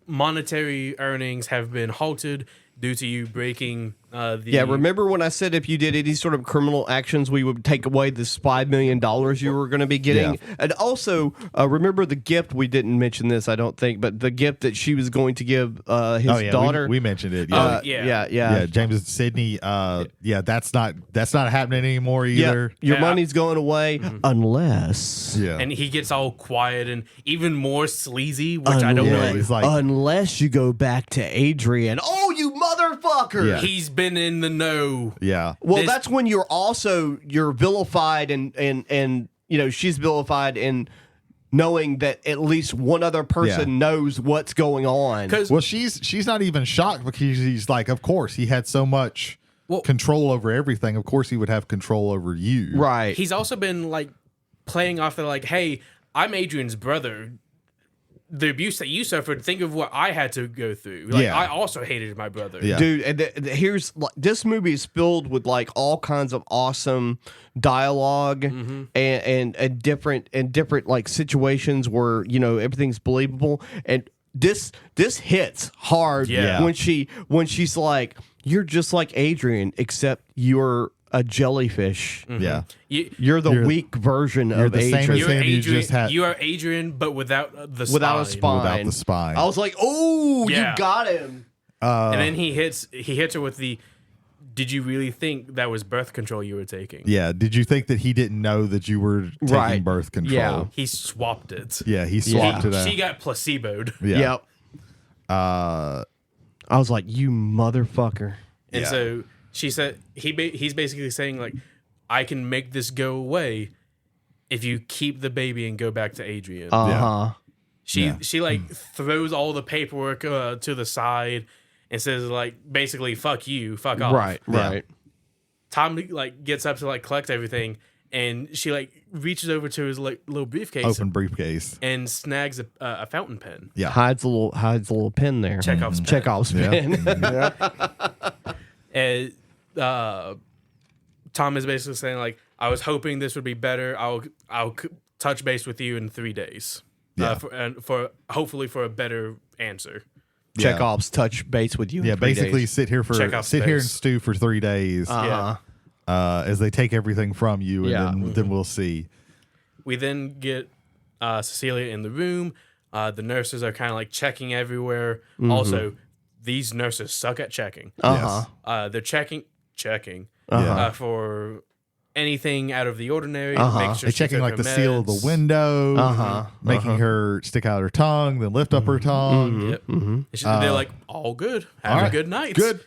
monetary earnings have been halted due to you breaking remember when I said if you did any sort of criminal actions, we would take away this $5 million you were going to be getting? Yeah. And also, remember the gift, we didn't mention this, I don't think, but the gift that she was going to give his daughter. We mentioned it. Yeah. James and Sydney. That's not happening anymore either. Your money's going away unless. Yeah. And he gets all quiet and even more sleazy, which I don't know. He's like, unless you go back to Adrian. Oh, you motherfucker! Yeah. He's been in the know. Yeah. Well, that's when you're vilified and she's vilified in knowing that at least one other person knows what's going on. Well, she's not even shocked because she's like, of course, he had so much control over everything. Of course, he would have control over you. Right. He's also been like playing off the like, hey, I'm Adrian's brother. The abuse that you suffered, think of what I had to go through. Like, I also hated my brother. Yeah. Dude, and here's this movie is filled with like all kinds of awesome dialogue and different like situations where everything's believable, and this hits hard when she's like, you're just like Adrian except you're a jellyfish. Yeah. You're the weak version of the same Adrian. You are Adrian, but without the spine. Without a spine. Without the spine. I was like, oh, you got him. And then he hits her with the, did you really think that was birth control you were taking? Yeah. Did you think that he didn't know that you were taking birth control? Yeah. He swapped it. Yeah, he swapped it out. She got placeboed. Yeah. Yep. I was like, you motherfucker. And so she said he's basically saying like, I can make this go away if you keep the baby and go back to Adrian. She like throws all the paperwork to the side and says like basically fuck you, fuck off. Right. Tom like gets up to like collect everything, and she like reaches over to his like little briefcase, Open briefcase, and snags a fountain pen. Yeah, hides a little pen there. Chekhov's pen. And Tom is basically saying like, I was hoping this would be better. I'll touch base with you in 3 days. For hopefully for a better answer. Chekhov's touch base with you. Yeah, in 3 basically days. sit here and stew for 3 days. As they take everything from you, and then we'll see. We then get Cecilia in the room. The nurses are kind of like checking everywhere. Also, these nurses suck at checking. They're checking for anything out of the ordinary. Make sure they're checking like the seal of the window, making her stick out her tongue, then lift up her tongue. They're like, all good. Have a good night. Good.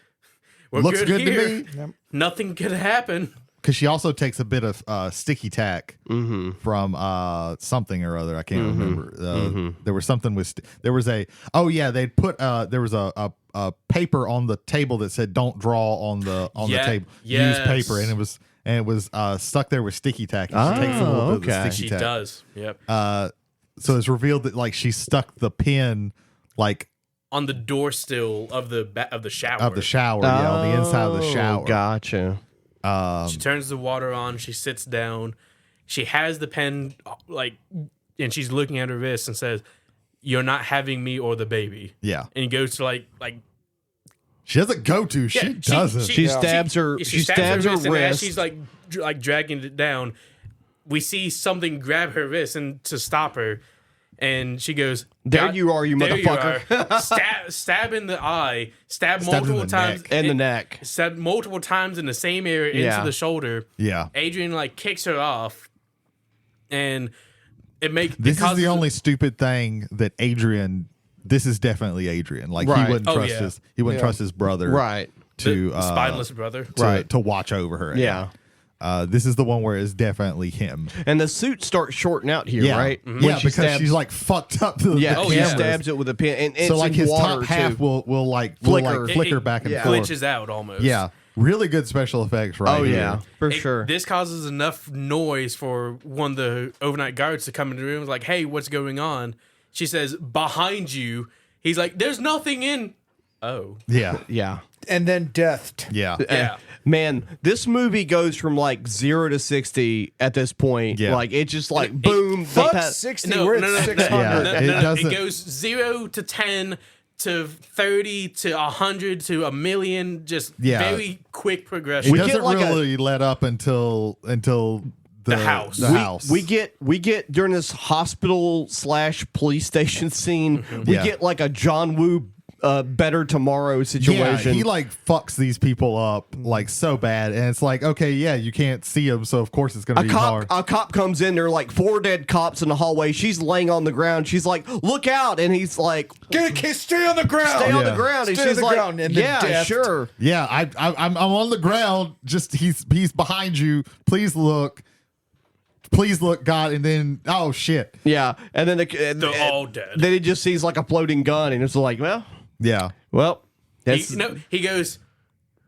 Looks good here. to me. Yep. Nothing could happen. Because she also takes a bit of sticky tack from something or other. I can't remember. There was something with there was a they'd put there was a paper on the table that said don't draw on the table. Use paper, and it was stuck there with sticky tack. And she takes a little bit of the sticky tack. She does. Yep. So it's revealed that like she stuck the pin like on the door still of the shower. On the inside of the shower. Gotcha. She turns the water on. She sits down. She has the pen, like, and she's looking at her wrist and says, "You're not having me or the baby." Yeah. And he goes to like. She doesn't go to. She doesn't. She stabs her. She stabs her wrist. And as she's like dragging it down, we see something grab her wrist and to stop her. And she goes, There "God, you are, you there motherfucker." Stab in the eye, stab Stabbed in multiple the times, neck. And the neck. stabbed multiple times in the same area Yeah. into the shoulder. Yeah. Adrian like kicks her off, and This is the only stupid thing that Adrian. This is definitely Adrian. Like Right. he wouldn't Oh, trust yeah. trust his brother. Right. To spineless brother. to watch over her. Yeah. This is the one where it's definitely him. And the suit starts shorting out here, Yeah. right? Yeah, When she because stabs- she's like fucked up to the yeah, Oh, she yeah. stabs it with a pin, and it's so like in his water top half too. will like Flicker. flicker back and yeah. forth. Glitches out almost. Yeah, really good special effects, right? Oh here. yeah, for sure. This causes enough noise for one of the overnight guards to come into the room. Like, hey, what's going on? She says, behind you. He's like, there's nothing in. Oh. yeah, Yeah. And then death. yeah. Yeah. Man, this movie goes from like 0 to 60 at this point. Yeah. Like it's just like boom. Fuck they pass- 60. No, We're no, at no, 600. Yeah. It doesn't- It goes 0 to 10 to 30 to 100 to a million. Just Yeah. very quick It progression. get doesn't like a- really let up until the house. The house. We get during this hospital / police station scene. We Yeah. get like a John Woo Better Tomorrow Yeah, situation. he like fucks these people up like so bad, and it's like, okay, yeah, you can't see them, so of course it's gonna be hard. A cop comes in. There are like 4 dead cops in the hallway. She's laying on the ground. She's like, "Look out!" And he's like, Get a kiss. Stay on the ground. "Stay on Yeah. the ground." And Stay on she's the like, ground, and then "Yeah, death. sure." Yeah, I'm on the ground. Just he's behind you. Please look, God. And then oh shit. Yeah, and then They're all dead. Then he just sees like a floating gun, and it's like, Yeah, that's He goes,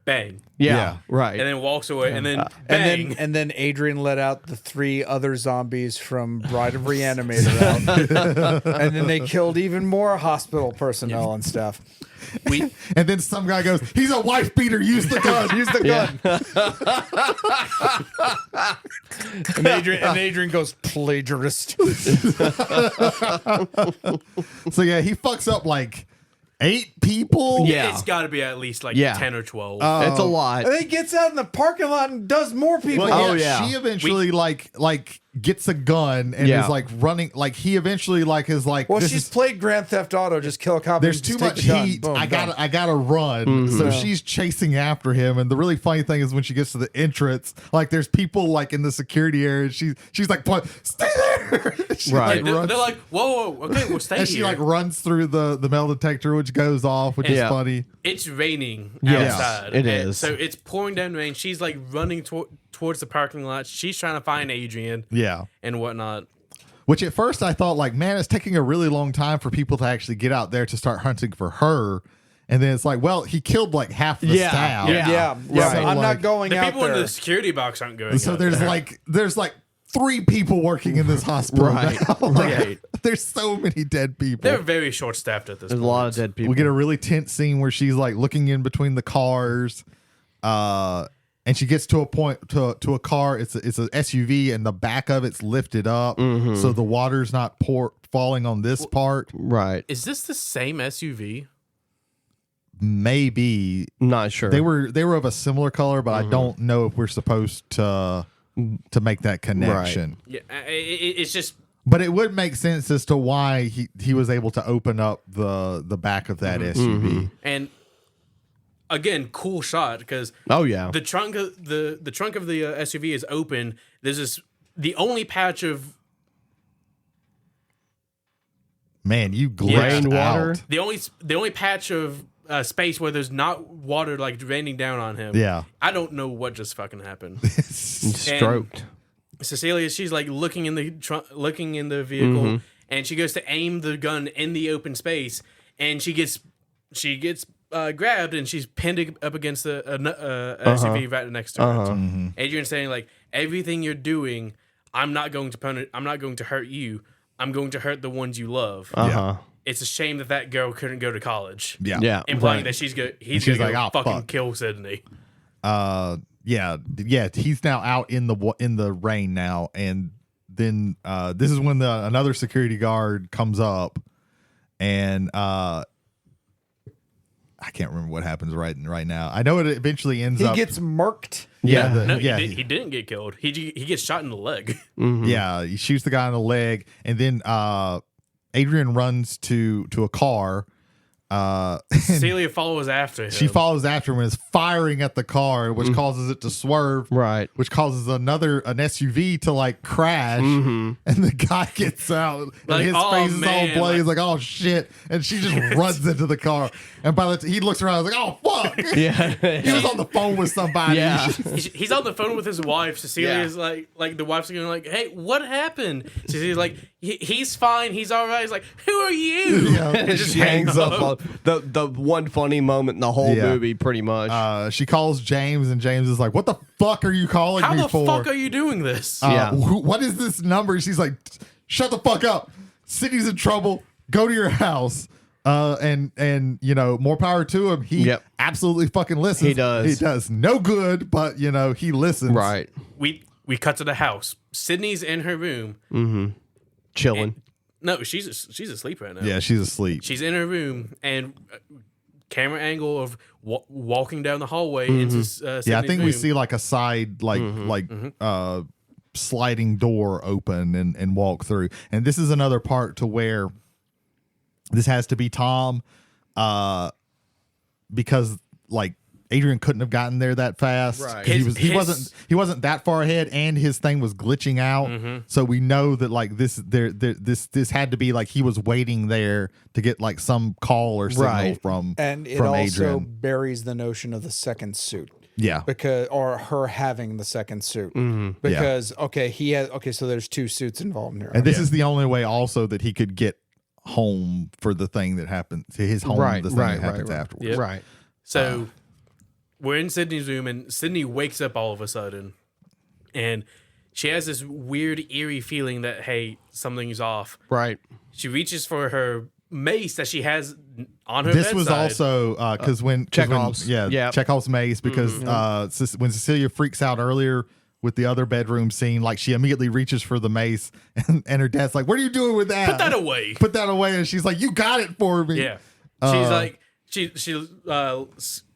bang. Yeah. right. And then walks away. And then bang. And then Adrian let out the 3 other zombies from Bride of Reanimator out. And then they killed even more hospital personnel and stuff. and then some guy goes, "He's a wife beater. Use the gun. Use the gun." And Adrian goes, plagiarist. So yeah, he fucks up like 8 people. Yeah. It's got to be at least like Yeah. 10 or 12. It's a lot. And then he gets out in the parking lot and does more people. Well, Oh, yeah. She eventually like gets a gun and Yeah. is like running. Like he eventually like is like. Well, this she's is, played Grand Theft Auto. Just kill a cop. there's and too just take much the gun. heat. Boom, I done. gotta run. So she's chasing after him. And the really funny thing is when she gets to the entrance, like there's people like in the security area. And she's like, "Stay there!" She, Right. like, they're, runs- they're like, whoa, okay, we'll stay and here. she like runs through the metal detector, which goes off, which is Yeah. funny. It's raining Yes, outside. it And is. So it's pouring down rain. She's like running towards the parking lot. She's trying to find Adrian Yeah. and whatnot. Which at first I thought like, man, it's taking a really long time for people to actually get out there to start hunting for her. And then it's like, well, he killed like half the Yeah, staff. Yeah. So, I'm like- not going The out people there. in the security box aren't going. So out there's there. like 3 people working in this hospital. Right, now. Like, right. There's so many dead people. They're very short staffed at this There's a point. lot of dead people. We get a really tense scene where she's like looking in between the cars, and she gets to a point to a car. It's an SUV, and the back of it's lifted up, so the water's not falling on this part. right. Is this the same SUV? Maybe Not sure. they were of a similar color, but I don't know if we're supposed to make that connection. Yeah, it's just But it would make sense as to why he was able to open up the back of that SUV. and again, cool shot because Oh yeah. the trunk of the SUV is open. There's this the only patch of Man, you glazed Rainwater? out. the only patch of space where there's not water like raining down on him. Yeah. I don't know what just fucking happened. Stroked. Cecilia, she's like looking in the vehicle, and she goes to aim the gun in the open space, and she gets grabbed, and she's pinned up against the SUV right next to her. Adrian's saying like, everything you're doing, I'm not going to hurt you. I'm going to hurt the ones you love. It's a shame that girl couldn't go to college. Yeah. Yeah. Implying that he's going she's to like, "Oh, fucking fuck." kill Sydney. Yeah. He's now out in the rain now, and then this is when another security guard comes up, and I can't remember what happens right now. I know it eventually ends He up. gets murked. Yeah, No, he didn't get killed. He gets shot in the leg. Yeah, he shoots the guy in the leg, and then Adrian runs to a car. Celia follows after him. She follows after him and is firing at the car, which causes it to swerve. Right. Which causes an SUV to like crash, and the guy gets out, Like, and his oh, face is man, all blaze, like oh shit, and she just runs into the car, and by the time he looks around, he's like oh fuck, Yeah. he was on the phone with somebody. Yeah. He's on the phone with his wife. Cecilia's like the wife's going like, hey, what happened? Cecilia's like, he's fine, he's all right. He's like, who are you? Yeah. And just She hangs up on the one funny moment in the whole Yeah. movie, pretty much. She calls James, and James is like, "What the fuck are you calling How me the for? fuck are you doing this? Yeah. What is this number?" She's like, "Shut the fuck up. Sydney's in trouble. Go to your house." And you know, more power to him. He absolutely fucking listens. He does. He does no good, but you know, he listens. Right. We cut to the house. Sydney's in her room. Chilling. No, she's asleep right now. Yeah, she's asleep. She's in her room, and camera angle of walking down the hallway into Sydney's Yeah, I think we room. see like a side sliding door open and walk through. And this is another part to where this has to be Tom because like Adrian couldn't have gotten there that fast. Right. He wasn't that far ahead, and his thing was glitching out. So we know that like this had to be like he was waiting there to get like some call or signal Right. from And it from also Adrian. buries the notion of the second suit. Yeah. Or her having the second suit. Because so there's two suits involved in here. And this is the only way also that he could get home for the thing that happened to his home, Right, the thing right, that happens right. afterwards. Yep. Right. So we're in Sydney's room, and Sydney wakes up all of a sudden, and she has this weird, eerie feeling that, hey, something's off. Right. She reaches for her mace that she has on her This bedside. was also because when Chekhov's. Yeah. Chekhov's mace, because when Cecilia freaks out earlier with the other bedroom scene, like she immediately reaches for the mace, and her dad's like, "What are you doing with that? Put that away." Put that away." And she's like, "You got it for me." Yeah. She's like, she's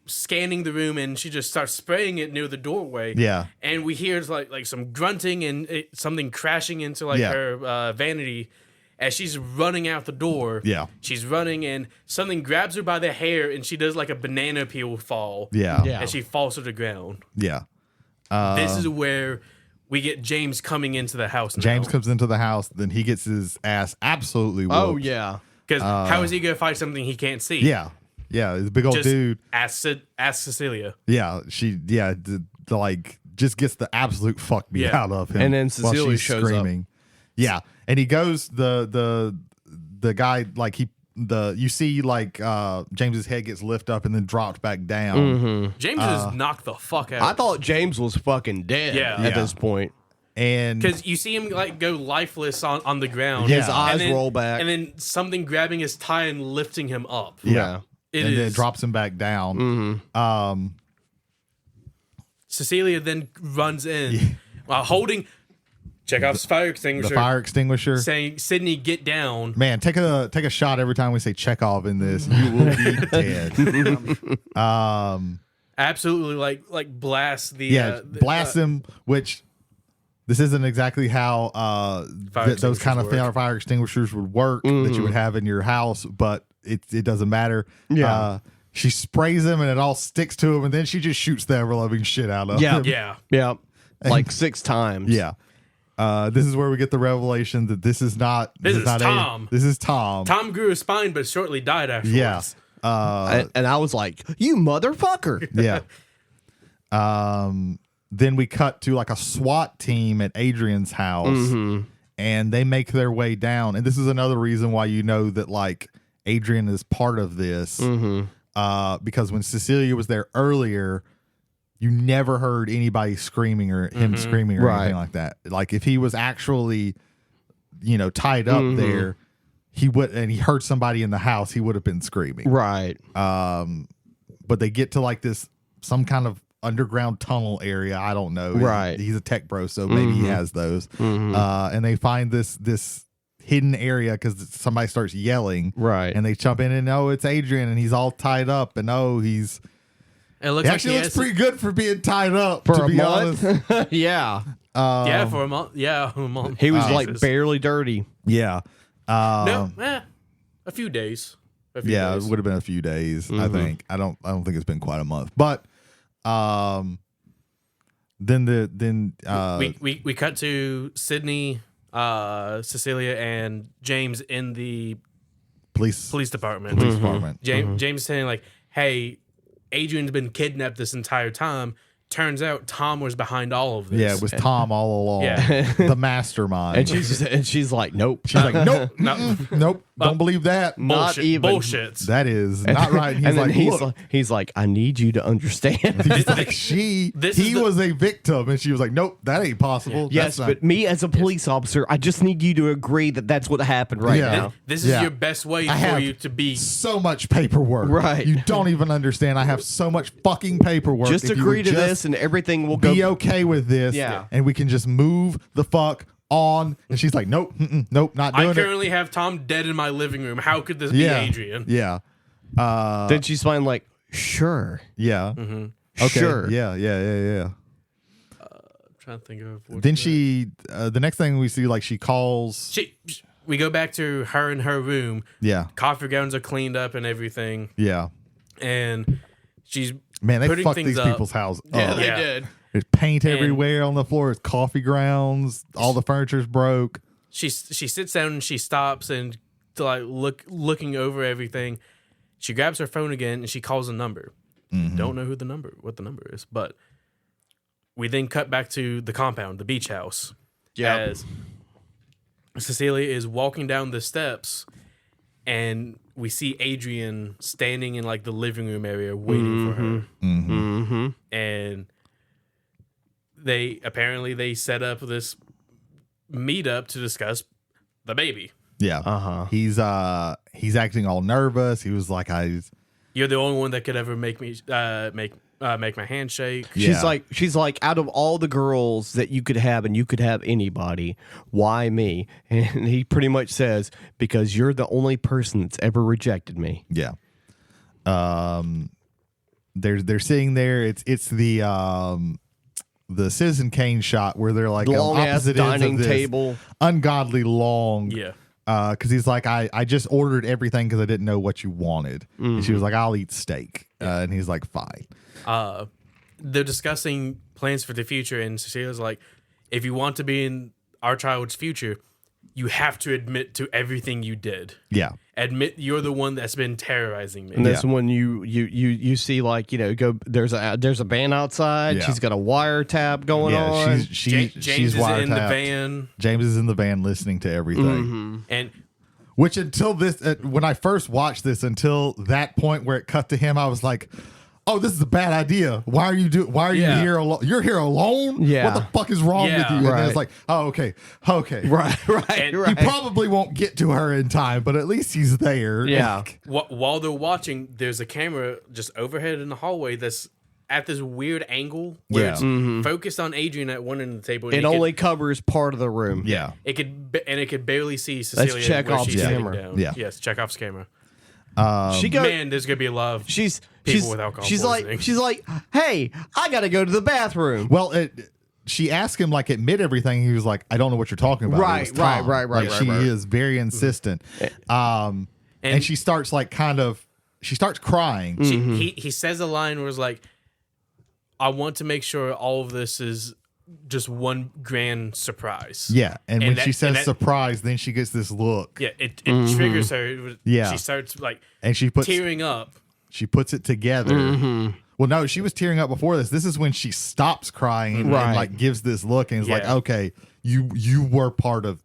scanning the room, and she just starts spraying it near the doorway. Yeah. And we hear like some grunting and something crashing into like Yeah. her vanity as she's running out the door. Yeah. She's running, and something grabs her by the hair, and she does like a banana peel fall. Yeah. Yeah. And she falls to the ground. Yeah. This is where we get James coming into the house now. James comes into the house, then he gets his ass absolutely whooped. Oh, yeah. Because how is he going to fight something he can't see? Yeah. Yeah. He's a big old Just dude. ask Cecilia. Yeah. The like just gets the absolute fuck beat Yeah. out of him. And then while Cecilia she's shows up. screaming. Yeah. And he goes, the guy, like you see like James's head gets lifted up and then dropped back down. James is knocked the fuck out. I thought James was fucking dead Yeah. at Yeah. this point. And Because you see him like go lifeless on the ground. Yeah. His eyes And then- roll back. and then something grabbing his tie and lifting him up. yeah. It and then is- drops him back down. Cecilia then runs in while holding Chekhov's fire The extinguisher, fire extinguisher. saying, "Sydney, get down." Man, take a shot every time we say Chekhov in this. You will be dead. Absolutely, like blast the blast him. Which this isn't exactly how those kind of extinguishers fire extinguishers would work that you would have in your house, but it doesn't matter. Yeah. She sprays him and it all sticks to him, and then she just shoots the ever loving shit out of him. Yeah. Yeah. Like 6 times. Yeah. This is where we get the revelation that this is not not Tom. This is Tom. Tom grew a spine, but shortly died afterwards. Yeah. And I was like, you motherfucker. Yeah. Then we cut to like a SWAT team at Adrian's house, and they make their way down. And this is another reason why you know that like Adrian is part of this, because when Cecilia was there earlier, you never heard anybody screaming or him screaming or anything like that. Like if he was actually, tied up there, he would, and he heard somebody in the house, he would have been screaming. Right. But they get to like some kind of underground tunnel area. I don't know. Right. He's a tech bro, so maybe he has those. And they find this hidden area because somebody starts yelling. Right. And they jump in and it's Adrian, and he's all tied up, and It looks he like actually he looks has pretty good for being tied up. For to a be month? honest. Yeah. for a month. Yeah, a month. He was Jesus. like barely dirty. Yeah. A few days. Yeah, it would have been a few days. I think. I don't think it's been quite a month. But then we cut to Sydney, Cecilia, and James in the police department. Police department. James is saying like, "Hey, Adrian's been kidnapped this entire time." Turns out Tom was behind all of this. Yeah, it was Tom all along. Yeah. The mastermind. And she's like, nope. She's like, nope, No. nope, don't believe that. Not even. Bullshit. That is not right. And he's like, I need you to understand. he's like, he was a victim, and she was like, nope, that ain't possible. Yes, That's but me as a police officer, I just need you to agree that that's what happened right Yeah. now. This is your best way for have you to be. so much paperwork. Right. You don't even understand. I have so much fucking paperwork. Just If you agree would to just this, and everything will be go. okay with this. Yeah. And we can just move the fuck on. And she's like, nope, nope, not doing I it. currently have Tom dead in my living room. How could this be Adrian? Yeah. Then she's fine, like, sure. Yeah. Okay. Sure. Yeah. I'm trying to think of. What Then she, the next thing we see, like she calls. We go back to her in her room. Yeah. Coffee grounds are cleaned up and everything, Yeah. and she's Man, they putting fucked things these up. people's houses. Yeah, up. they Yeah. did. There's paint everywhere on the floor. It's coffee grounds. All the furniture's broke. She sits down and she stops and to like looking over everything. She grabs her phone again and she calls a number. Don't know what the number is, but we then cut back to the compound, the beach house. Yeah. As Cecilia is walking down the steps, and we see Adrian standing in like the living room area waiting for her. And they set up this meetup to discuss the baby. Yeah. He's acting all nervous. He was like, You're the only one that could ever make me make my hand shake. Yeah. She's like, out of all the girls that you could have, and you could have anybody, why me? And he pretty much says, because you're the only person that's ever rejected me. Yeah. They're sitting there. It's the Citizen Kane shot where they're like Long on ass opposite ends of dining this table. ungodly long. Yeah. Because he's like, I just ordered everything because I didn't know what you wanted. And she was like, I'll eat steak. And he's like, fine. They're discussing plans for the future, and Cecilia's like, if you want to be in our child's future, you have to admit to everything you did. Yeah. Admit you're the one that's been terrorizing me. And that's when you see, like, go, there's a band outside. Yeah. She's got a wiretap going on. She's James is in the wiretapped. van. James is in the van listening to everything. And Which until this, when I first watched this, until that point where it cut to him, I was like, "Oh, this is a bad idea. Why are you here alone? You're here alone. Yeah. What the fuck is wrong with Yeah. you?" And then Right. it's like, "Oh, okay. Right. And He probably won't get to her in time, but at least he's there." Yeah. Like, while they're watching, there's a camera just overhead in the hallway that's at this weird angle where Yeah. it's focused on Adrian at one end of the table. And It only covers part of the room. yeah. it could barely see Cecilia where Chekhov's she's sitting camera. down. Yeah. Yes, Chekhov's camera. She goes. Man, there's gonna be a lot of people with alcohol poisoning. She's like, hey, I gotta go to the bathroom. Well, she asked him like admit everything. He was like, "I don't know what you're talking about." Right, It was Tom. right. Like, she right. is very insistent. And she starts like she starts crying. He says a line where it's like, I want to make sure all of this is just one grand surprise. Yeah, and when she says that- surprise, then she gets this look. Yeah, it triggers her. Yeah. She starts like And she puts tearing up. it together. Well, no, she was tearing up before this. This is when she stops crying and Right. like gives this look and is like, Yeah. "Okay, you were part of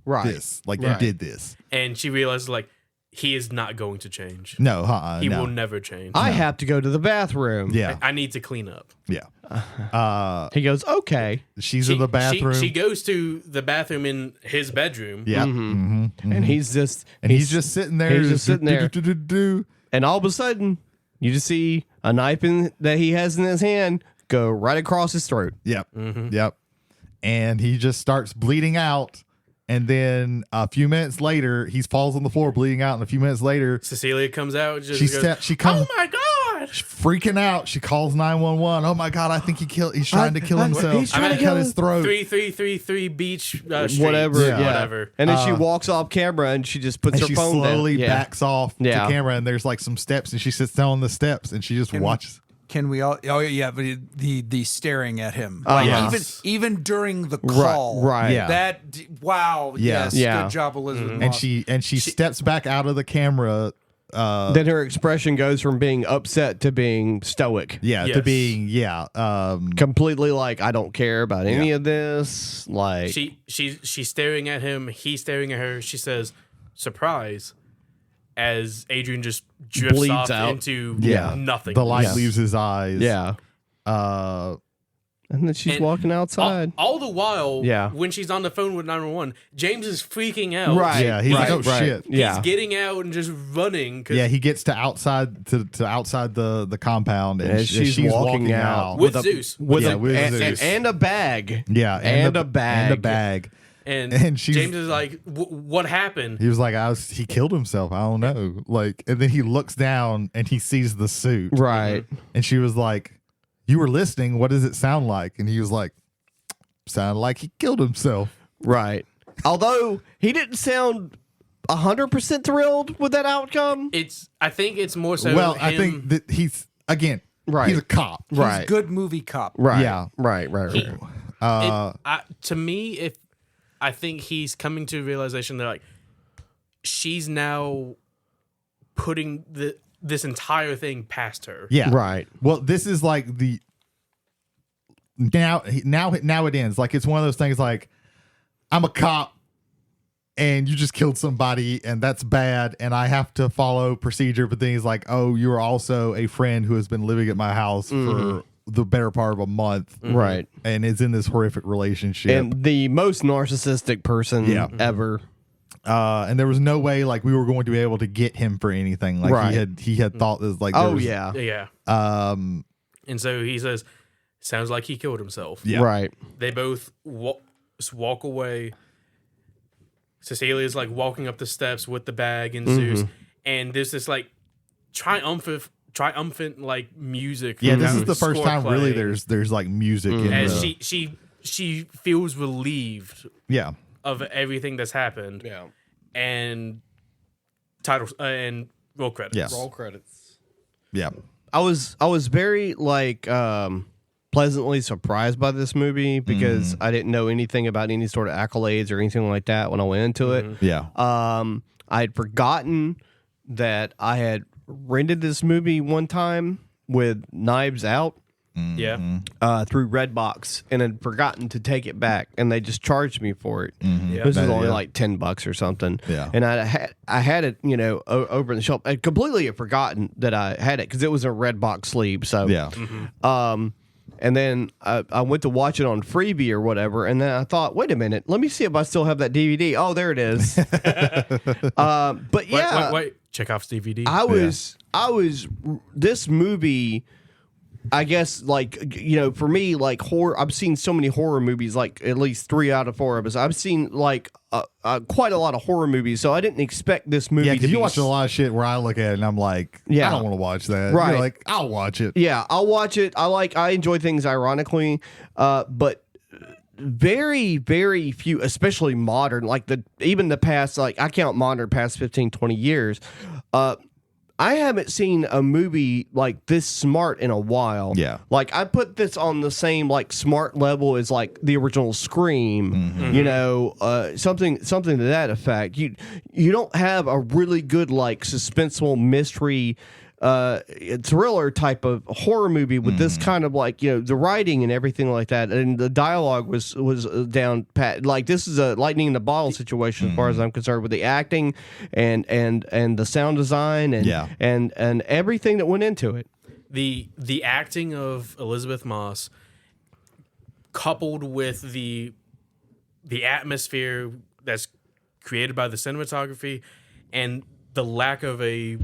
Right. this. Like you Right. did this." And she realizes like he is not going to change. No, He no. will never change. I have to go to the bathroom. Yeah, I need to clean up. yeah. He goes, okay. She's in the bathroom. She goes to the bathroom in his bedroom. yeah, And he's just he's just sitting there. He's just sitting there. Do. and all of a sudden you just see a knife that he has in his hand go right across his throat. Yep, yep. And he just starts bleeding out. And then a few minutes later, he falls on the floor bleeding out. And a few minutes later, Cecilia comes out. Just goes, she comes. oh my god! She's freaking out. She calls 911. Oh my god, I think he's trying to kill himself. He's trying to cut his throat. 3333 beach street, Whatever, whatever. And then she walks off camera and she just puts And her she phone slowly down. backs off to Yeah. camera, and there's like some steps, and she sits down on the steps, and she just watches. Can we all? Oh yeah, but the staring at him, Yes. even during the call, right. Yeah. That wow, Yes. yes, Yeah. good job, Elizabeth. And Moss. she steps back out of the camera. Then her expression goes from being upset to being stoic. To Yes. being Completely like, I don't care about any of this. Like, She's staring at him. He's staring at her. She says, "Surprise!" As Adrian just drifts Bleeds off out. into nothing. the light leaves his eyes. yeah. Uh, And then she's And walking outside. All the while, Yeah. when she's on the phone with 911, James is freaking out. Right. yeah. He's like, oh right. shit. Yeah. He's getting out and just running. 'Cause Yeah, he gets to outside the compound, and As she's walking out. with Zeus. with Yeah, a, with and, Zeus. and a bag. Yeah, and a bag. and a bag. And she's- James is like, what happened? He was like, he killed himself. I don't know. Like, and then he looks down and he sees the suit. Right. And she was like, "You were listening. What does it sound like?" And he was like, "Sounded like he killed himself." Right. Although he didn't sound 100% thrilled with that outcome. I think it's more so Well, him. I think that he's Right. He's a cop. He's Right. good movie cop. Right. Yeah. Right. To me, if I think he's coming to a realization that like she's now putting this entire thing past her. Yeah. Right. Well, this is like the now it ends. Like, it's one of those things like, I'm a cop and you just killed somebody and that's bad and I have to follow procedure. But then he's like, oh, you're also a friend who has been living at my house for the better part of a month. Right. And is in this horrific relationship. And the most narcissistic person Yeah. ever. And there was no way like we were going to be able to get him for anything. Like Right. he had thought this like, there Oh, was- yeah. Yeah. Um, And so he says, sounds like he killed himself. yeah. Right. They both walk away. Cecilia's like walking up the steps with the bag and Zeus. And there's this like triumphant like music. Yeah. from This that is the first score time really playing there's like music in as the, she feels relieved yeah. of everything that's happened. Yeah. And titles and roll credits. Yes. credits. Yeah. I was very like pleasantly surprised by this movie because I didn't know anything about any sort of accolades or anything like that when I went into it. Yeah. I had forgotten that I had rented this movie one time with Knives Out Yeah. through Redbox and had forgotten to take it back, and they just charged me for it. Yeah. This was That- only yeah. like $10 or something. Yeah. And I had it, over in the shop. I completely had forgotten that I had it because it was a Redbox sleeve. So Yeah. and then I went to watch it on Freebie or whatever, and then I thought, wait a minute, let me see if I still have that DVD. Oh, there it is. But yeah, Wait. Chekhov's DVD. I was this movie. I guess for me, like horror. I've seen so many horror movies, like at least 3 out of 4 of us. I've seen like quite a lot of horror movies, so I didn't expect this movie Yeah, to because be. you watch a lot of shit where I look at it and I'm like, Yeah. I don't want to watch that. Right. You're like, I'll watch it. Yeah, I'll watch it. I enjoy things ironically, but very, very few, especially modern, like even the past, like I count modern past 15, 20 years. I haven't seen a movie like this smart in a while. Yeah. Like I put this on the same like smart level as like the original Scream, something to that effect. You don't have a really good like suspenseful mystery thriller type of horror movie with this kind of like the writing and everything like that, and the dialogue was down pat. Like this is a lightning in the bottle situation as far as I'm concerned, with the acting and the sound design and everything that went into it. The acting of Elisabeth Moss, coupled with the atmosphere that's created by the cinematography and the lack of a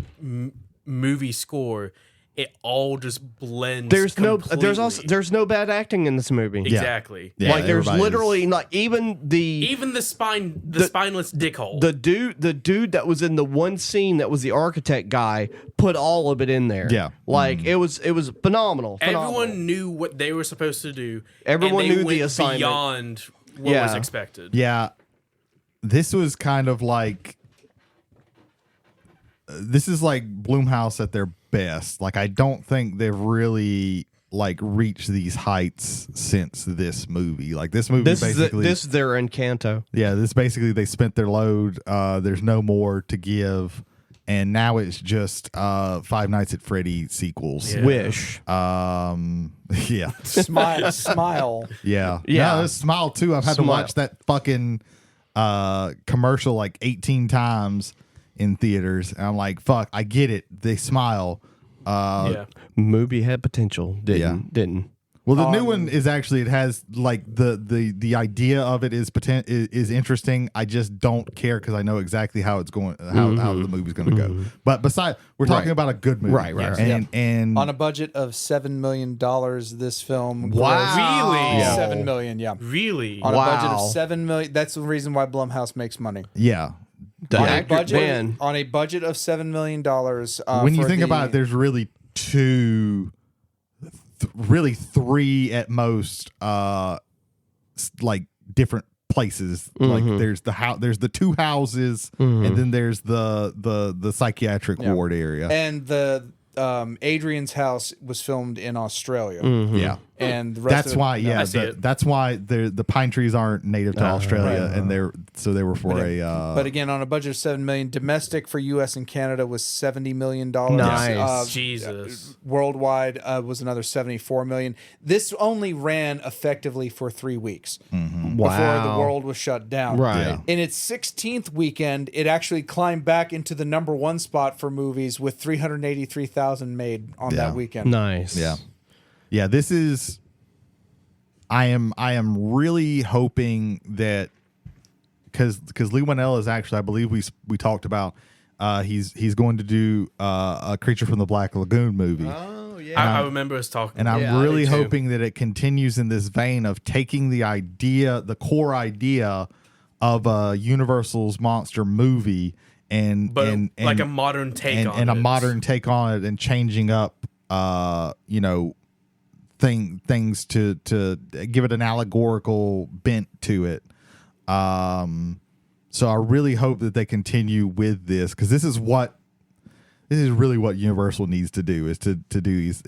movie score, it all just blends. There's completely. there's no bad acting in this movie. Exactly. Yeah, Like there's everybody's- literally not even the spineless dickhole. the dude that was in the one scene that was the architect guy put all of it in there. Yeah. Like it was phenomenal. Everyone knew what they were supposed to do. Everyone and they knew the went assignment. beyond what was Yeah. expected. Yeah. This was kind of like this is like Blumhouse at their best. Like I don't think they've really like reached these heights since this movie. Like this movie This basically is their Encanto. yeah, this basically they spent their load. There's no more to give. And now it's just Five Nights at Freddy sequels. Yeah. Wish. Yeah. Smile. Yeah. Yeah. No, this Smile too. I've had to Smile. watch that fucking commercial like 18 times in theaters. And I'm like, fuck, I get it. They smile. Yeah. Movie had potential. Didn't. Well, the new one is actually it has like the idea of it is interesting. I just don't care because I know exactly how it's going, how the movie's going to go. But besides, we're talking Right. about a good movie, Right, right, And On a budget of $7 million, this film Wow. Really? grossed $7 million. Yeah. Really? On a budget of Wow. $7 million. That's the reason why Blumhouse makes money. yeah. The On a actor, budget, man. on a budget of $7 million. When you for think the- about it, there's really really three at most, like different places. Like there's the house, there's the two houses, and then there's the psychiatric Yeah. ward area. and the Adrian's house was filmed in Australia, Yeah. and the rest That's of why, I see it. that's why the pine trees aren't native to Australia, and they were for But again, on a budget of $7 million, domestic for U.S. and Canada was $70 million. Nice. Jesus. Worldwide was another $74 million. This only ran effectively for 3 weeks before the world was shut down. Right. Yeah. In its 16th weekend, it actually climbed back into the number one spot for movies with 383,000 made on that weekend. Nice. Yeah, this is. I am really hoping that because Lee Winnell is actually, I believe we talked about he's going to do a Creature from the Black Lagoon movie. Oh yeah. I remember us talking. And I'm Yeah, I really do too. hoping that it continues in this vein of taking the core idea of Universal's monster movie and but and like a modern take on and it. a modern take on it and changing up things to give it an allegorical bent to it. So I really hope that they continue with this because this is really what Universal needs to do is to do these.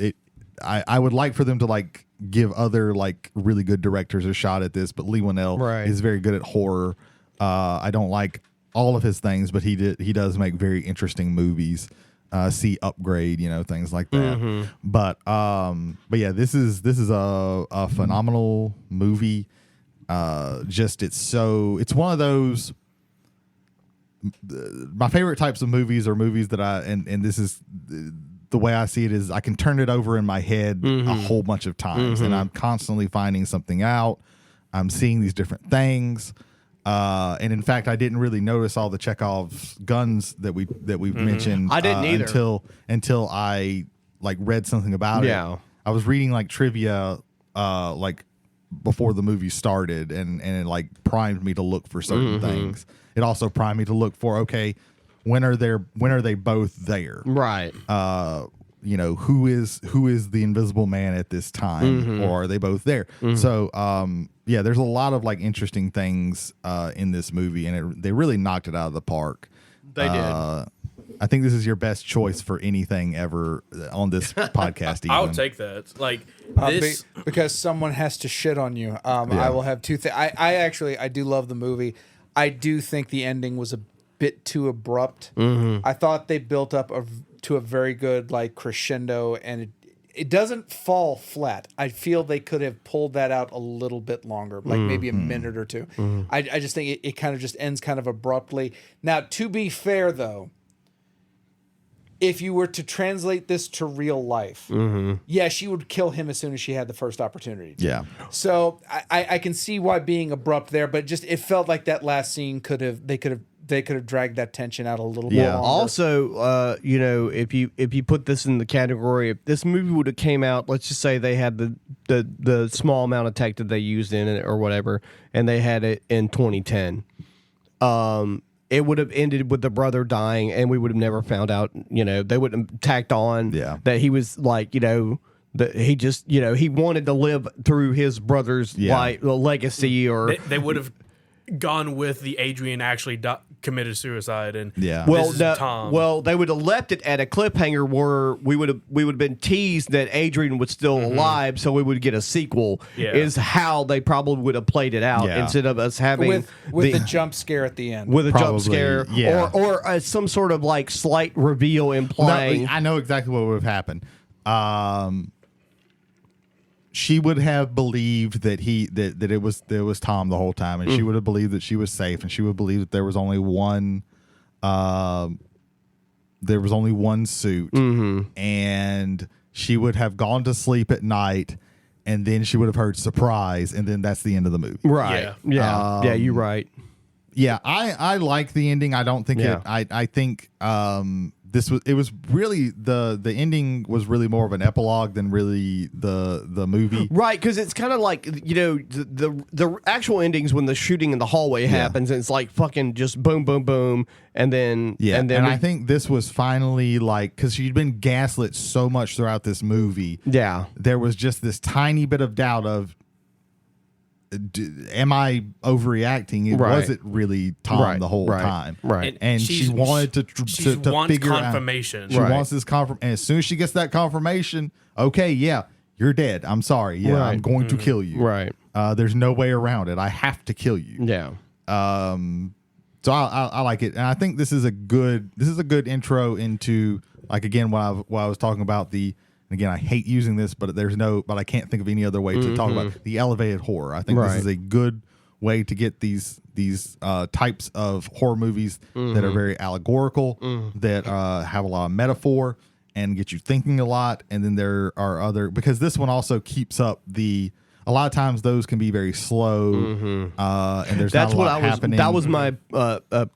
I would like for them to like give other like really good directors a shot at this, but Lee Winnell Right. is very good at horror. I don't like all of his things, but he does make very interesting movies. See Upgrade, things like that. But yeah, this is a phenomenal movie. It's one of those. My favorite types of movies are movies that and this is the way I see it is I can turn it over in my head a whole bunch of times, and I'm constantly finding something out. I'm seeing these different things. And in fact, I didn't really notice all the Chekhov's guns that we mentioned. I didn't either until I like read something about it. Yeah. I was reading like trivia, like before the movie started, and it like primed me to look for certain things. It also primed me to look for when are they both there? Right. Who is the Invisible Man at this time, or are they both there? So yeah, there's a lot of like interesting things in this movie, and they really knocked it out of the park. They did. I think this is your best choice for anything ever on this podcast. I'll even. take that. Like this. Because someone has to shit on you. I will have two things. I do love the movie. I do think the ending was a bit too abrupt. I thought they built up to a very good like crescendo, and it doesn't fall flat. I feel they could have pulled that out a little bit longer, like maybe a minute or two. I just think it kind of just ends kind of abruptly. Now, to be fair though, if you were to translate this to real life, yeah, she would kill him as soon as she had the first opportunity. Yeah. So I can see why being abrupt there, but just it felt like that last scene they could have they could have dragged that tension out a little Yeah. bit longer. Also, you know, if you put this in the category, if this movie would have came out, let's just say they had the small amount of tech that they used in it or whatever, and they had it in 2010, it would have ended with the brother dying, and we would have never found out. You know, they would have tacked on that he was like, you know. That he just, you know, he wanted to live through his brother's legacy, or They would have gone with the Adrian actually committed suicide, and well, this is Tom. well, they would have left it at a cliffhanger where we would have been teased that Adrian was still alive, so we would get a sequel. Yeah. Is how they probably would have played it out instead of us having with the jump scare at the end. with a Probably, jump scare, yeah. or some sort of like slight reveal implying. No, I know exactly what would have happened. She would have believed that it was Tom the whole time, and she would have believed that she was safe, and she would believe that there was only one suit, and she would have gone to sleep at night, and then she would have heard surprise, and then that's the end of the movie. Right? Yeah, you're right. Yeah, I like the ending. I don't think I think it was really the ending was really more of an epilogue than really the movie. Right, because it's kind of like, you know, the actual endings when the shooting in the hallway happens, and it's like fucking just boom, boom, boom, and then and I think this was finally like, because she'd been gaslit so much throughout this movie. Yeah, there was just this tiny bit of doubt of, am I overreacting? Was it really Tom the whole time? Right. And she wanted to wants figure confirmation. out. She wants this confirmation. And as soon as she gets that confirmation, okay, yeah, you're dead. I'm sorry. Yeah, I'm going to kill you. Right. There's no way around it. I have to kill you. Yeah. So I like it, and I think this is a good intro into, like, again, what I was talking about again, I hate using this, but I can't think of any other way to talk about the elevated horror. I think this is a good way to get these types of horror movies that are very allegorical, that have a lot of metaphor and get you thinking a lot. And then there are other, because this one also keeps up a lot of times those can be very slow, and there's not a lot happening. That was my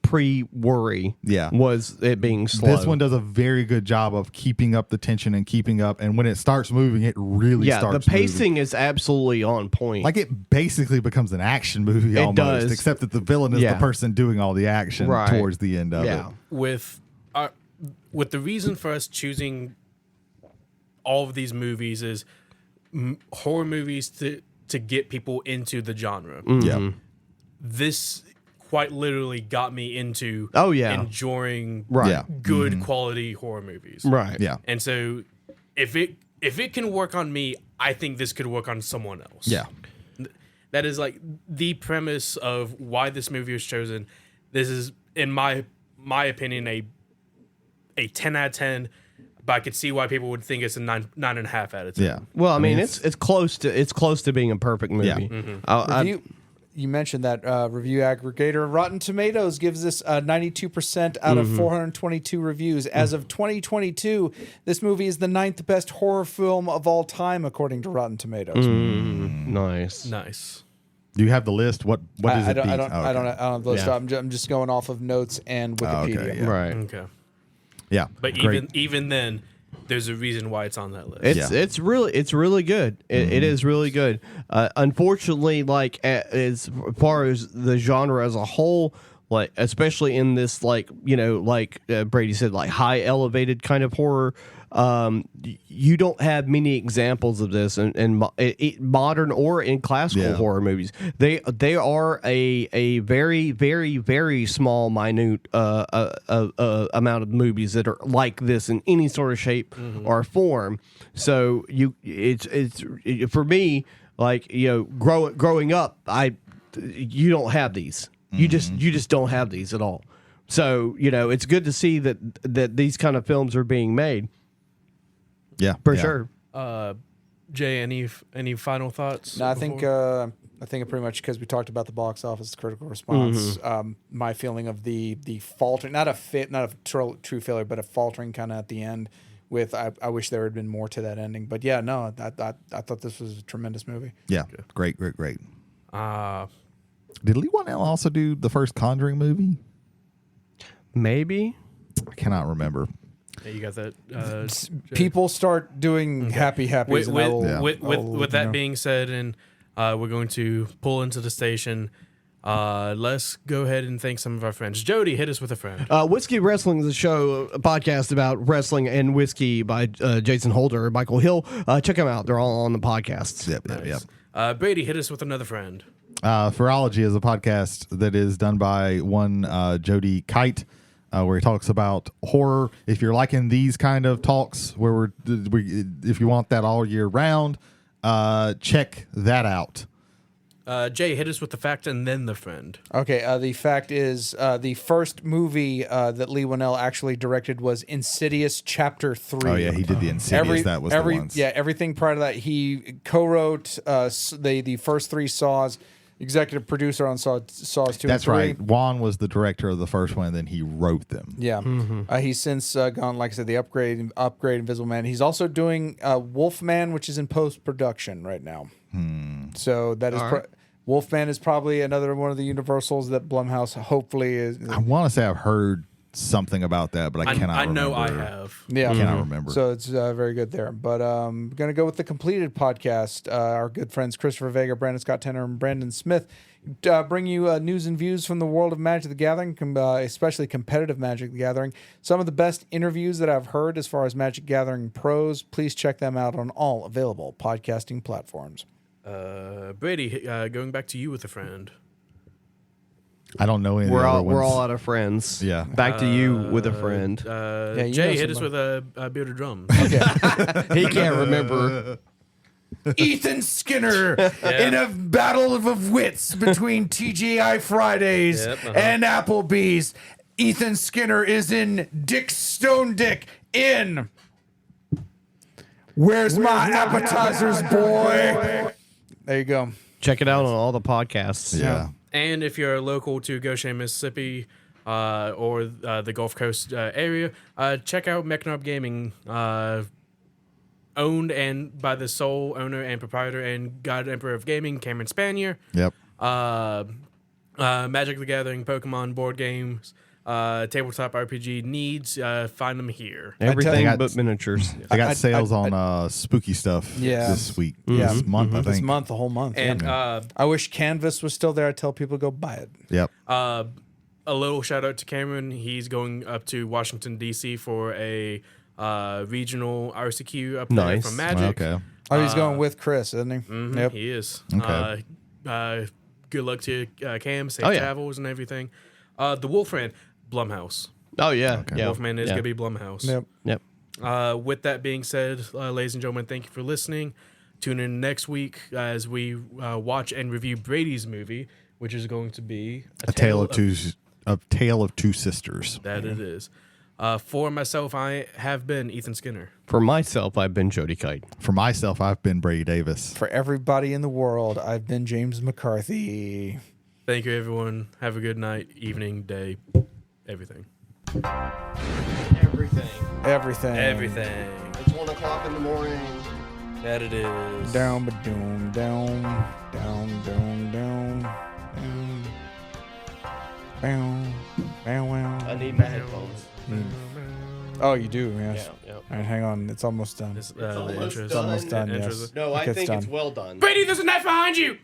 pre-worry. Yeah, was it being slow? This one does a very good job of keeping up the tension and keeping up, and when it starts moving, it really starts. The pacing is absolutely on point. Like, it basically becomes an action movie almost, does. except that the villain is the person doing all the action towards the end of it. With the reason for us choosing all of these movies is horror movies to get people into the genre. Yeah, this quite literally got me into enjoying good quality horror movies. Right. Yeah. And so if it can work on me, I think this could work on someone else. Yeah. That is like the premise of why this movie was chosen. This is, in my opinion, a 10 out of 10. But I could see why people would think it's a 9.5 out of 10. Yeah. Well, I mean, it's close to being a perfect movie. Yeah. You mentioned that review aggregator Rotten Tomatoes gives this 92% out of 422 reviews. As of 2022, this movie is the 9th best horror film of all time, according to Rotten Tomatoes. Nice. Do you have the list? What does it beat? I don't have the list. I'm just going off of notes and Wikipedia. Okay, Right. Okay. Yeah. But even then, there's a reason why it's on that list. It's really good. It is really good. Unfortunately, like, as far as the genre as a whole, like, especially in this, like, you know, like Brady said, like, high elevated kind of horror, you don't have many examples of this in modern or in classical horror movies. They are a very, very, very small, minute amount of movies that are like this in any sort of shape or form. So it's for me, like, you know, growing up, you don't have these. You just don't have these at all. So, you know, it's good to see that these kind of films are being made. Yeah, for sure. Jay, any final thoughts? No, I think pretty much, because we talked about the box office critical response. My feeling of the faltering, not a true failure, but a faltering kind of at the end. With I wish there had been more to that ending, but yeah, no, I thought this was a tremendous movie. Yeah, great. Did Lee Wanell also do the first Conjuring movie? Maybe. I cannot remember. Yeah, you got that. People start doing happies. With, and I will- Yeah. with that being said, and we're going to pull into the station. Let's go ahead and thank some of our friends. Jody, hit us with a friend. Whiskey Wrestling is a podcast about wrestling and whiskey by Jason Holder and Michael Hill. Check them out. They're all on the podcasts. Yep. Brady, hit us with another friend. Ferology is a podcast that is done by one Jody Kite, where he talks about horror. If you're liking these kind of talks, where if you want that all year round, check that out. Jay, hit us with the fact and then the friend. Okay, the fact is, the first movie that Lee Winnell actually directed was Insidious Chapter 3. Oh yeah, he did the Insidious. That was the ones. Yeah, everything prior to that. He co-wrote the first 3 Saws, executive producer on Saws 2 and 3. That's right. Juan was the director of the first one, and then he wrote them. Yeah. He's since gone, like I said, the upgrade Invisible Man. He's also doing Wolfman, which is in post-production right now. So that is... Wolfman is probably another one of the Universals that Blumhouse hopefully is. I want to say I've heard something about that, but I cannot remember. I know I have. Yeah. I cannot remember. So it's very good there. But going to go with the completed podcast. Our good friends Christopher Vega, Brandon Scott Tenner, and Brandon Smith bring you news and views from the world of Magic the Gathering, especially competitive Magic the Gathering. Some of the best interviews that I've heard as far as Magic Gathering pros. Please check them out on all available podcasting platforms. Brady, going back to you with a friend. I don't know any We're other all ones. out of friends. Yeah. Back to you with a friend. you Jay, know hit us somebody. with a bearded drum. He can't remember. Ethan Skinner in a battle of wits between TGI Fridays and Applebee's. Ethan Skinner is in Dick Stone Dick in Where's My Appetizers, boy? There you go. Check it out on all the podcasts. Yeah. And if you're local to Goshen, Mississippi, or the Gulf Coast area, check out Mechnob Gaming, owned and by the sole owner and proprietor and God Emperor of Gaming, Cameron Spanier. Yep. Magic the Gathering, Pokemon board games, tabletop RPG needs, find them here. Everything I got- but miniatures. They got sales on spooky stuff this week. Yeah. This month, I think. This month, the whole month. And I wish Canvas was still there. I'd tell people to go buy it. Yep. a little shout out to Cameron. He's going up to Washington, D.C. for a regional RCQ up there Nice. from Magic. Okay. Oh, he's going with Chris, isn't he? Yep. He is. Okay. Good luck to Cam. Safe Oh, yeah. travels and everything. The Wolfman, Blumhouse. Oh, yeah. yeah. Wolfman is yeah. going to be Blumhouse. Yep. Yep. With that being said, ladies and gentlemen, thank you for listening. Tune in next week as we watch and review Brady's movie, which is going to be A Tale of Two Sisters. That it is. For myself, I have been Ethan Skinner. For myself, I've been Jody Kite. For myself, I've been Brady Davis. For everybody in the world, I've been James McCarthy. Thank you, everyone. Have a good night, evening, day, everything. Everything. It's 1 o'clock in the morning. That it is. Down, ba doom, down, down, down, down, down, down. I need my headphones. Oh, you do, yes. Yeah. All right, hang on. It's almost done. It's, almost the intros. done. Almost done, Intros. yes. No, I Okay, think done. it's well done. Brady, there's a knife behind you!